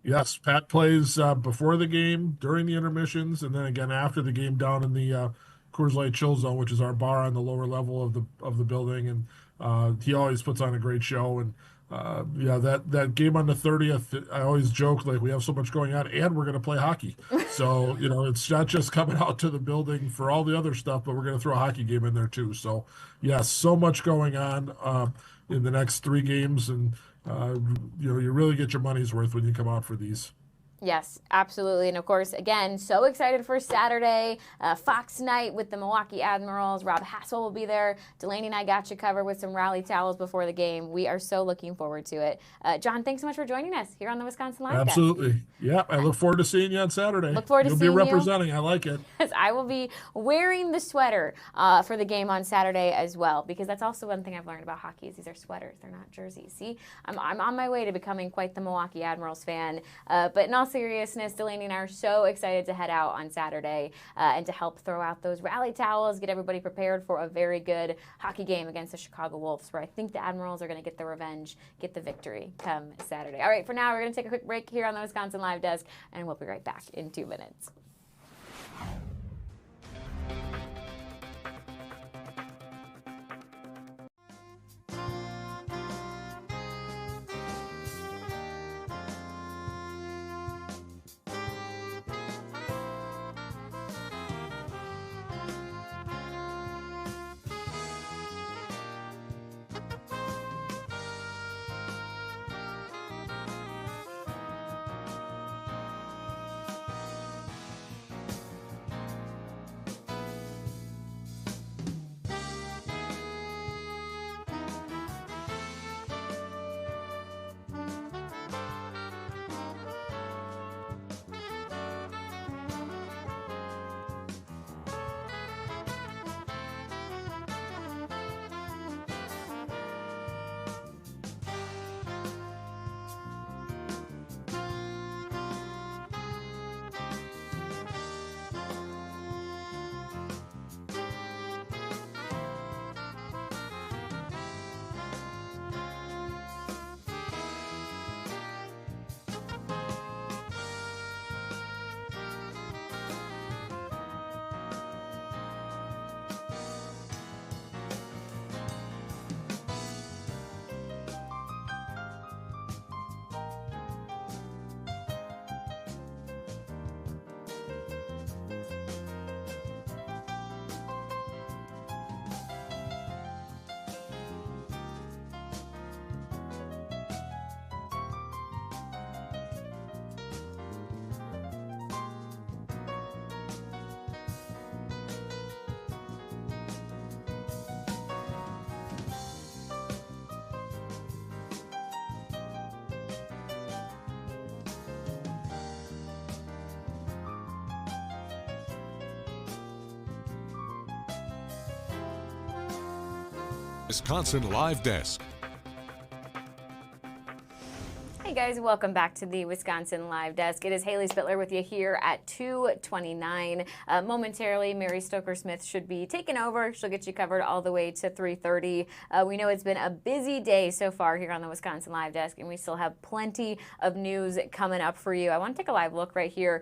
Yes, Pat plays before the game, during the intermissions, and then again after the game down in the Coors Light Chill Zone, which is our bar on the lower level of the building, and he always puts on a great show. And that game on the 30th, I always joke, like, we have so much going on, and we're going to play hockey. So it's not just coming out to the building for all the other stuff, but we're going to throw a hockey game in there too. So yes, so much going on in the next 3 games, and you really get your money's worth when you come out for these. Yes, absolutely. And of course, again, so excited for Saturday, Fox night with the Milwaukee Admirals. Rob Hassel will be there. Delaney and I got you covered with some rally towels before the game. We are so looking forward to it. John, thanks so much for joining us here on the Wisconsin Live Desk. Absolutely. Yeah, I look forward to seeing you on Saturday. Look forward to seeing you. You'll be representing. I like it. Yes, I will be wearing the sweater for the game on Saturday as well, because that's also one thing I've learned about hockey is these are sweaters. They're not jerseys. See, I'm on my way to becoming quite the Milwaukee Admirals fan. But in all seriousness, Delaney and I are so excited to head out on Saturday and to help throw out those rally towels, get everybody prepared for a very good hockey game against the Chicago Wolves, where I think the Admirals are going to get the revenge, get the victory come Saturday. All right, for now, we're going to take a quick break here on the Wisconsin Live Desk, and we'll be right back in 2 minutes. Wisconsin Live Desk. Hey guys, welcome back to the Wisconsin Live Desk. It is Haley Spittler with you here at 2:29. Momentarily, Mary Stoker-Smith should be taking over. She'll get you covered all the way to 3:30. We know it's been a busy day so far here on the Wisconsin Live Desk, and we still have plenty of news coming up for you. I want to take a live look right here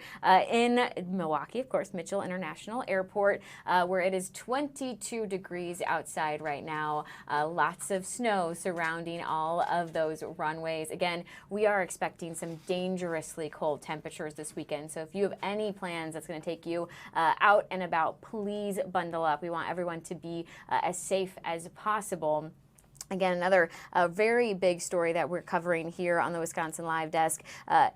in Milwaukee, of course, Mitchell International Airport, where it is 22 degrees outside right now. Lots of snow surrounding all of those runways. Again, we are expecting some dangerously cold temperatures this weekend. So if you have any plans that's going to take you out and about, please bundle up. We want everyone to be as safe as possible. Again, another very big story that we're covering here on the Wisconsin Live Desk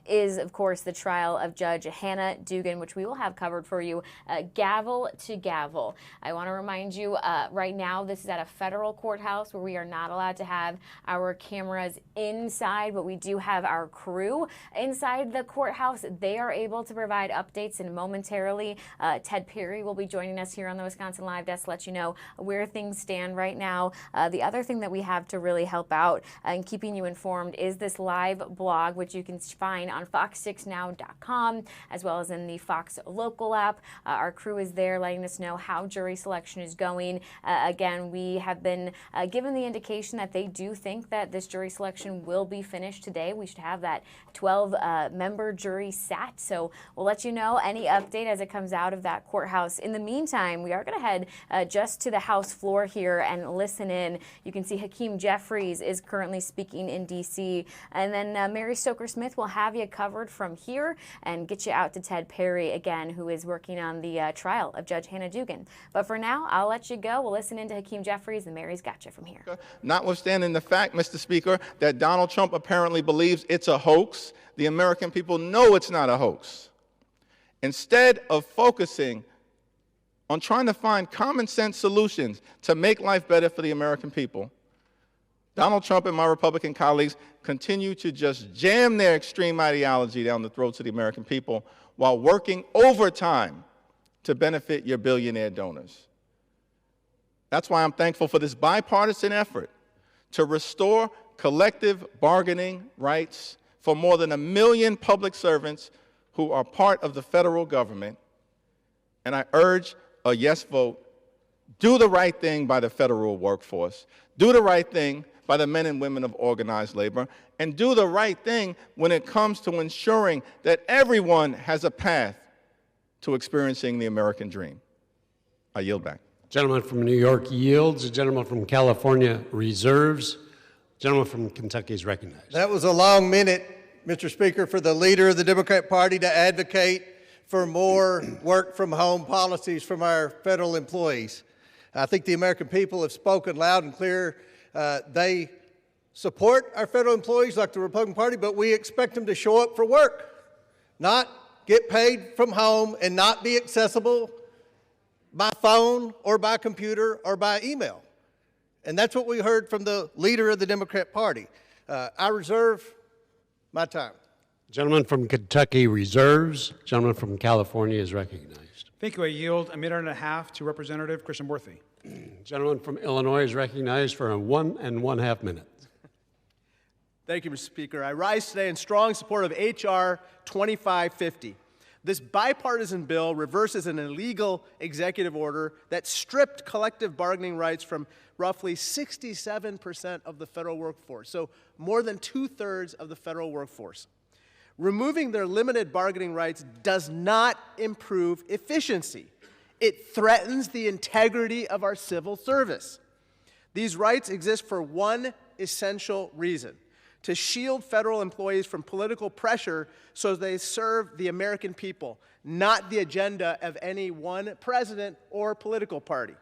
is, of course, the trial of Judge Hannah Dugan, which we will have covered for you gavel to gavel. I want to remind you, right now, this is at a federal courthouse where we are not allowed to have our cameras inside, but we do have our crew inside the courthouse. They are able to provide updates, and momentarily, Ted Perry will be joining us here on the Wisconsin Live Desk to let you know where things stand right now. The other thing that we have to really help out in keeping you informed is this live blog, which you can find on FOX6Now.com, as well as in the Fox local app. Our crew is there letting us know how jury selection is going. Again, we have been given the indication that they do think that this jury selection will be finished today. We should have that 12-member jury sat, so we'll let you know any update as it comes out of that courthouse. In the meantime, we are going to head just to the House floor here and listen in. You can see Hakeem Jeffries is currently speaking in D.C. And then Mary Stoker-Smith will have you covered from here and get you out to Ted Perry again, who is working on the trial of Judge Hannah Dugan. But for now, I'll let you go. We'll listen in to Hakeem Jeffries, and Mary's got you from here. Notwithstanding the fact, Mr. Speaker, that Donald Trump apparently believes it's a hoax, the American people know it's not a hoax. Instead of focusing on trying to find common sense solutions to make life better for the American people, Donald Trump and my Republican colleagues continue to just jam their extreme ideology down the throats of the American people while working overtime to benefit your billionaire donors. That's why I'm thankful for this bipartisan effort to restore collective bargaining rights for more than 1 million public servants who are part of the federal government. And I urge a yes vote. Do the right thing by the federal workforce. Do the right thing by the men and women of organized labor, and do the right thing when it comes to ensuring that everyone has a path to experiencing the American dream. I yield back. Gentleman from New York yields. The gentleman from California reserves. Gentleman from Kentucky is recognized. That was a long minute, Mr. Speaker, for the leader of the Democrat Party to advocate for more work from home policies from our federal employees. I think the American people have spoken loud and clear. They support our federal employees like the Republican Party, but we expect them to show up for work, not get paid from home and not be accessible by phone or by computer or by email. And that's what we heard from the leader of the Democrat Party. I reserve my time. Gentleman from Kentucky reserves. Gentleman from California is recognized. Thank you. I yield a minute and a half to Representative Christian Worthy. Gentleman from Illinois is recognized for 1.5 minutes. Thank you, Mr. Speaker. I rise today in strong support of H.R. 2550. This bipartisan bill reverses an illegal executive order that stripped collective bargaining rights from roughly 67% of the federal workforce, so more than 2/3 of the federal workforce. Removing their limited bargaining rights does not improve efficiency. It threatens the integrity of our civil service. These rights exist for one essential reason: to shield federal employees from political pressure so they serve the American people, not the agenda of any one president or political party.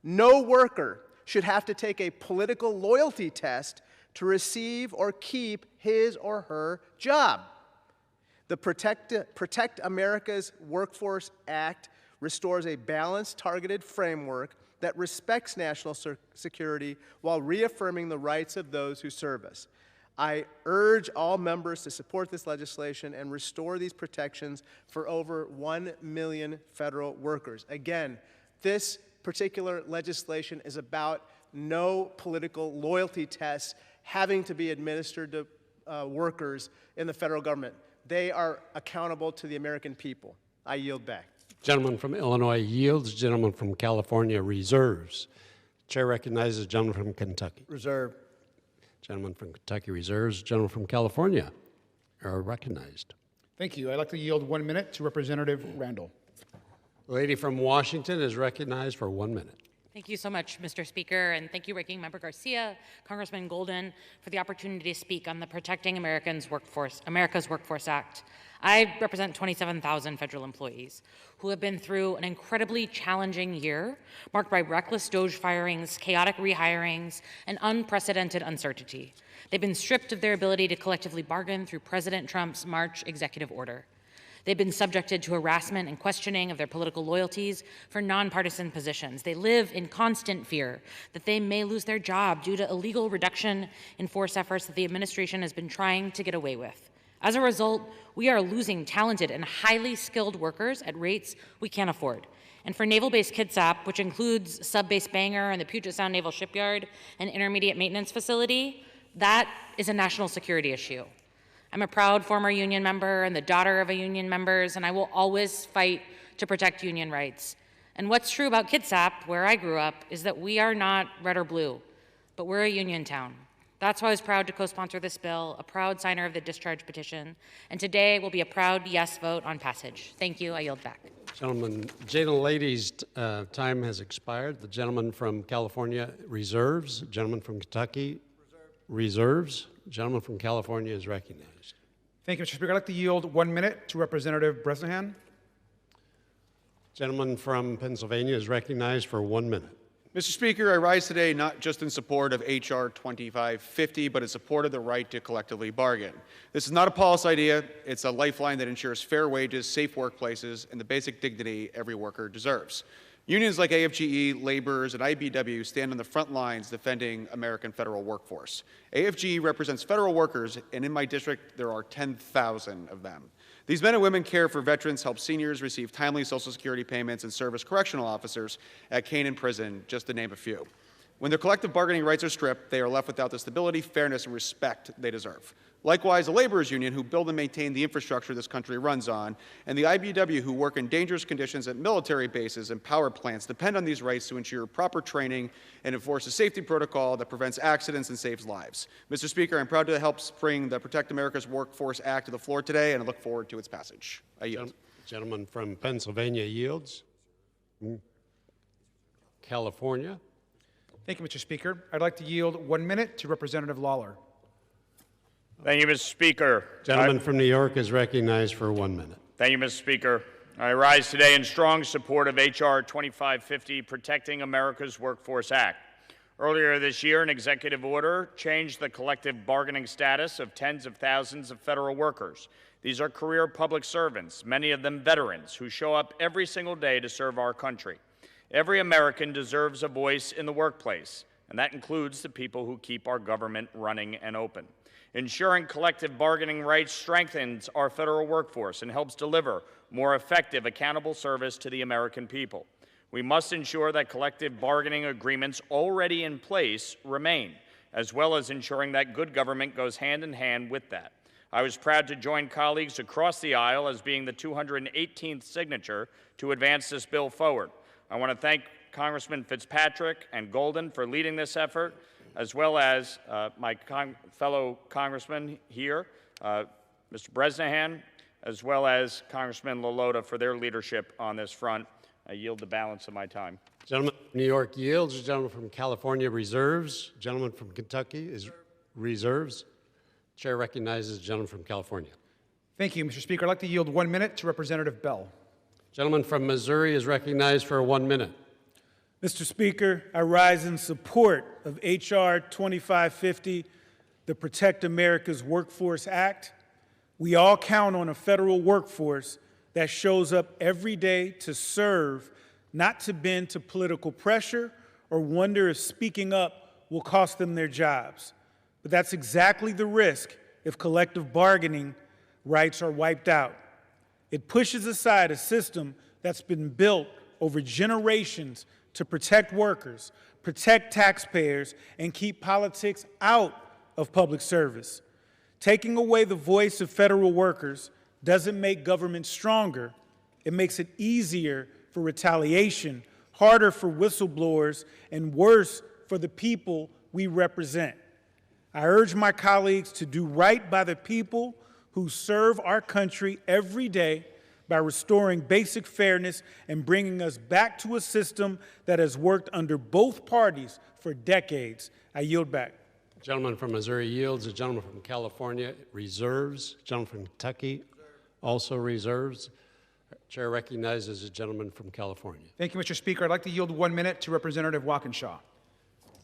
No worker should have to take a political loyalty test to receive or keep his or her job. The Protect America's Workforce Act restores a balanced, targeted framework that respects national security while reaffirming the rights of those who serve us. I urge all members to support this legislation and restore these protections for over 1 million federal workers. Again, this particular legislation is about no political loyalty tests having to be administered to workers in the federal government. They are accountable to the American people. I yield back. Gentleman from Illinois yields. Gentleman from California reserves. Chair recognizes gentleman from Kentucky. Reserve. Gentleman from Kentucky reserves. Gentleman from California are recognized. Thank you. I'd like to yield 1 minute to Representative Randall. The lady from Washington is recognized for 1 minute. Thank you so much, Mr. Speaker, and thank you, Ranking Member Garcia, Congressman Golden, for the opportunity to speak on the Protecting America's Workforce Act. I represent 27,000 federal employees who have been through an incredibly challenging year, marked by reckless DOJ firings, chaotic rehirings, and unprecedented uncertainty. They've been stripped of their ability to collectively bargain through President Trump's March executive order. They've been subjected to harassment and questioning of their political loyalties for nonpartisan positions. They live in constant fear that they may lose their job due to illegal reduction in force efforts that the administration has been trying to get away with. As a result, we are losing talented and highly skilled workers at rates we can't afford. And for Naval Base Kitsap, which includes Sub-Base Bangor and the Puget Sound Naval Shipyard and Intermediate Maintenance Facility, that is a national security issue. I'm a proud former union member and the daughter of a union members, and I will always fight to protect union rights. And what's true about Kitsap, where I grew up, is that we are not red or blue, but we're a union town. That's why I was proud to co-sponsor this bill, a proud signer of the discharge petition, and today will be a proud yes vote on passage. Thank you. I yield back. Gentleman, lady's time has expired. The gentleman from California reserves. Gentleman from Kentucky reserves. Gentleman from California is recognized. Thank you, Mr. Speaker. I'd like to yield 1 minute to Representative Bresnahan. Gentleman from Pennsylvania is recognized for 1 minute. Mr. Speaker, I rise today not just in support of H.R. 2550, but in support of the right to collectively bargain. This is not a policy idea. It's a lifeline that ensures fair wages, safe workplaces, and the basic dignity every worker deserves. Unions like AFGE, laborers, and IBEW stand on the front lines defending American federal workforce. AFGE represents federal workers, and in my district, there are 10,000 of them. These men and women care for veterans, help seniors receive timely Social Security payments, and serve as correctional officers at Canaan Prison, just to name a few. When their collective bargaining rights are stripped, they are left without the stability, fairness, and respect they deserve. Likewise, the laborers union who build and maintain the infrastructure this country runs on, and the IBEW who work in dangerous conditions at military bases and power plants depend on these rights to ensure proper training and enforce a safety protocol that prevents accidents and saves lives. Mr. Speaker, I'm proud to help bring the Protect America's Workforce Act to the floor today, and I look forward to its passage. I yield. Gentleman from Pennsylvania yields. California. Thank you, Mr. Speaker. I'd like to yield 1 minute to Representative Lawler. Thank you, Mr. Speaker. Gentleman from New York is recognized for 1 minute. Thank you, Mr. Speaker. I rise today in strong support of H.R. 2550, Protecting America's Workforce Act. Earlier this year, an executive order changed the collective bargaining status of tens of thousands of federal workers. These are career public servants, many of them veterans, who show up every single day to serve our country. Every American deserves a voice in the workplace, and that includes the people who keep our government running and open. Ensuring collective bargaining rights strengthens our federal workforce and helps deliver more effective, accountable service to the American people. We must ensure that collective bargaining agreements already in place remain, as well as ensuring that good government goes hand in hand with that. I was proud to join colleagues across the aisle as being the 218th signature to advance this bill forward. I want to thank Congressman Fitzpatrick and Golden for leading this effort, as well as my fellow congressman here, Mr. Bresnahan, as well as Congressman Lolota for their leadership on this front. I yield the balance of my time. Gentleman from New York yields. Gentleman from California reserves. Gentleman from Kentucky is reserves. Chair recognizes the gentleman from California. Thank you, Mr. Speaker. I'd like to yield 1 minute to Representative Bell. Gentleman from Missouri is recognized for 1 minute. Mr. Speaker, I rise in support of H.R. 2550, the Protect America's Workforce Act. We all count on a federal workforce that shows up every day to serve, not to bend to political pressure or wonder if speaking up will cost them their jobs. But that's exactly the risk if collective bargaining rights are wiped out. It pushes aside a system that's been built over generations to protect workers, protect taxpayers, and keep politics out of public service. Taking away the voice of federal workers doesn't make government stronger. It makes it easier for retaliation, harder for whistleblowers, and worse for the people we represent. I urge my colleagues to do right by the people who serve our country every day by restoring basic fairness and bringing us back to a system that has worked under both parties for decades. I yield back. The gentleman from Missouri yields. The gentleman from California reserves. The gentleman from Kentucky also reserves. Chair recognizes the gentleman from California. Thank you, Mr. Speaker. I'd like to yield 1 minute to Representative Walkinshaw.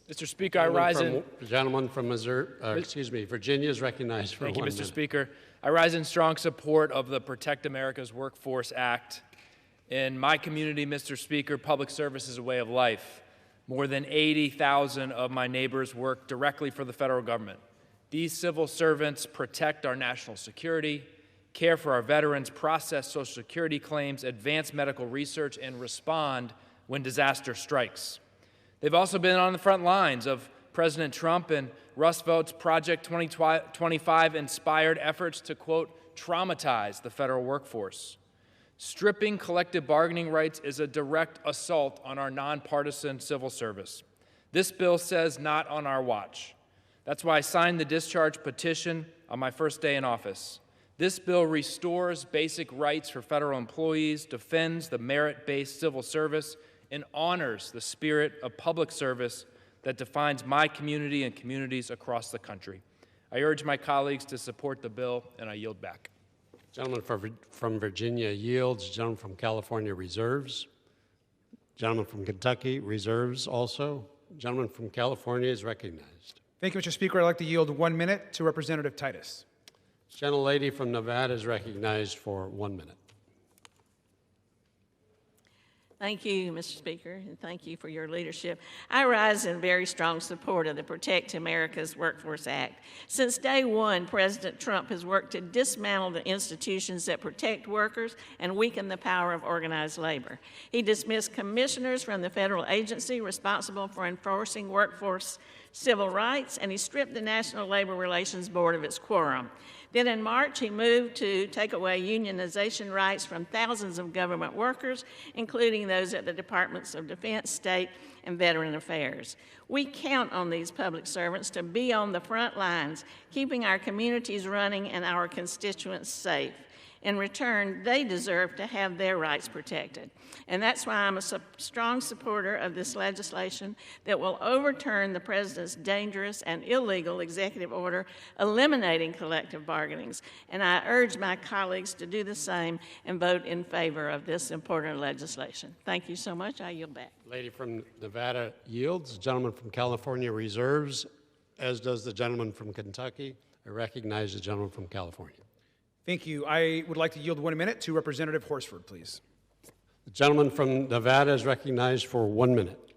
Mr. Speaker, I rise in... The gentleman from Virginia is recognized for 1 minute. Thank you, Mr. Speaker. I rise in strong support of the Protect America's Workforce Act. In my community, Mr. Speaker, public service is a way of life. More than 80,000 of my neighbors work directly for the federal government. These civil servants protect our national security, care for our veterans, process Social Security claims, advance medical research, and respond when disaster strikes. They've also been on the front lines of President Trump and Roosevelt's Project 2025 inspired efforts to, quote, traumatize the federal workforce. Stripping collective bargaining rights is a direct assault on our nonpartisan civil service. This bill says not on our watch. That's why I signed the discharge petition on my first day in office. This bill restores basic rights for federal employees, defends the merit-based civil service, and honors the spirit of public service that defines my community and communities across the country. I urge my colleagues to support the bill, and I yield back. Gentleman from Virginia yields. Gentleman from California reserves. Gentleman from Kentucky reserves also. Gentleman from California is recognized. Thank you, Mr. Speaker. I'd like to yield 1 minute to Representative Titus. Gentlelady from Nevada is recognized for 1 minute. Thank you, Mr. Speaker, and thank you for your leadership. I rise in very strong support of the Protect America's Workforce Act. Since day one, President Trump has worked to dismantle the institutions that protect workers and weaken the power of organized labor. He dismissed commissioners from the federal agency responsible for enforcing workforce civil rights, and he stripped the National Labor Relations Board of its quorum. Then in March, he moved to take away unionization rights from thousands of government workers, including those at the Departments of Defense, State, and Veteran Affairs. We count on these public servants to be on the front lines, keeping our communities running and our constituents safe. In return, they deserve to have their rights protected. And that's why I'm a strong supporter of this legislation that will overturn the President's dangerous and illegal executive order eliminating collective bargainings. And I urge my colleagues to do the same and vote in favor of this important legislation. Thank you so much. I yield back. Lady from Nevada yields. The gentleman from California reserves, as does the gentleman from Kentucky. I recognize the gentleman from California. Thank you. I would like to yield 1 minute to Representative Horsford, please. The gentleman from Nevada is recognized for 1 minute.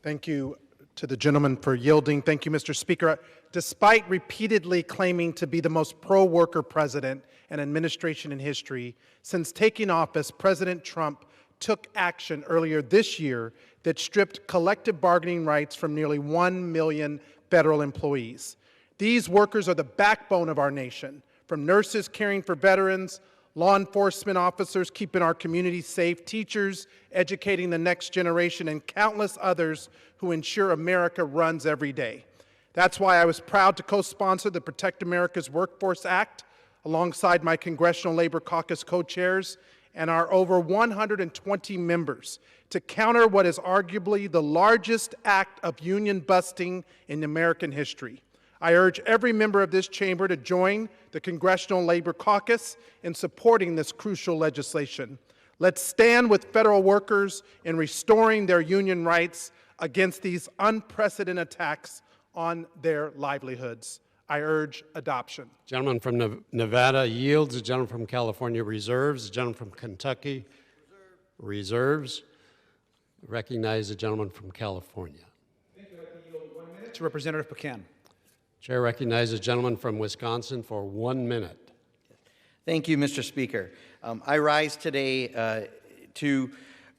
Thank you to the gentleman for yielding. Thank you, Mr. Speaker. Despite repeatedly claiming to be the most pro-worker president and administration in history, since taking office, President Trump took action earlier this year that stripped collective bargaining rights from nearly 1 million federal employees. These workers are the backbone of our nation, from nurses caring for veterans, law enforcement officers keeping our communities safe, teachers educating the next generation, and countless others who ensure America runs every day. That's why I was proud to co-sponsor the Protect America's Workforce Act alongside my Congressional Labor Caucus co-chairs and our over 120 members to counter what is arguably the largest act of union busting in American history. I urge every member of this chamber to join the Congressional Labor Caucus in supporting this crucial legislation. Let's stand with federal workers in restoring their union rights against these unprecedented attacks on their livelihoods. I urge adoption. Gentleman from Nevada yields. The gentleman from California reserves. The gentleman from Kentucky reserves. Recognize the gentleman from California. Thank you. I yield 1 minute to Representative Pecan. Chair recognizes the gentleman from Wisconsin for 1 minute. Thank you, Mr. Speaker. I rise today to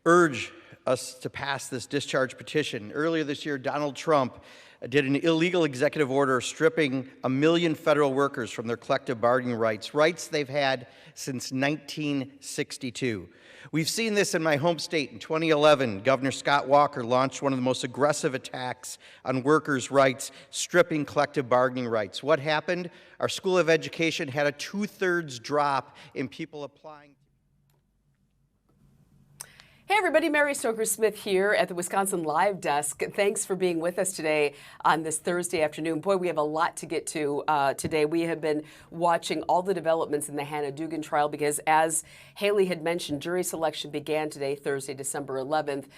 urge us to pass this discharge petition. Earlier this year, Donald Trump did an illegal executive order stripping 1 million federal workers from their collective bargaining rights, rights they've had since 1962. We've seen this in my home state. In 2011, Governor Scott Walker launched one of the most aggressive attacks on workers' rights, stripping collective bargaining rights. What happened? Our School of Education had a 2/3 drop in people applying. Hey everybody, Mary Stoker-Smith here at the Wisconsin Live Desk. Thanks for being with us today on this Thursday afternoon. Boy, we have a lot to get to today. We have been watching all the developments in the Hannah Dugan trial because, as Haley had mentioned, jury selection began today, Thursday, December 11th.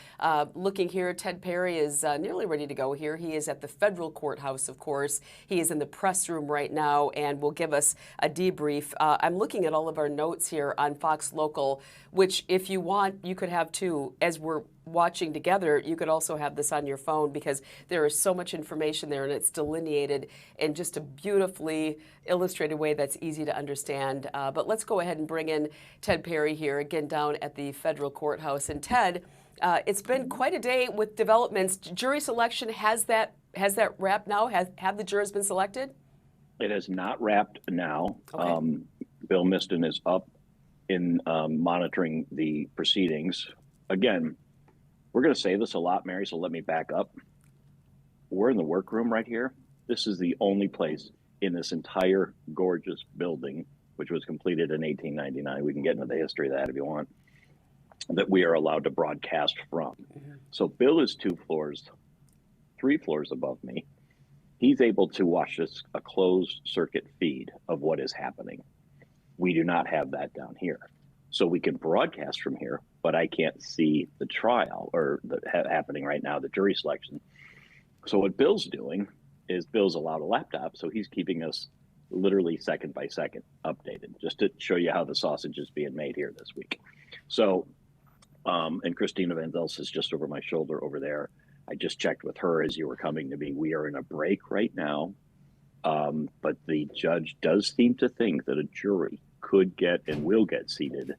Looking here, Ted Perry is nearly ready to go here. He is at the federal courthouse, of course. He is in the press room right now and will give us a debrief. I'm looking at all of our notes here on Fox Local, which, if you want, you could have too. As we're watching together, you could also have this on your phone because there is so much information there and it's delineated in just a beautifully illustrated way that's easy to understand. But let's go ahead and bring in Ted Perry here, again down at the federal courthouse. And Ted, it's been quite a day with developments. Jury selection, has that wrapped now? Have the jurors been selected? It has not wrapped now. Okay. Bill Miston is up in monitoring the proceedings. Again, we're going to say this a lot, Mary, so let me back up. We're in the workroom right here. This is the only place in this entire gorgeous building, which was completed in 1899. We can get into the history of that if you want, that we are allowed to broadcast from. So Bill is 3 floors above me. He's able to watch this, a closed circuit feed of what is happening. We do not have that down here. So we can broadcast from here, but I can't see the trial or happening right now, the jury selection. So what Bill's doing is Bill's allowed a laptop, so he's keeping us literally second by second updated, just to show you how the sausage is being made here this week. So, and Christina Van Zels is just over my shoulder over there. I just checked with her as you were coming to me. We are in a break right now, but the judge does seem to think that a jury could get and will get seated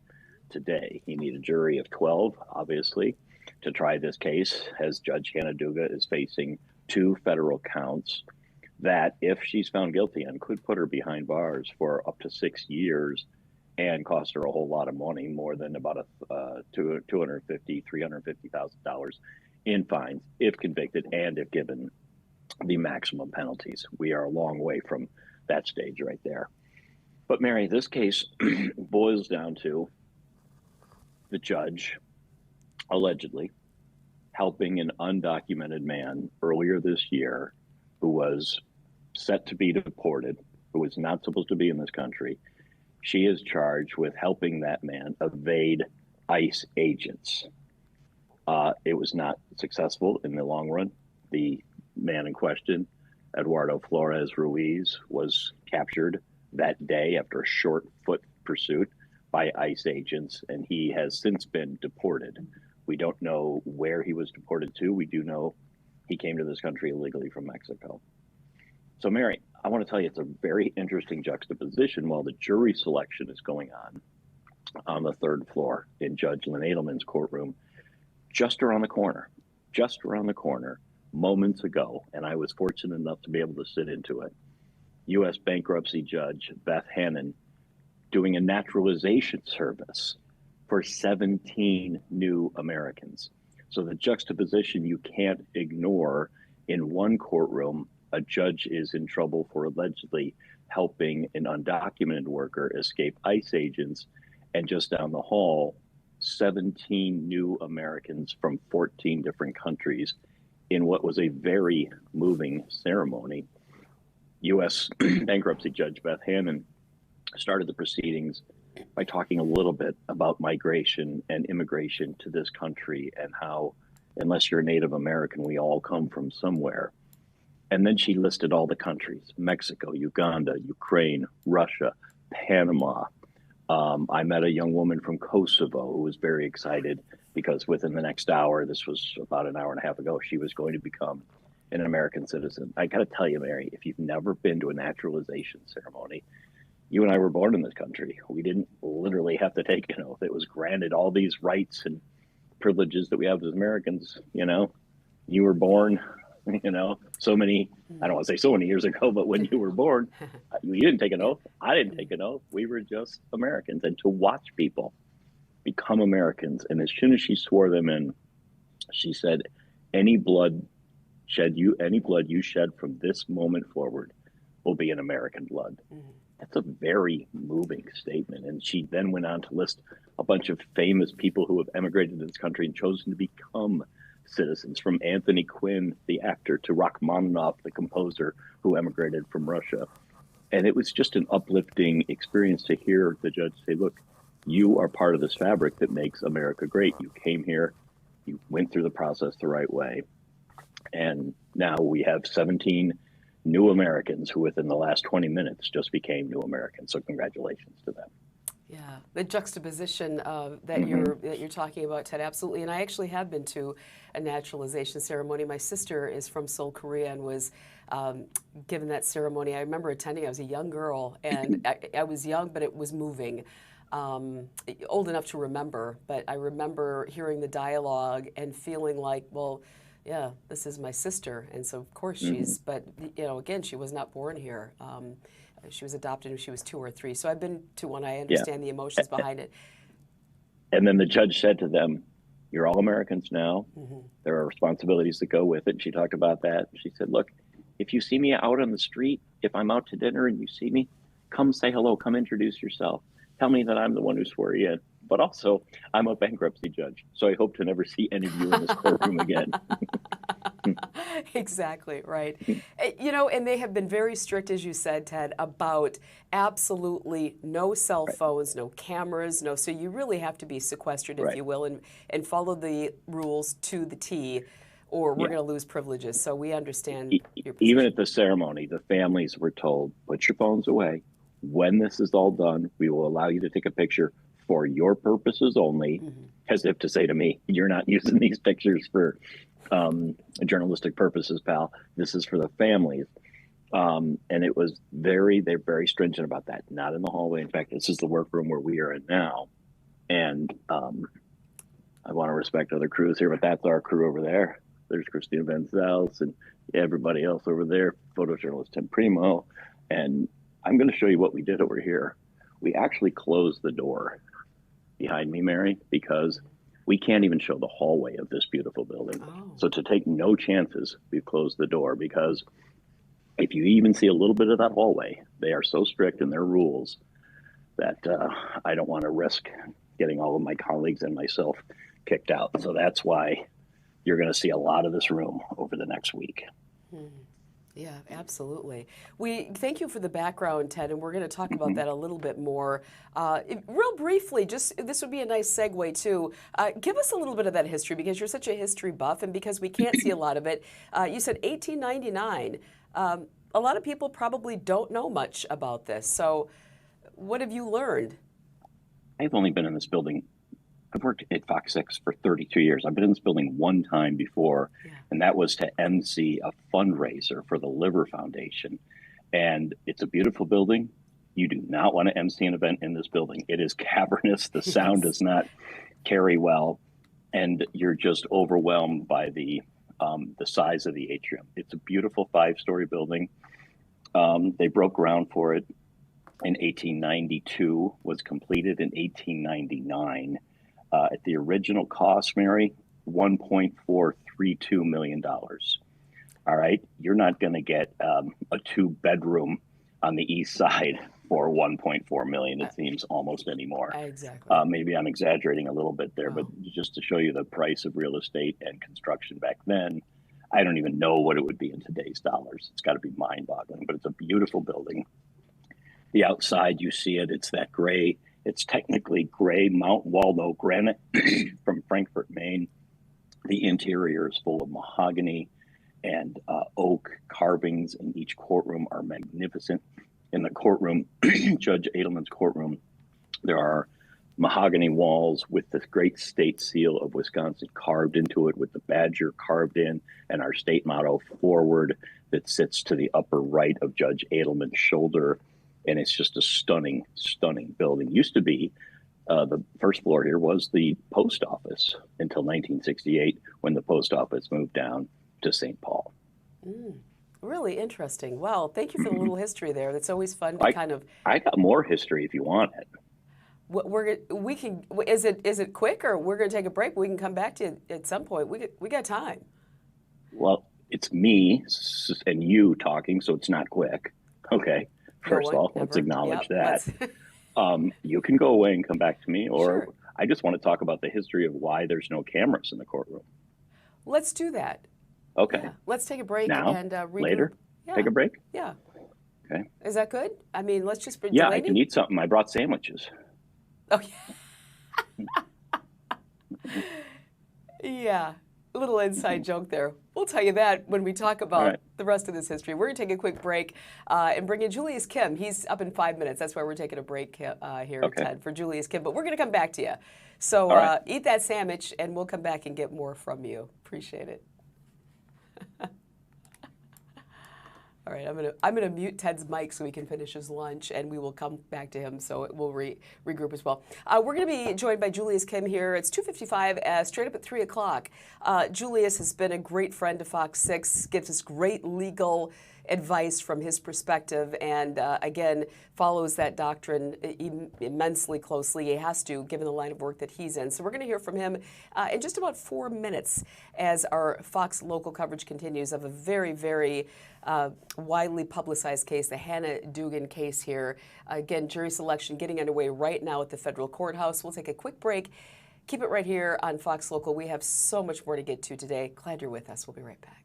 today. You need a jury of 12, obviously, to try this case, as Judge Hannah Dugan is facing 2 federal counts that, if she's found guilty on, could put her behind bars for up to 6 years and cost her a whole lot of money, more than about $350,000 in fines if convicted and if given the maximum penalties. We are a long way from that stage right there. But Mary, this case boils down to the judge allegedly helping an undocumented man earlier this year who was set to be deported, who was not supposed to be in this country. She is charged with helping that man evade ICE agents. It was not successful in the long run. The man in question, Eduardo Flores Ruiz, was captured that day after a short foot pursuit by ICE agents, and he has since been deported. We don't know where he was deported to. We do know he came to this country illegally from Mexico. So, Mary, I want to tell you, it's a very interesting juxtaposition while the jury selection is going on the 3rd floor in Judge Lynn Edelman's courtroom, just around the corner, moments ago, and I was fortunate enough to be able to sit into it. U.S. bankruptcy judge Beth Hannon doing a naturalization service for 17 new Americans. So the juxtaposition you can't ignore. In one courtroom, a judge is in trouble for allegedly helping an undocumented worker escape ICE agents, and just down the hall, 17 new Americans from 14 different countries in what was a very moving ceremony. U.S. bankruptcy judge Beth Hannon started the proceedings by talking a little bit about migration and immigration to this country and how, unless you're a Native American, we all come from somewhere. And then she listed all the countries: Mexico, Uganda, Ukraine, Russia, Panama. I met a young woman from Kosovo who was very excited because within the next hour, this was about an hour and a half ago, she was going to become an American citizen. I got to tell you, Mary, if you've never been to a naturalization ceremony, you and I were born in this country. We didn't literally have to take an oath. It was granted all these rights and privileges that we have as Americans. You were born, so many, I don't want to say so many years ago, but when you were born, you didn't take an oath. I didn't take an oath. We were just Americans. And to watch people become Americans, and as soon as she swore them in, she said, any blood you shed from this moment forward will be an American blood. That's a very moving statement. And she then went on to list a bunch of famous people who have emigrated to this country and chosen to become citizens, from Anthony Quinn, the actor, to Rachmaninoff, the composer who emigrated from Russia. And it was just an uplifting experience to hear the judge say, look, you are part of this fabric that makes America great. You came here, you went through the process the right way. And now we have 17 new Americans who within the last 20 minutes just became new Americans. So congratulations to them. Yeah, the juxtaposition that you're talking about, Ted, absolutely. And I actually have been to a naturalization ceremony. My sister is from Seoul, Korea, and was given that ceremony. I remember attending. I was a young girl, and I was young, but it was moving. Old enough to remember, but I remember hearing the dialogue and feeling like, well, yeah, this is my sister, and so of course she's. But again, she was not born here. She was adopted when she was 2 or 3. So I've been to one. I understand the emotions behind it. And then the judge said to them, you're all Americans now. There are responsibilities that go with it. And she talked about that. She said, look, if you see me out on the street, if I'm out to dinner and you see me, come say hello, come introduce yourself. Tell me that I'm the one who swore you in. But also, I'm a bankruptcy judge, so I hope to never see any of you in this courtroom again. Exactly, right. And they have been very strict, as you said, Ted, about absolutely no cell phones, no cameras, so you really have to be sequestered, if you will, and follow the rules to the T, or we're going to lose privileges. So we understand your position. Even at the ceremony, the families were told, put your phones away. When this is all done, we will allow you to take a picture for your purposes only, as if to say to me, you're not using these pictures for journalistic purposes, pal. This is for the families. And it was they're very stringent about that. Not in the hallway. In fact, this is the workroom where we are in now. And I want to respect other crews here, but that's our crew over there. There's Christina Benzels and everybody else over there, photojournalist Tim Primo. And I'm going to show you what we did over here. We actually closed the door behind me, Mary, because we can't even show the hallway of this beautiful building. So to take no chances, we've closed the door, because if you even see a little bit of that hallway, they are so strict in their rules that I don't want to risk getting all of my colleagues and myself kicked out. So that's why you're going to see a lot of this room over the next week. Yeah, absolutely. We thank you for the background, Ted, and we're going to talk about that a little bit more. Real briefly, this would be a nice segue too. Give us a little bit of that history, because you're such a history buff, and because we can't see a lot of it. You said 1899. A lot of people probably don't know much about this. So what have you learned? I've only been in this building. I've worked at FOX6 for 32 years. I've been in this building one time before, and that was to MC a fundraiser for the Liver Foundation. And it's a beautiful building. You do not want to MC an event in this building. It is cavernous. The sound does not carry well, and you're just overwhelmed by the size of the atrium. It's a beautiful 5-story building. They broke ground for it in 1892, was completed in 1899. At the original cost, Mary, $1.432 million. All right, you're not going to get a 2-bedroom on the east side for $1.4 million. It seems almost anymore. Exactly. Maybe I'm exaggerating a little bit there, but just to show you the price of real estate and construction back then, I don't even know what it would be in today's dollars. It's got to be mind-boggling, but it's a beautiful building. The outside, you see it. It's that gray. It's technically gray Mount Waldo granite from Frankfurt, Maine. The interior is full of mahogany and oak carvings in each courtroom are magnificent. In the courtroom, Judge Edelman's courtroom, there are mahogany walls with the great state seal of Wisconsin carved into it, with the badger carved in, and our state motto forward that sits to the upper right of Judge Edelman's shoulder. And it's just a stunning, stunning building. Used to be The first floor here was the post office until 1968, when the post office moved down to St. Paul. Really interesting. Well, thank you for the little history there. That's always fun to kind of. I got more history if you want it. We can. Is it quick, or we're going to take a break? We can come back to it at some point. We got time. Well, it's me and you talking, so it's not quick. Okay. First of all, let's acknowledge that. You can go away and come back to me, or Sure. I just want to talk about the history of why there's no cameras in the courtroom. Let's do that. Okay. Yeah. Let's take a break Now, and regroup. later, take a break. Yeah. Okay. Is that good? I mean, let's just. Yeah, I can eat something. I brought sandwiches. Oh, yeah. A little inside joke there. We'll tell you that when we talk about the rest of this history. We're going to take a quick break and bring in Julius Kim. He's up in 5 minutes. That's why we're taking a break here, Ted, for Julius Kim. But we're going to come back to you. So eat that sandwich, and we'll come back and get more from you. Appreciate it. All right, I'm gonna mute Ted's mic so he can finish his lunch, and we will come back to him. So we'll regroup as well. We're going to be joined by Julius Kim here. It's 2:55, straight up at 3 o'clock. Julius has been a great friend to Fox 6, gives us great legal advice from his perspective, and again, follows that doctrine immensely closely. He has to, given the line of work that he's in. So we're going to hear from him in just about 4 minutes as our Fox local coverage continues of a very, very widely publicized case, the Hannah Dugan case here. Again, jury selection getting underway right now at the federal courthouse. We'll take a quick break. Keep it right here on Fox Local. We have so much more to get to today. Glad you're with us. We'll be right back.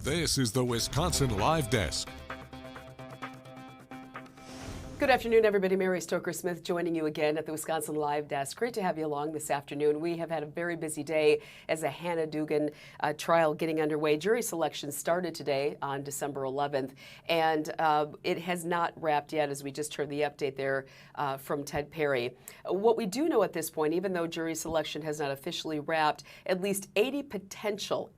This is the Wisconsin Live Desk. Good afternoon, everybody. Mary Stoker-Smith joining you again at the Wisconsin Live Desk. Great to have you along this afternoon. We have had a very busy day as the Hannah Dugan trial getting underway. Jury selection started today on December 11th, and it has not wrapped yet, as we just heard the update there from Ted Perry. What we do know at this point, even though jury selection has not officially wrapped, at least 80 potential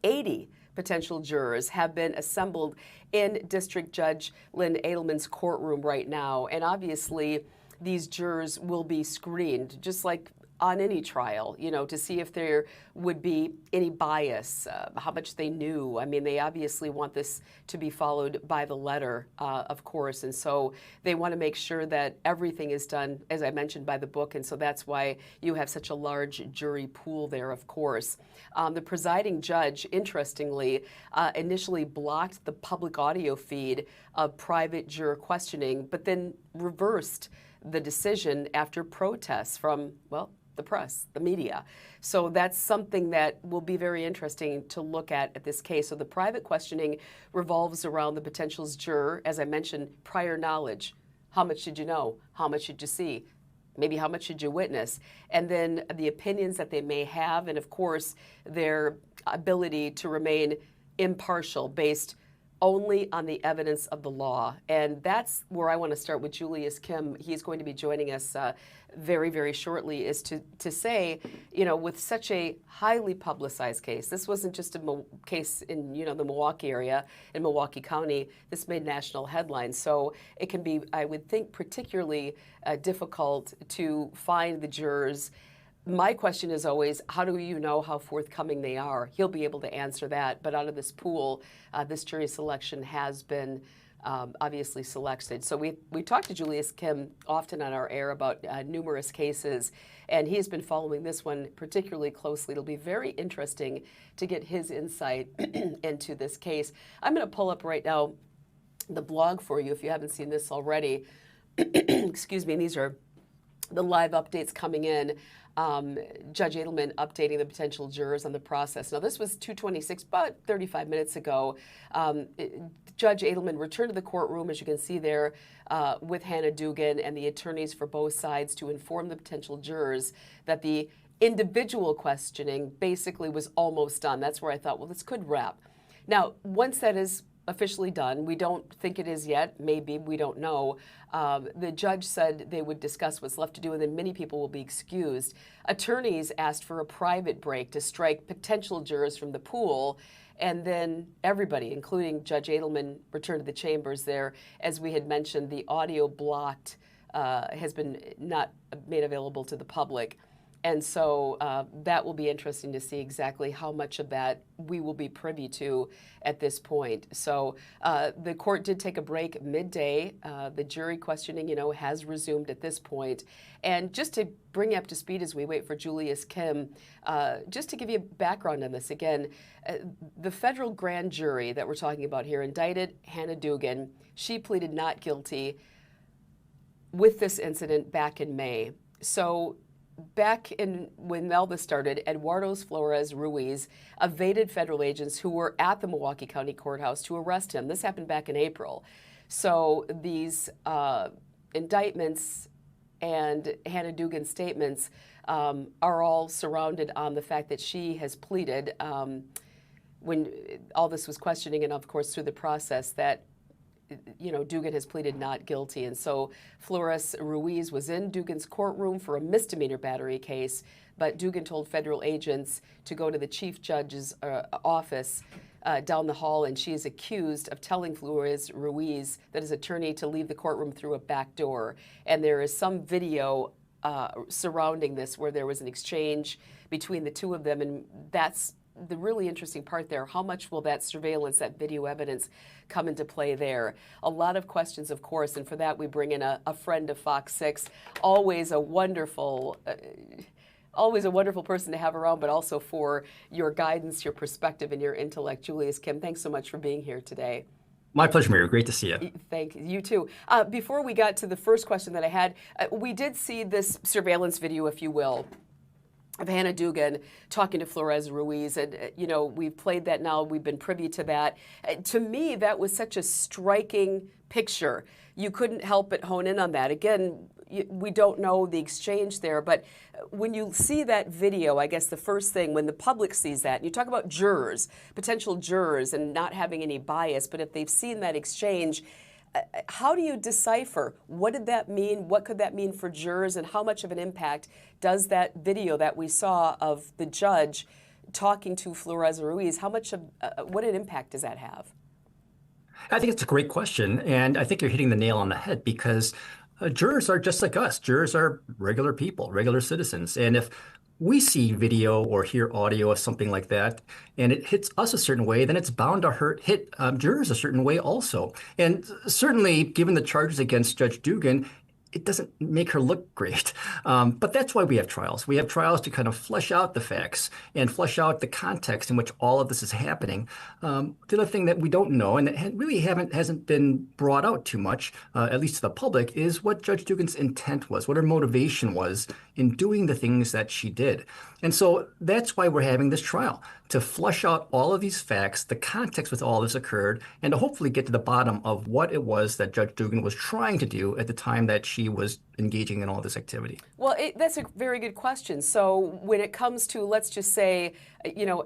jurors have been assembled in District Judge Lynn Edelman's courtroom right now. And obviously, these jurors will be screened, just like on any trial, to see if there would be any bias, how much they knew. I mean, they obviously want this to be followed by the letter, of course, and so they want to make sure that everything is done, as I mentioned, by the book, and so that's why you have such a large jury pool there, of course. The presiding judge, interestingly, initially blocked the public audio feed of private juror questioning, but then reversed the decision after protests from, well, the press, the media. So that's something that will be very interesting to look at this case. So the private questioning revolves around the potential juror, as I mentioned, prior knowledge. How much did you know? How much did you see? Maybe how much did you witness? And then the opinions that they may have, and of course, their ability to remain impartial based only on the evidence of the law. And that's where I want to start with Julius Kim. He's going to be joining us very, very shortly, is to say, with such a highly publicized case, this wasn't just a case in, the Milwaukee area, in Milwaukee County, this made national headlines. So it can be, I would think, particularly difficult to find the jurors. My question is always, how do you know how forthcoming they are? He'll be able to answer that. But out of this pool, this jury selection has been obviously selected. So we talked to Julius Kim often on our air about numerous cases, and he's been following this one particularly closely. It'll be very interesting to get his insight into this case. I'm going to pull up right now the blog for you if you haven't seen this already. Excuse me, these are the live updates coming in. Judge Edelman updating the potential jurors on the process. Now, this was 2:26, about 35 minutes ago. Judge Edelman returned to the courtroom, as you can see there, with Hannah Dugan and the attorneys for both sides to inform the potential jurors that the individual questioning basically was almost done. That's where I thought, well, this could wrap. Now, once that is officially done, we don't think it is yet, maybe, we don't know. The judge said they would discuss what's left to do, and then many people will be excused. Attorneys asked for a private break to strike potential jurors from the pool, and then everybody, including Judge Edelman, returned to the chambers there. As we had mentioned, the audio blocked has been not made available to the public. And so that will be interesting to see exactly how much of that we will be privy to at this point. So the court did take a break midday. The jury questioning, has resumed at this point. And just to bring you up to speed as we wait for Julius Kim, just to give you background on this again, the federal grand jury that we're talking about here indicted Hannah Dugan. She pleaded not guilty with this incident back in May. So back in when all this started, Eduardo Flores Ruiz evaded federal agents who were at the Milwaukee County Courthouse to arrest him. This happened back in April. So these indictments and Hannah Dugan's statements are all surrounded on the fact that she has pleaded when all this was questioning, and of course through the process, that Dugan has pleaded not guilty. And so Flores Ruiz was in Dugan's courtroom for a misdemeanor battery case, but Dugan told federal agents to go to the chief judge's office down the hall, and she is accused of telling Flores Ruiz, that his attorney, to leave the courtroom through a back door. And there is some video surrounding this where there was an exchange between the two of them, and that's the really interesting part there. How much will that surveillance, that video evidence, come into play there? A lot of questions, of course, and for that we bring in a friend of Fox 6, always a wonderful person to have around, but also for your guidance, your perspective, and your intellect. Julius Kim, thanks so much for being here today. My pleasure, Mary. Great to see you. Thank you, too. Before we got to the first question that I had, we did see this surveillance video, if you will, of Hannah Dugan talking to Flores Ruiz, and we've played that now. We've been privy to that. To me, that was such a striking picture. You couldn't help but hone in on that. Again, we don't know the exchange there, but when you see that video, I guess the first thing, when the public sees that, and you talk about jurors, potential jurors, and not having any bias, but if they've seen that exchange, how do you decipher what did that mean? What could that mean for jurors, and how much of an impact does that video that we saw of the judge talking to Flores Ruiz, how much of what an impact does that have? I think it's a great question, and I think you're hitting the nail on the head, because jurors are just like us. Jurors are regular people, regular citizens. And if we see video or hear audio of something like that, and it hits us a certain way, then it's bound to hit jurors a certain way also. And certainly, given the charges against Judge Dugan, it doesn't make her look great. But that's why we have trials. We have trials to kind of flesh out the facts and flesh out the context in which all of this is happening. The other thing that we don't know, and that really hasn't been brought out too much, at least to the public, is what Judge Dugan's intent was, what her motivation was in doing the things that she did. And so that's why we're having this trial, to flesh out all of these facts, the context with all this occurred, and to hopefully get to the bottom of what it was that Judge Dugan was trying to do at the time that she was engaging in all this activity. Well, that's a very good question. So when it comes to, let's just say,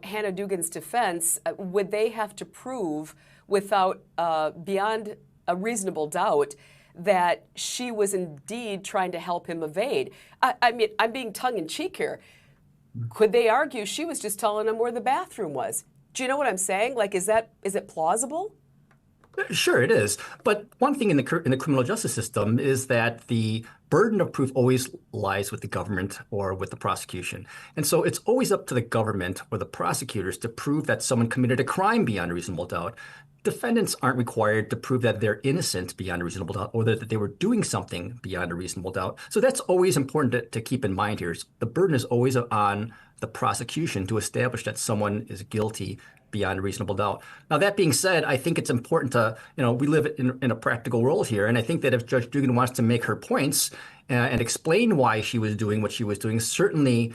Hannah Dugan's defense, would they have to prove without, beyond a reasonable doubt, that she was indeed trying to help him evade? I mean, I'm being tongue-in-cheek here. Could they argue she was just telling him where the bathroom was? Do you know what I'm saying? Like, is it plausible? Sure, it is. But one thing in the criminal justice system is that the burden of proof always lies with the government or with the prosecution. And so it's always up to the government or the prosecutors to prove that someone committed a crime beyond a reasonable doubt. Defendants aren't required to prove that they're innocent beyond a reasonable doubt or that they were doing something beyond a reasonable doubt. So that's always important to keep in mind here. The burden is always on the prosecution to establish that someone is guilty beyond a reasonable doubt. Now, that being said, I think it's important to, we live in a practical world here. And I think that if Judge Dugan wants to make her points and explain why she was doing what she was doing, certainly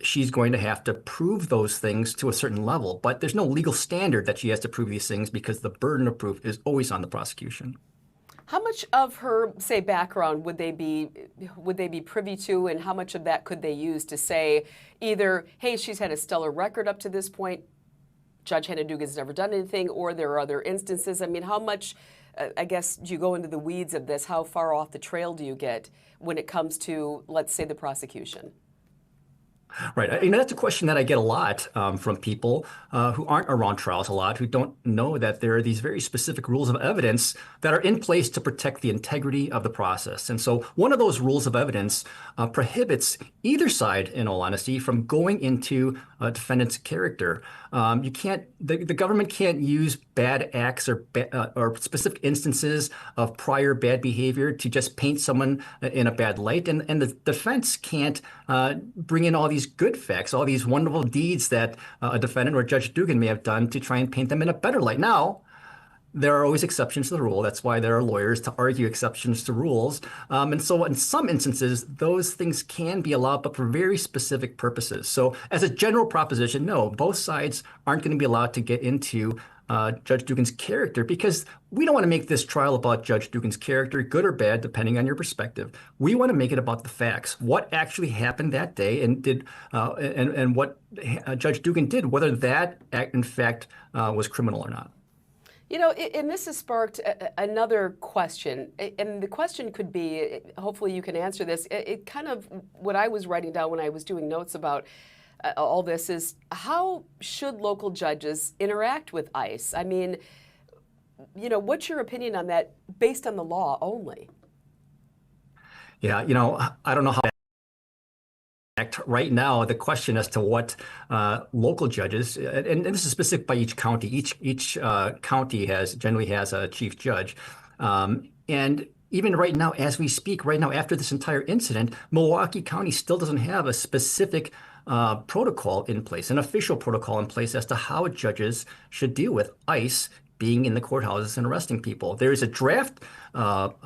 she's going to have to prove those things to a certain level. But there's no legal standard that she has to prove these things because the burden of proof is always on the prosecution. How much of her, say, background would they be privy to, and how much of that could they use to say either, hey, she's had a stellar record up to this point, Judge Hannah Dugan's never done anything, or there are other instances? I mean, how much, I guess, do you go into the weeds of this? How far off the trail do you get when it comes to, let's say, the prosecution? Right. That's a question that I get a lot from people who aren't around trials a lot, who don't know that there are these very specific rules of evidence that are in place to protect the integrity of the process. And so one of those rules of evidence prohibits either side, in all honesty, from going into a defendant's character. You can't, the government can't use bad acts or specific instances of prior bad behavior to just paint someone in a bad light. And the defense can't bring in all these good facts, all these wonderful deeds that a defendant or Judge Dugan may have done to try and paint them in a better light. Now, there are always exceptions to the rule. That's why there are lawyers to argue exceptions to rules. And so in some instances, those things can be allowed, but for very specific purposes. So as a general proposition, no, both sides aren't going to be allowed to get into Judge Dugan's character, because we don't want to make this trial about Judge Dugan's character, good or bad, depending on your perspective. We want to make it about the facts, what actually happened that day, and and what Judge Dugan did, whether that act, in fact, was criminal or not. And this has sparked another question, and the question could be, hopefully you can answer this, it kind of, what I was writing down when I was doing notes about all this is, how should local judges interact with ICE? I mean, what's your opinion on that based on the law only? Yeah, I don't know how. Right now, the question as to what local judges, and this is specific by each county. Each county generally has a chief judge, and even right now, as we speak, right now after this entire incident, Milwaukee County still doesn't have a specific protocol in place, an official protocol in place as to how judges should deal with ICE being in the courthouses and arresting people. There is a draft of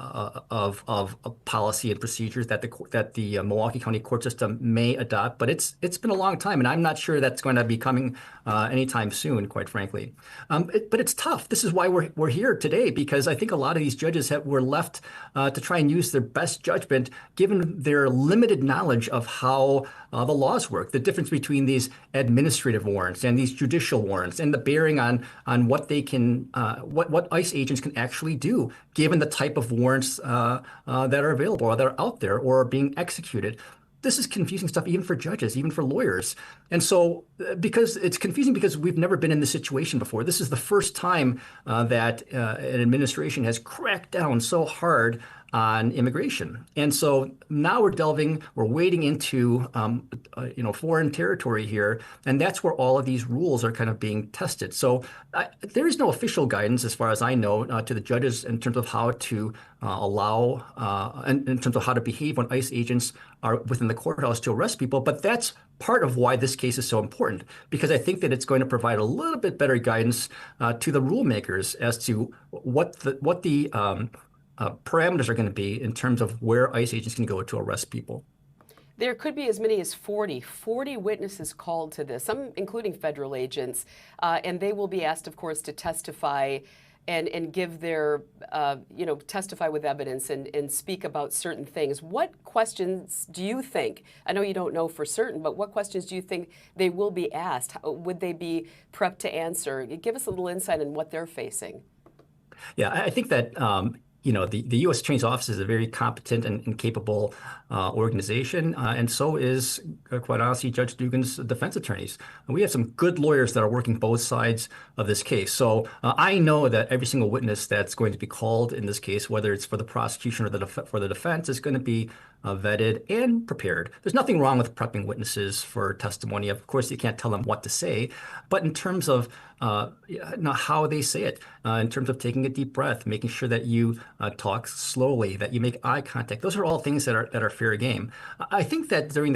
policy and procedures that the Milwaukee County court system may adopt, but it's been a long time, and I'm not sure that's going to be coming anytime soon, quite frankly. But it's tough. This is why we're here today, because I think a lot of these judges were left to try and use their best judgment, given their limited knowledge of how the laws work, the difference between these administrative warrants and these judicial warrants, and the bearing on what they can, what ICE agents can actually do, given the type of warrants that are available or that are out there or are being executed. This is confusing stuff even for judges, even for lawyers. And so because it's confusing because we've never been in this situation before. This is the first time that an administration has cracked down so hard on immigration. And so now we're wading into, foreign territory here, and that's where all of these rules are kind of being tested. So there is no official guidance, as far as I know, to the judges in terms of how to in terms of how to behave when ICE agents are within the courthouse to arrest people. But that's part of why this case is so important, because I think that it's going to provide a little bit better guidance to the rulemakers as to what the parameters are going to be in terms of where ICE agents can go to arrest people. There could be as many as 40 witnesses called to this, some including federal agents, and they will be asked, of course, to testify and give their, testify with evidence and speak about certain things. What questions do you think, I know you don't know for certain, but what questions do you think they will be asked? Would they be prepped to answer? Give us a little insight on what they're facing. Yeah, I think that the U.S. Attorney's Office is a very competent and capable organization, and so is, quite honestly, Judge Dugan's defense attorneys. And we have some good lawyers that are working both sides of this case. So I know that every single witness that's going to be called in this case, whether it's for the prosecution or for the defense, is going to be vetted and prepared. There's nothing wrong with prepping witnesses for testimony. Of course, you can't tell them what to say, but in terms of how they say it, in terms of taking a deep breath, making sure that you talk slowly, that you make eye contact. Those are all things that are fair game. I think that during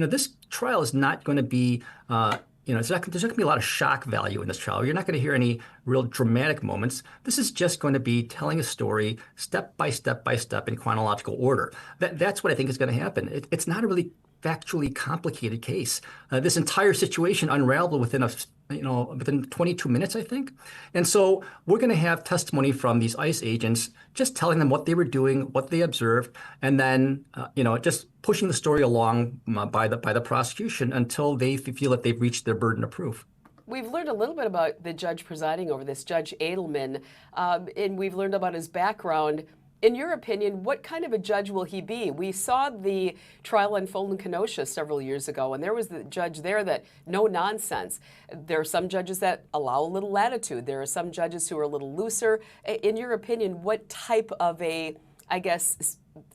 this trial is not going to be, there's not going to be a lot of shock value in this trial. You're not going to hear any real dramatic moments. This is just going to be telling a story step by step by step in chronological order. That's what I think is going to happen. It's not a really factually complicated case. This entire situation unraveled within within 22 minutes, I think. And so we're going to have testimony from these ICE agents, just telling them what they were doing, what they observed, and then, just pushing the story along by the prosecution until they feel that they've reached their burden of proof. We've learned a little bit about the judge presiding over this, Judge Edelman, and we've learned about his background. In your opinion, what kind of a judge will he be? We saw the trial unfold in Kenosha several years ago, and there was the judge there that no nonsense. There are some judges that allow a little latitude. There are some judges who are a little looser. In your opinion, what type of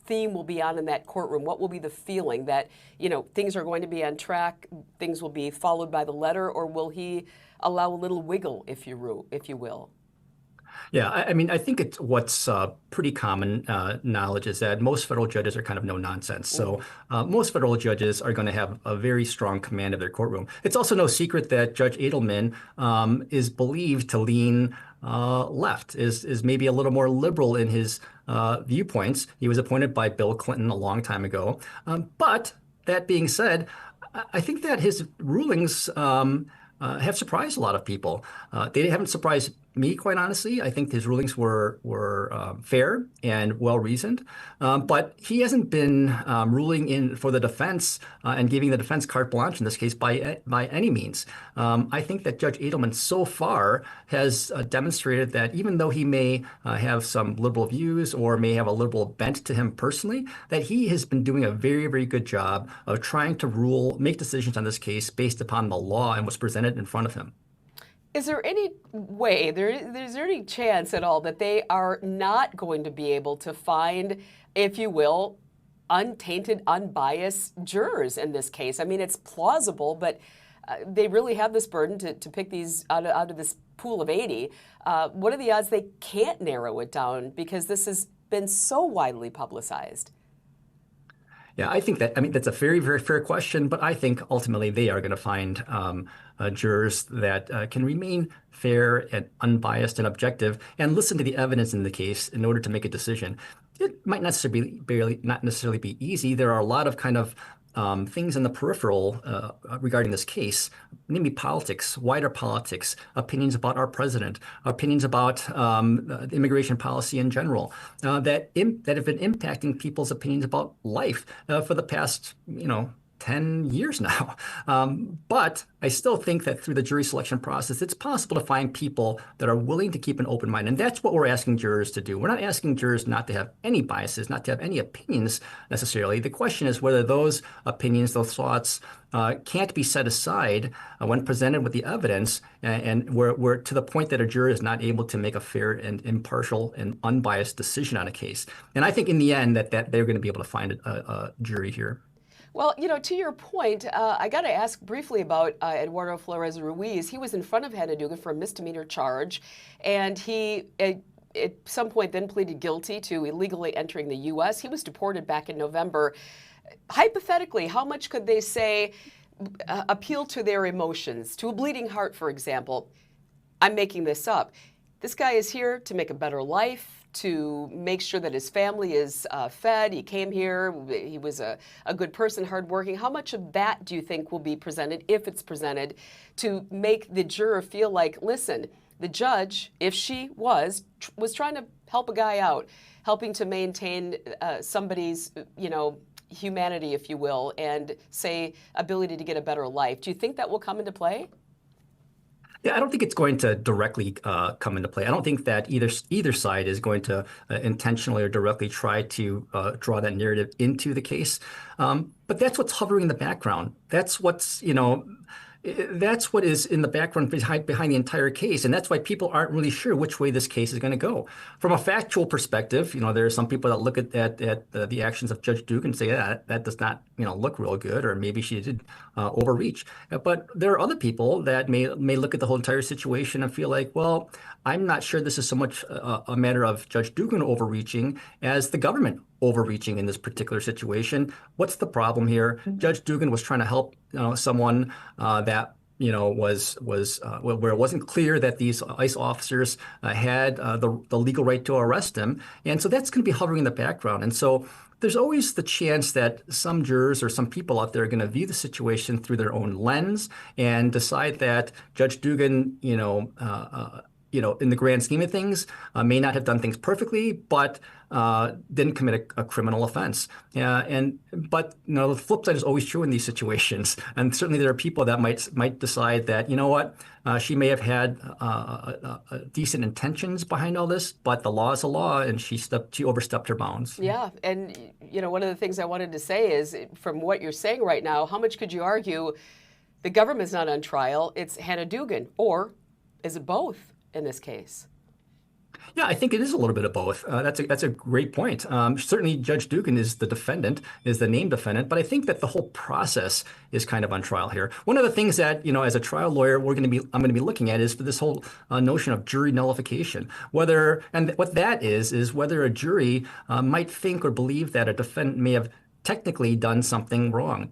theme will be on in that courtroom? What will be the feeling that, things are going to be on track, things will be followed by the letter, or will he allow a little wiggle, if you will? Yeah, I think what's pretty common knowledge is that most federal judges are kind of no nonsense. So most federal judges are going to have a very strong command of their courtroom. It's also no secret that Judge Edelman is believed to lean left, is maybe a little more liberal in his viewpoints. He was appointed by Bill Clinton a long time ago. But that being said, I think that his rulings have surprised a lot of people. They haven't surprised me, quite honestly. I think his rulings were fair and well-reasoned, but he hasn't been ruling in for the defense and giving the defense carte blanche in this case by any means. I think that Judge Edelman so far has demonstrated that even though he may have some liberal views or may have a liberal bent to him personally, that he has been doing a very, very good job of trying to make decisions on this case based upon the law and what's presented in front of him. Is there any way, is there any chance at all that they are not going to be able to find, if you will, untainted, unbiased jurors in this case? I mean, it's plausible, but they really have this burden to pick these out of this pool of 80. What are the odds they can't narrow it down because this has been so widely publicized? Yeah, I think that's a very, very fair question, but I think ultimately they are going to find jurors that can remain fair and unbiased and objective and listen to the evidence in the case in order to make a decision. It might not necessarily be easy. There are a lot of kind of things in the peripheral regarding this case, namely politics, wider politics, opinions about our president, opinions about immigration policy in general, that have been impacting people's opinions about life for the past, 10 years now. But I still think that through the jury selection process, it's possible to find people that are willing to keep an open mind. And that's what we're asking jurors to do. We're not asking jurors not to have any biases, not to have any opinions necessarily. The question is whether those opinions, those thoughts, can't be set aside when presented with the evidence, and we're to the point that a juror is not able to make a fair and impartial and unbiased decision on a case. And I think in the end that they're going to be able to find a jury here. Well, you know, to your point, I got to ask briefly about Eduardo Flores Ruiz. He was in front of Hannah Duggan for a misdemeanor charge, and he at some point then pleaded guilty to illegally entering the U.S. He was deported back in November. Hypothetically, how much could they say appeal to their emotions, to a bleeding heart, for example? I'm making this up. This guy is here to make a better life, to make sure that his family is fed. He came here. He was a good person, hardworking. How much of that do you think will be presented, if it's presented, to make the juror feel like, listen, the judge, if she was trying to help a guy out, helping to maintain somebody's, humanity, if you will, and say ability to get a better life. Do you think that will come into play? Yeah, I don't think it's going to directly come into play. I don't think that either side is going to intentionally or directly try to draw that narrative into the case. But that's what's hovering in the background. That's what's, that's what is in the background behind the entire case. And that's why people aren't really sure which way this case is going to go. From a factual perspective, there are some people that look at the actions of Judge Duggan and say, yeah, that does not, look real good, or maybe she did overreach. But there are other people that may look at the whole entire situation and feel like, well, I'm not sure this is so much a matter of Judge Duggan overreaching as the government overreaching in this particular situation. What's the problem here? Judge Duggan was trying to help someone that was where it wasn't clear that these ICE officers had the legal right to arrest him, and so that's going to be hovering in the background. And so there's always the chance that some jurors or some people out there are going to view the situation through their own lens and decide that Judge Duggan, in the grand scheme of things, may not have done things perfectly, but didn't commit a criminal offense. But the flip side is always true in these situations. And certainly there are people that might decide that, she may have had decent intentions behind all this, but the law is a law, and she overstepped her bounds. Yeah, and one of the things I wanted to say is, from what you're saying right now, how much could you argue the government's not on trial, it's Hannah Duggan, or is it both in this case? Yeah, I think it is a little bit of both. That's a great point. Certainly, Judge Duggan is the defendant, is the named defendant, but I think that the whole process is kind of on trial here. One of the things that, as a trial lawyer, I'm going to be looking at is this whole notion of jury nullification. And what that is whether a jury might think or believe that a defendant may have technically done something wrong,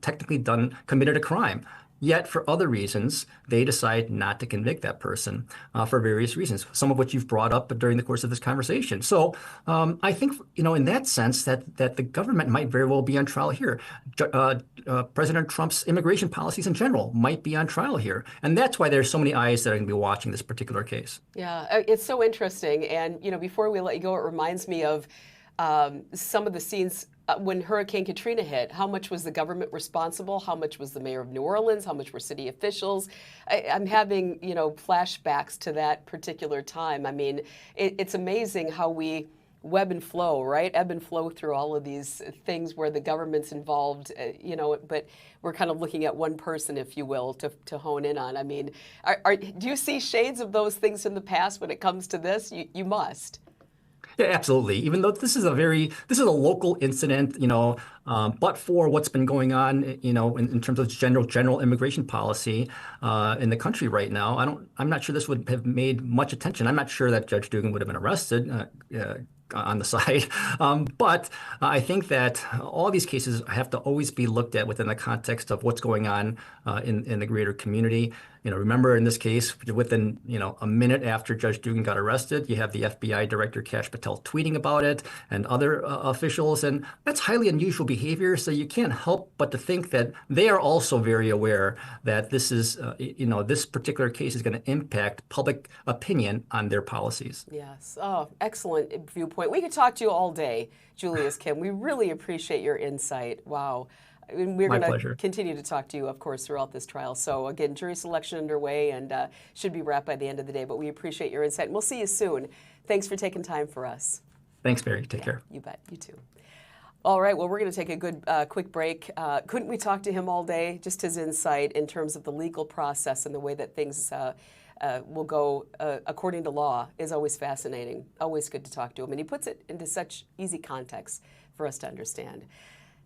committed a crime. Yet, for other reasons, they decide not to convict that person for various reasons, some of which you've brought up during the course of this conversation. So I think, in that sense, that the government might very well be on trial here. President Trump's immigration policies in general might be on trial here. And that's why there's so many eyes that are going to be watching this particular case. Yeah, it's so interesting. And, before we let you go, it reminds me of some of the scenes when Hurricane Katrina hit. How much was the government responsible? How much was the mayor of New Orleans? How much were city officials? I'm having, flashbacks to that particular time. I mean, it's amazing how we web and flow, right? Ebb and flow through all of these things where the government's involved, but we're kind of looking at one person, if you will, to hone in on. I mean, do you see shades of those things in the past when it comes to this? You must. Yeah, absolutely. Even though this is a local incident, but for what's been going on, in terms of general immigration policy in the country right now, I'm not sure this would have made much attention. I'm not sure that Judge Duggan would have been arrested on the side. But I think that all these cases have to always be looked at within the context of what's going on in the greater community. Remember in this case, within, a minute after Judge Duggan got arrested, you have the FBI Director Kash Patel tweeting about it and other officials. And that's highly unusual behavior. So you can't help but to think that they are also very aware that this is, this particular case is going to impact public opinion on their policies. Yes. Oh, excellent viewpoint. We could talk to you all day, Julius Kim. We really appreciate your insight. Wow. and we're My going to pleasure. continue to talk to you, of course, throughout this trial. So again, jury selection underway and should be wrapped by the end of the day. But we appreciate your insight, and we'll see you soon. Thanks for taking time for us. Thanks, Barry. Take care. You bet. You too. All right, well, we're going to take a good quick break. Couldn't we talk to him all day? Just his insight in terms of the legal process and the way that things will go according to law is always fascinating. Always good to talk to him. And he puts it into such easy context for us to understand.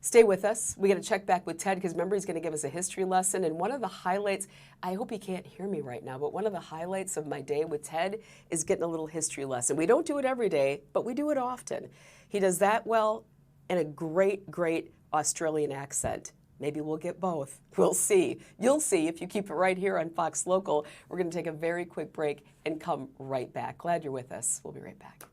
Stay with us. We got to check back with Ted because remember he's going to give us a history lesson. And one of the highlights, I hope he can't hear me right now, but one of the highlights of my day with Ted is getting a little history lesson. We don't do it every day, but we do it often. He does that well and a great, great Australian accent. Maybe we'll get both. We'll see. You'll see if you keep it right here on Fox Local. We're going to take a very quick break and come right back. Glad you're with us. We'll be right back.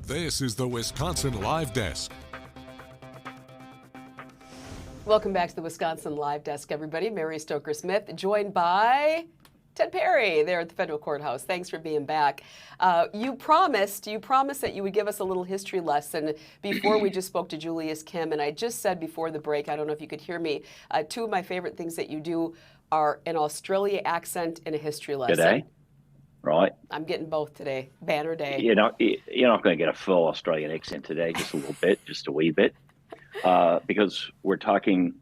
This is the Wisconsin Live Desk. Welcome back to the Wisconsin Live Desk, everybody. Mary Stoker-Smith, joined by Ted Perry there at the federal courthouse. Thanks for being back. You promised that you would give us a little history lesson before we just spoke to Julius Kim, and I just said before the break, I don't know if you could hear me, two of my favorite things that you do are an Australia accent and a history lesson. Today, right? I'm getting both today. Banner day. You're not going to get a full Australian accent today, just a little bit, just a wee bit, because we're talking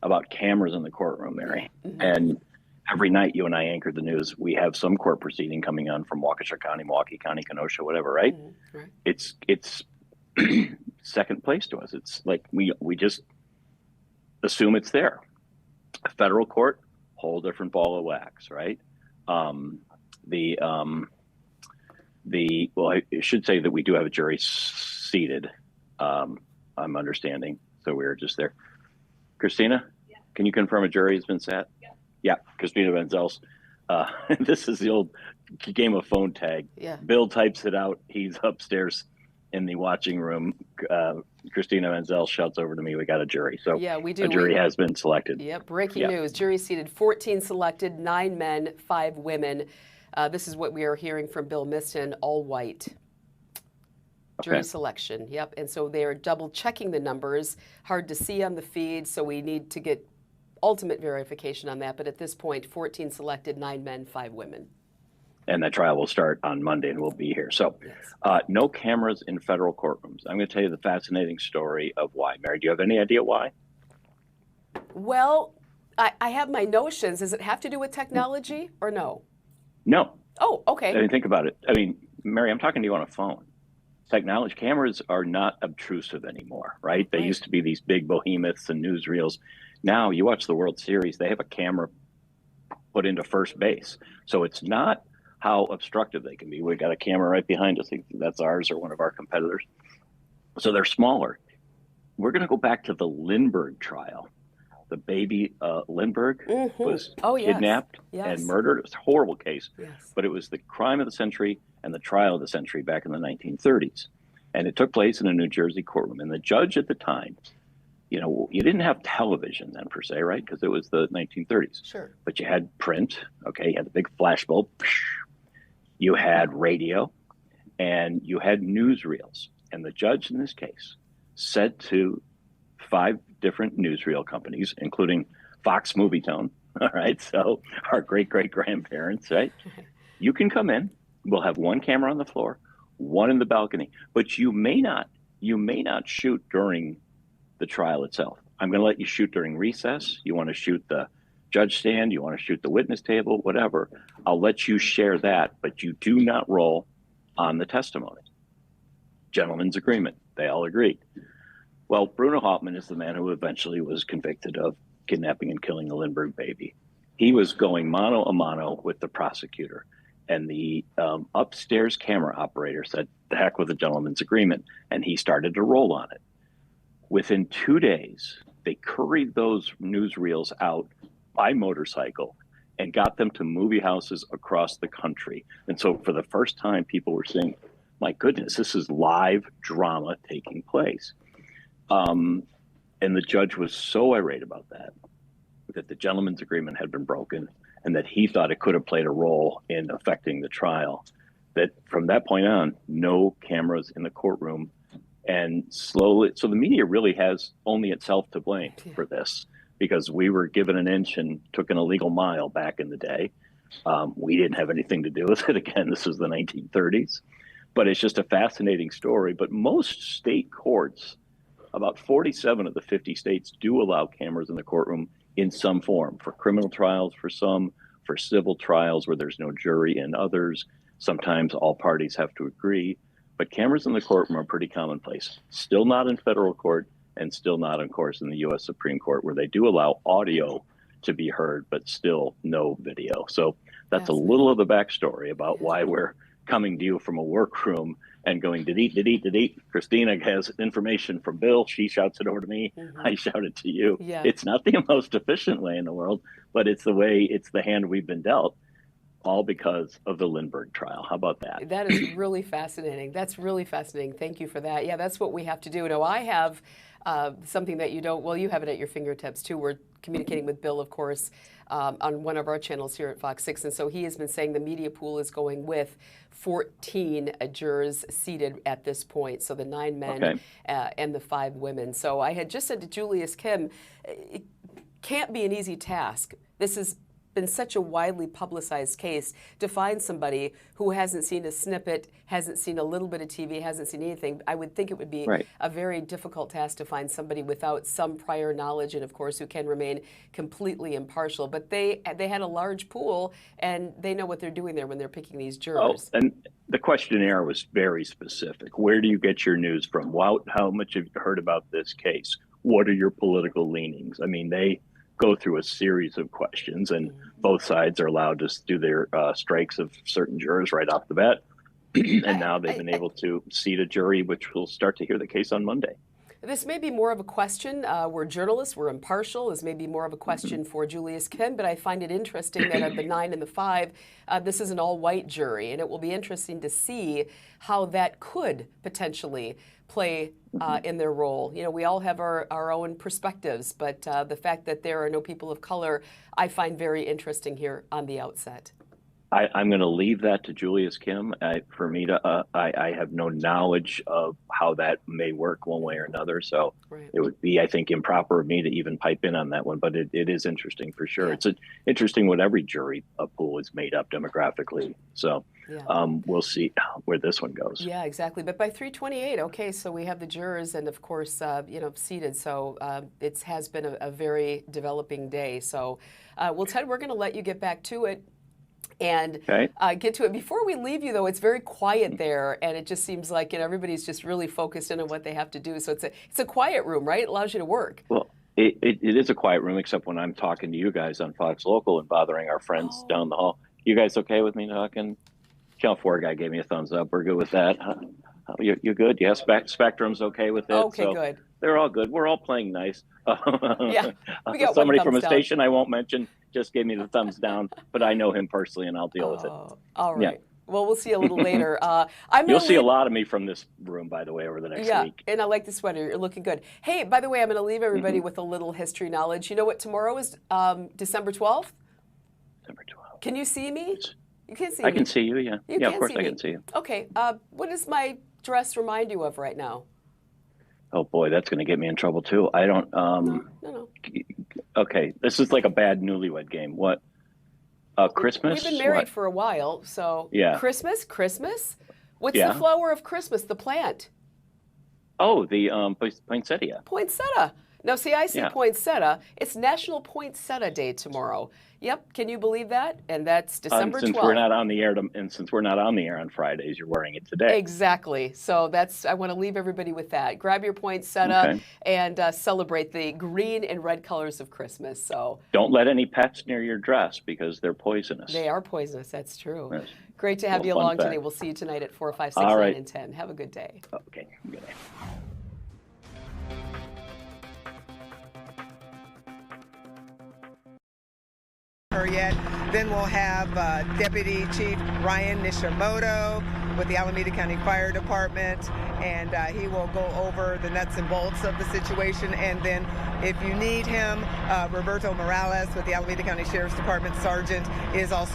about cameras in the courtroom, Mary. Mm-hmm. And every night you and I anchor the news, we have some court proceeding coming on from Waukesha County, Milwaukee County, Kenosha, whatever, right? Mm-hmm. Right. It's second place to us. It's like we just assume it's there. A federal court, whole different ball of wax, right? Well, I should say that we do have a jury seated. I'm understanding, so we're just there. Christina, yeah. Can you confirm a jury has been sat? Yeah. Yeah, Christina Menzel's. This is the old game of phone tag. Yeah. Bill types it out. He's upstairs in the watching room. Christina Menzel shouts over to me, we got a jury. So yeah, we do. A jury has been selected. Yep, breaking news. Jury seated 14 selected, 9 men, 5 women. This is what we are hearing from Bill Miston, all white. Jury selection, yep. And so they are double checking the numbers. Hard to see on the feed, so we need to get ultimate verification on that. But at this point, 14 selected, 9 men, 5 women. And that trial will start on Monday and we'll be here. So no cameras in federal courtrooms. I'm going to tell you the fascinating story of why. Mary, do you have any idea why? Well, I have my notions. Does it have to do with technology or no? No. Oh, okay. I mean, think about it. I mean, Mary, I'm talking to you on a phone. Technology cameras are not obtrusive anymore, right? They used to be these big behemoths and newsreels. Now you watch the World Series, they have a camera put into first base. So it's not how obstructive they can be. We got a camera right behind us. That's ours or one of our competitors. So they're smaller. We're going to go back to the Lindbergh trial. The baby Lindbergh was kidnapped and murdered. It was a horrible case, but it was the crime of the century and the trial of the century back in the 1930s. And it took place in a New Jersey courtroom. And the judge at the time, you know, you didn't have television then per se, right? Because it was the 1930s. Sure. But you had print, okay? You had the big flash bulb. You had radio, and you had newsreels. And the judge in this case said to 5 different newsreel companies, including Fox Movietone, all right? So our great-great-grandparents, right? You can come in. We'll have 1 camera on the floor, 1 in the balcony, but you may not shoot during the trial itself. I'm going to let you shoot during recess. You want to shoot the judge stand, you want to shoot the witness table, whatever. I'll let you share that, but you do not roll on the testimony. Gentleman's agreement. They all agreed. Well, Bruno Hauptmann is the man who eventually was convicted of kidnapping and killing the Lindbergh baby. He was going mano a mano with the prosecutor, and the upstairs camera operator said, the heck with the gentleman's agreement, and he started to roll on it. Within 2 days, they curried those newsreels out by motorcycle and got them to movie houses across the country. And so for the first time, people were saying, my goodness, this is live drama taking place. And the judge was so irate about that the gentleman's agreement had been broken and that he thought it could have played a role in affecting the trial, that from that point on, no cameras in the courtroom. And slowly, so the media really has only itself to blame for this, because we were given an inch and took an illegal mile back in the day. We didn't have anything to do with it. Again, this is the 1930s, but it's just a fascinating story. But most state courts, about 47 of the 50 states, do allow cameras in the courtroom in some form, for criminal trials, for some, for civil trials where there's no jury, and others. Sometimes all parties have to agree. But cameras in the courtroom are pretty commonplace. Still not in federal court, and still not, of course, in the U.S. Supreme Court, where they do allow audio to be heard, but still no video. So that's a little of the backstory about why we're coming to you from a workroom and going, did Christina has information from Bill. She shouts it over to me. I shout it to you. It's not the most efficient way in the world, but it's the hand we've been dealt, all because of the Lindbergh trial. How about that? That is really fascinating. That's really fascinating. Thank you for that. Yeah, that's what we have to do. Now, I have something that you don't, well, you have it at your fingertips too. We're communicating with Bill, of course, on one of our channels here at Fox 6. And so he has been saying the media pool is going with 14 jurors seated at this point. So the 9 men and the 5 women. So I had just said to Julius Kim, it can't be an easy task. This has been such a widely publicized case to find somebody who hasn't seen a snippet, hasn't seen a little bit of TV, hasn't seen anything. I would think it would be a very difficult task to find somebody without some prior knowledge, and of course who can remain completely impartial. But they had a large pool, and they know what they're doing there when they're picking these jurors. Oh, and the questionnaire was very specific. Where do you get your news from? How much have you heard about this case? What are your political leanings? I mean, they go through a series of questions, and both sides are allowed to do their strikes of certain jurors right off the bat. And now they've been able to seat a jury, which will start to hear the case on Monday. This may be more of a question. We're journalists, we're impartial. This may be more of a question for Julius Kim, but I find it interesting that of the 9 and the 5, this is an all-white jury, and it will be interesting to see how that could potentially play in their role. You know, we all have our own perspectives, but the fact that there are no people of color, I find very interesting here on the outset. I'm going to leave that to Julius Kim. For me to, I have no knowledge of how that may work one way or another. So it would be, I think, improper of me to even pipe in on that one. But it is interesting for sure. It's interesting what every jury pool is made up demographically. So we'll see where this one goes. Yeah, exactly. But by 3:28, okay, so we have the jurors and, of course, seated. So it has been a very developing day. So, well, Ted, we're going to let you get back to it. and get to it. Before we leave you, though, it's very quiet there, and it just seems like everybody's just really focused in on what they have to do. So it's a quiet room, right? It allows you to work. Well, it is a quiet room, except when I'm talking to you guys on Fox Local and bothering our friends down the hall. You guys okay with me talking? Channel 4 guy gave me a thumbs up. We're good with that. You good? Yeah, Spectrum's okay with it. Okay, so good. They're all good. We're all playing nice. Yeah, we got somebody one from a thumbs station I won't mention just gave me the thumbs down, but I know him personally and I'll deal with it. All right. Yeah. Well, we'll see you a little later. You'll see a lot of me from this room, by the way, over the next week. And I like the sweater. You're looking good. Hey, by the way, I'm going to leave everybody with a little history knowledge. You know what tomorrow is? December 12th? December 12th. Can you see me? You can't see me. I can see you, yeah. You of course see I me. can see you. Okay. What does my dress remind you of right now? Oh, boy, that's going to get me in trouble, too. I don't... No. Okay, this is like a bad newlywed game. What? Christmas? We've been married for a while, so... Yeah. Christmas? What's the flower of Christmas, the plant? Oh, the poinsettia. Poinsettia. Now, see, I see poinsettia. It's National Poinsettia Day tomorrow. Yep. Can you believe that? And that's December 12th. Since we're not on the air, and since we're not on the air on Fridays, you're wearing it today. Exactly. So I want to leave everybody with that. Grab your poinsettia and celebrate the green and red colors of Christmas. So don't let any pets near your dress because they're poisonous. They are poisonous. That's true. Yes. Great to have you along today. We'll see you tonight at 4, 5, 6, 9, and 10. Have a good day. Okay. Good day. Yet. Then we'll have Deputy Chief Ryan Nishimoto with the Alameda County Fire Department, and he will go over the nuts and bolts of the situation. And then if you need him, Roberto Morales with the Alameda County Sheriff's Department Sergeant is also